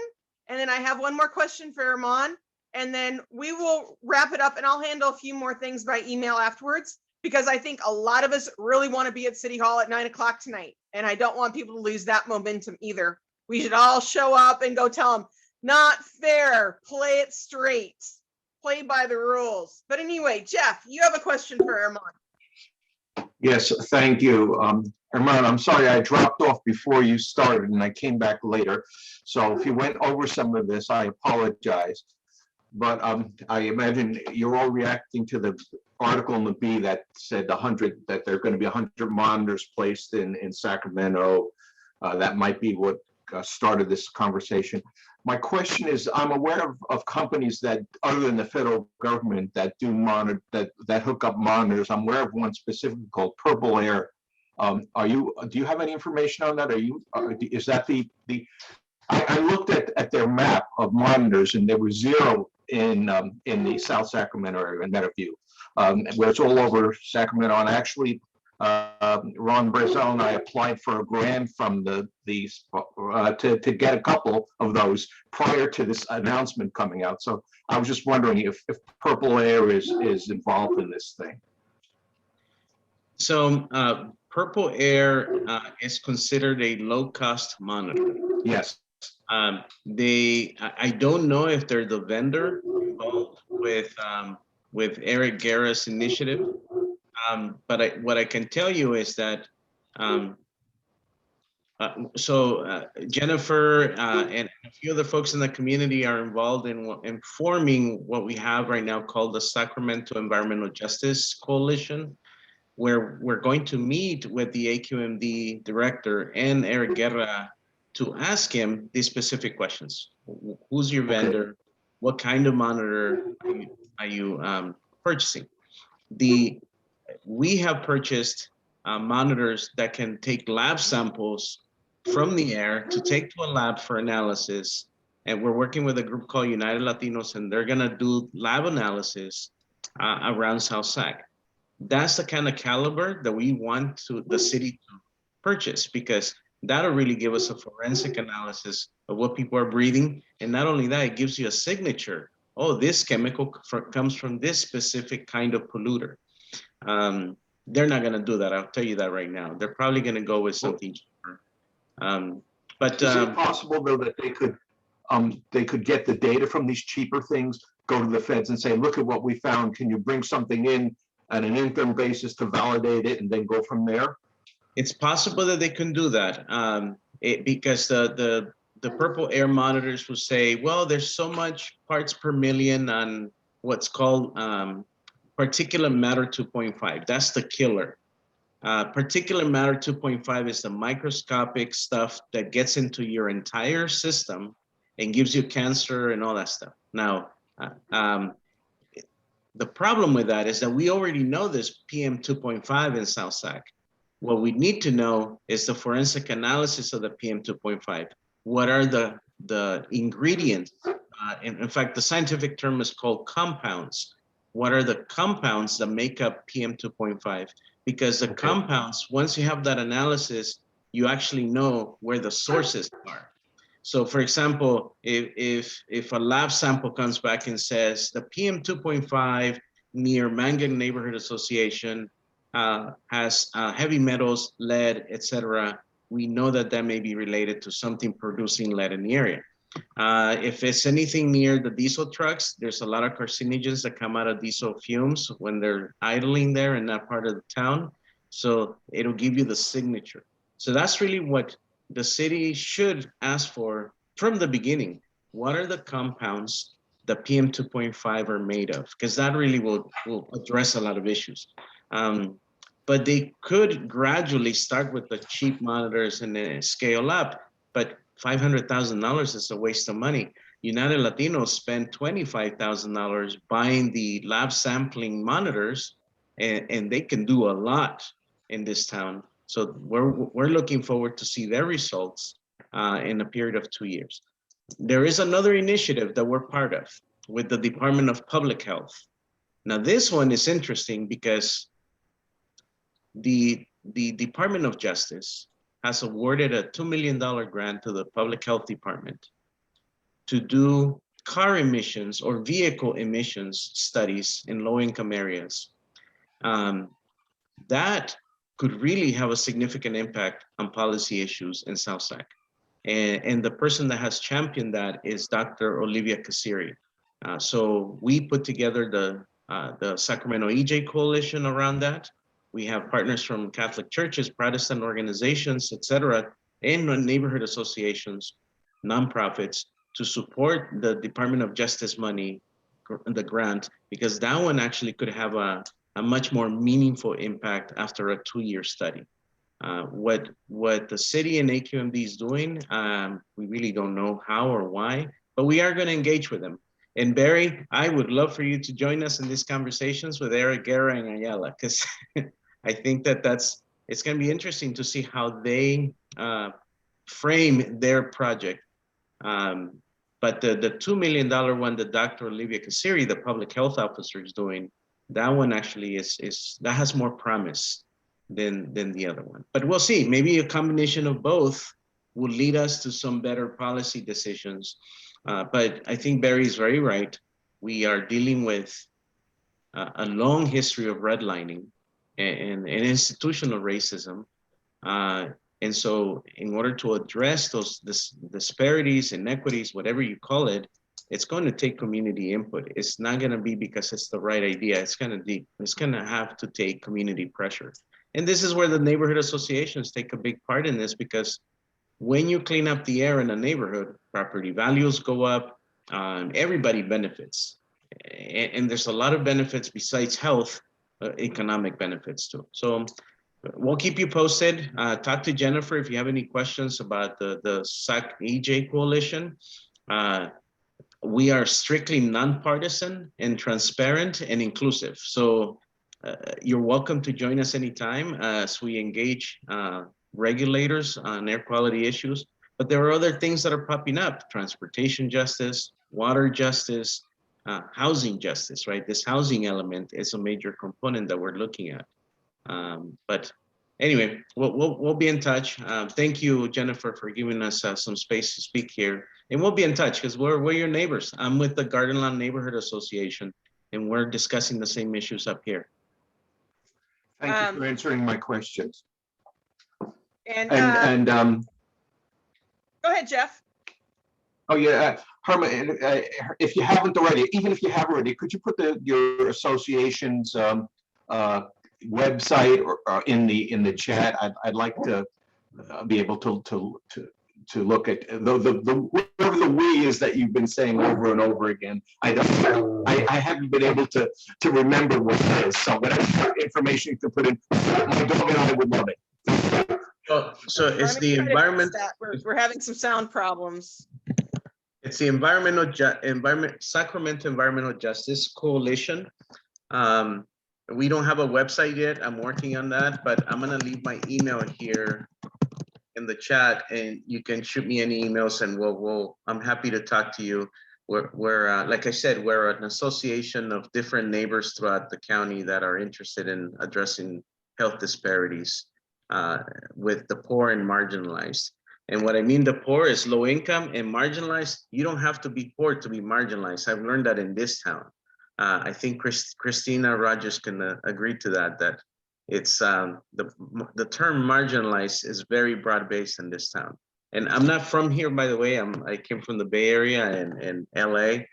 and then I have one more question for Herman, and then we will wrap it up, and I'll handle a few more things by email afterwards, because I think a lot of us really want to be at City Hall at 9 o'clock tonight, and I don't want people to lose that momentum either. We should all show up and go tell them, not fair, play it straight, play by the rules. But anyway, Jeff, you have a question for Herman. Yes, thank you. Herman, I'm sorry I dropped off before you started and I came back later. So if you went over some of this, I apologize. But I imagine you're all reacting to the article in the B that said that there are going to be 100 monitors placed in Sacramento. That might be what started this conversation. My question is, I'm aware of companies that, other than the federal government, that do monitor, that hook up monitors. I'm aware of one specifically called Purple Air. Do you have any information on that? Is that I looked at their map of monitors, and there was 0 in the South Sacramento area in Meadowview, where it's all over Sacramento. And actually, Ron Brazel and I applied for a grant from to get a couple of those prior to this announcement coming out. So I was just wondering if Purple Air is involved in this thing. So Purple Air is considered a low-cost monitor. Yes. I don't know if they're the vendor involved with Eric Guerra's initiative. But what I can tell you is that Jennifer and a few other folks in the community are involved in forming what we have right now called the Sacramento Environmental Justice Coalition, where we're going to meet with the AQMD director and Eric Guerra to ask him these specific questions. Who's your vendor? What kind of monitor are you purchasing? We have purchased monitors that can take lab samples from the air to take to a lab for analysis. And we're working with a group called United Latinos, and they're gonna do lab analysis around South Sac. That's the kind of caliber that we want the city to purchase, because that'll really give us a forensic analysis of what people are breathing. And not only that, it gives you a signature. Oh, this chemical comes from this specific kind of polluter. They're not going to do that. I'll tell you that right now. They're probably going to go with something cheaper. But is it possible though that they could get the data from these cheaper things, go to the feds and say, look at what we found. Can you bring something in on an interim basis to validate it and then go from there? It's possible that they can do that because the the purple air monitors will say, well, there's so much parts per million on what's called particulate matter 2.5. That's the killer. Particulate matter 2.5 is the microscopic stuff that gets into your entire system and gives you cancer and all that stuff. Now, the problem with that is that we already know this PM 2.5 in South Sac. What we need to know is the forensic analysis of the PM 2.5. What are the ingredients? In fact, the scientific term is called compounds. What are the compounds that make up PM 2.5? Because the compounds, once you have that analysis, you actually know where the sources are. So for example, if a lab sample comes back and says the PM 2.5 near Mangan Neighborhood Association has heavy metals, lead, etc., we know that that may be related to something producing lead in the area. If it's anything near the diesel trucks, there's a lot of carcinogens that come out of diesel fumes when they're idling there in that part of the town. So it'll give you the signature. So that's really what the city should ask for from the beginning. What are the compounds that PM 2.5 are made of? Because that really will address a lot of issues. But they could gradually start with the cheap monitors and then scale up. But $500,000 is a waste of money. United Latinos spend $25,000 buying the lab sampling monitors, and they can do a lot in this town. So we're looking forward to see their results in a period of 2 years. There is another initiative that we're part of with the Department of Public Health. Now this one is interesting because the Department of Justice has awarded a $2 million grant to the Public Health Department to do car emissions or vehicle emissions studies in low-income areas. That could really have a significant impact on policy issues in South Sac. And the person that has championed that is Dr. Olivia Kasiri. So we put together the Sacramento EJ Coalition around that. We have partners from Catholic churches, Protestant organizations, etc., and neighborhood associations, nonprofits, to support the Department of Justice money, the grant, because that one actually could have a much more meaningful impact after a 2-year study. What the city and AQMD is doing, we really don't know how or why, but we are going to engage with them. And Barry, I would love for you to join us in these conversations with Eric, Guerra, and Ayala, because I think that it's going to be interesting to see how they frame their project. But the $2 million one that Dr. Olivia Kasiri, the public health officer, is doing, that one actually that has more promise than the other one. But we'll see. Maybe a combination of both will lead us to some better policy decisions. But I think Barry is very right. We are dealing with a long history of redlining and institutional racism. And so in order to address those disparities, inequities, whatever you call it, it's going to take community input. It's not going to be because it's the right idea. It's going to have to take community pressure. And this is where the neighborhood associations take a big part in this, because when you clean up the air in a neighborhood, property values go up, everybody benefits. And there's a lot of benefits besides health, economic benefits too. So we'll keep you posted. Talk to Jennifer if you have any questions about the SAC EJ Coalition. We are strictly nonpartisan and transparent and inclusive. So you're welcome to join us anytime as we engage regulators on air quality issues. But there are other things that are popping up: transportation justice, water justice, housing justice, right? This housing element is a major component that we're looking at. But anyway, we'll be in touch. Thank you, Jennifer, for giving us some space to speak here. And we'll be in touch because we're your neighbors. I'm with the Garden Lawn Neighborhood Association, and we're discussing the same issues up here. Thank you for answering my questions. And go ahead, Jeff. Oh yeah, Herman, if you haven't already, even if you have already, could you put your association's website or in the chat? I'd like to be able to look at whatever the we is that you've been saying over and over again. I haven't been able to remember what it is. So whatever information you can put in, my dog and I would love it. So it's the environment. We're having some sound problems. It's the Sacramento Environmental Justice Coalition. We don't have a website yet. I'm working on that, but I'm gonna leave my email here in the chat, and you can shoot me any emails, and I'm happy to talk to you. We're like I said, we're an association of different neighbors throughout the county that are interested in addressing health disparities with the poor and marginalized. And what I mean the poor is low income and marginalized. You don't have to be poor to be marginalized. I've learned that in this town. I think Christina Rogers can agree to that it's the term marginalized is very broad-based in this town. And I'm not from here, by the way. I came from the Bay Area and LA,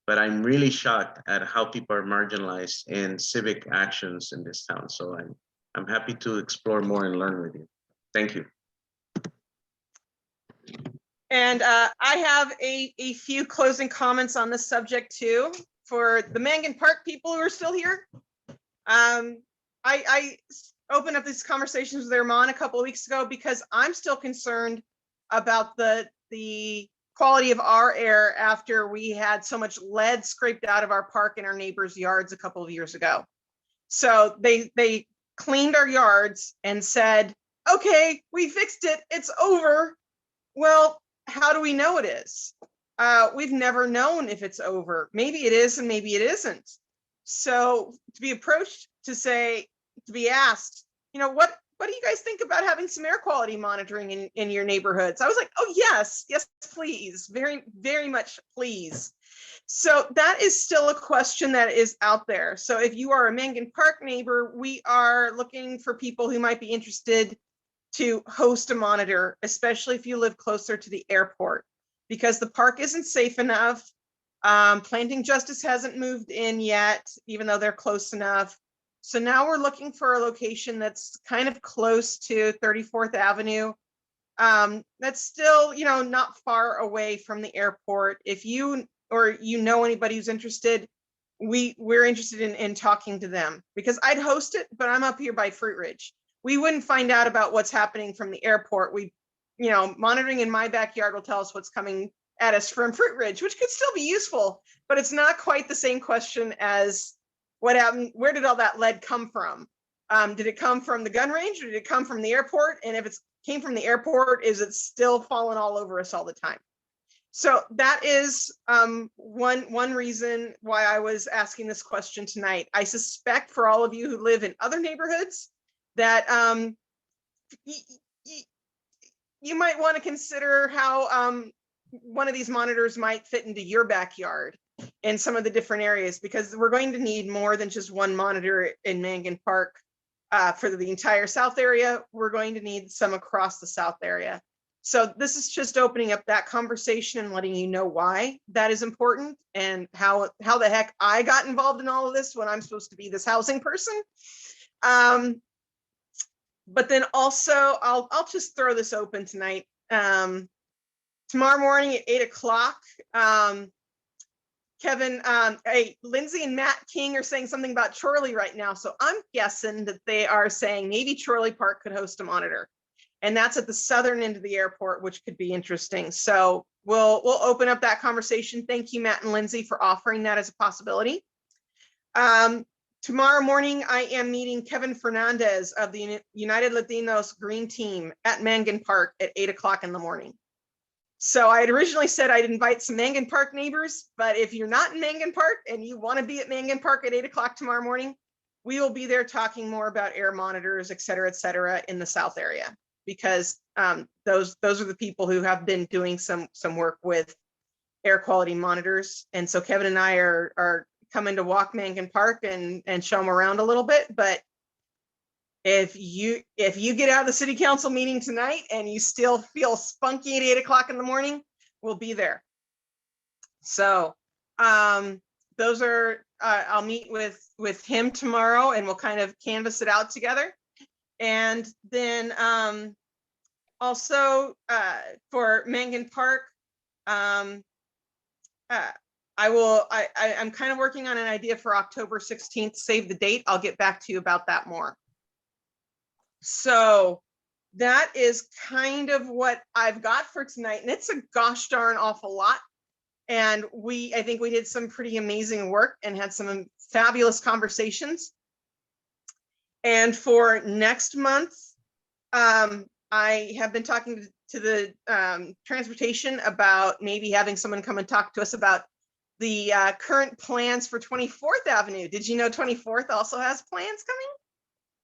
but I'm really shocked at how people are marginalized in civic actions in this town. So I'm happy to explore more and learn with you. Thank you. And I have a few closing comments on this subject too, for the Mangan Park people who are still here. I opened up these conversations with Herman a couple of weeks ago because I'm still concerned about the quality of our air after we had so much lead scraped out of our park in our neighbors' yards a couple of years ago. So they cleaned our yards and said, okay, we fixed it, it's over. Well, how do we know it is? We've never known if it's over. Maybe it is and maybe it isn't. So to be approached to be asked, what do you guys think about having some air quality monitoring in your neighborhoods? I was like, oh yes, please, very, very much please. So that is still a question that is out there. So if you are a Mangan Park neighbor, we are looking for people who might be interested to host a monitor, especially if you live closer to the airport, because the park isn't safe enough. Planting Justice hasn't moved in yet, even though they're close enough. So now we're looking for a location that's kind of close to 34th Avenue. That's still, not far away from the airport. If you or anybody who's interested, we're interested in talking to them, because I'd host it, but I'm up here by Fruit Ridge. We wouldn't find out about what's happening from the airport. Monitoring in my backyard will tell us what's coming at us from Fruit Ridge, which could still be useful, but it's not quite the same question as what happened. Where did all that lead come from? Did it come from the gun range, or did it come from the airport? And if it came from the airport, is it still falling all over us all the time? So that is one reason why I was asking this question tonight. I suspect for all of you who live in other neighborhoods that you might want to consider how one of these monitors might fit into your backyard in some of the different areas, because we're going to need more than just one monitor in Mangan Park for the entire South area. We're going to need some across the South area. So this is just opening up that conversation and letting you know why that is important, and how the heck I got involved in all of this when I'm supposed to be this housing person. But then also, I'll just throw this open tonight. Tomorrow morning at 8 o'clock, Kevin, Lindsay and Matt King are saying something about Chorley right now. So I'm guessing that they are saying maybe Chorley Park could host a monitor. And that's at the southern end of the airport, which could be interesting. So we'll open up that conversation. Thank you, Matt and Lindsay, for offering that as a possibility. Tomorrow morning, I am meeting Kevin Fernandez of the United Latinos Green Team at Mangan Park at 8 o'clock in the morning. So I had originally said I'd invite some Mangan Park neighbors, but if you're not in Mangan Park and you want to be at Mangan Park at 8 o'clock tomorrow morning, we will be there talking more about air monitors, et cetera, in the South area, because those are the people who have been doing some work with air quality monitors. And so Kevin and I are coming to walk Mangan Park and show them around a little bit. But if you get out of the city council meeting tonight and you still feel spunky at 8 o'clock in the morning, we'll be there. So those are I'll meet with him tomorrow, and we'll kind of canvass it out together. And then Also, for Mangan Park, I'm kind of working on an idea for October 16th, save the date. I'll get back to you about that more. So that is kind of what I've got for tonight. And it's a gosh darn awful lot. And I think we did some pretty amazing work and had some fabulous conversations. And for next month, I have been talking to the transportation about maybe having someone come and talk to us about the current plans for 24th Avenue. Did you know 24th also has plans coming?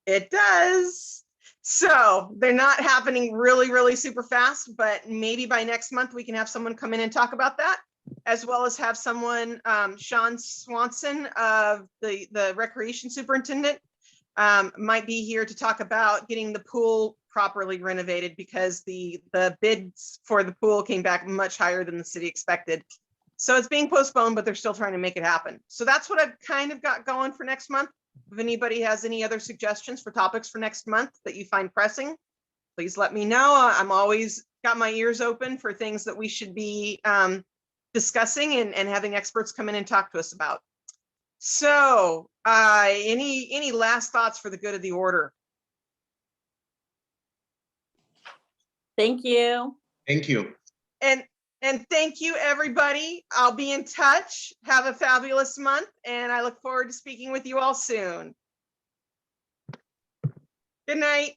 It does. So they're not happening really, really super fast, but maybe by next month we can have someone come in and talk about that, as well as have someone, Sean Swanson of the recreation superintendent, might be here to talk about getting the pool properly renovated, because the bids for the pool came back much higher than the city expected. So it's being postponed, but they're still trying to make it happen. So that's what I've kind of got going for next month. If anybody has any other suggestions for topics for next month that you find pressing, please let me know. I'm always got my ears open for things that we should be discussing and having experts come in and talk to us about. So any last thoughts for the good of the order? Thank you. Thank you. And thank you, everybody. I'll be in touch. Have a fabulous month, and I look forward to speaking with you all soon. Good night.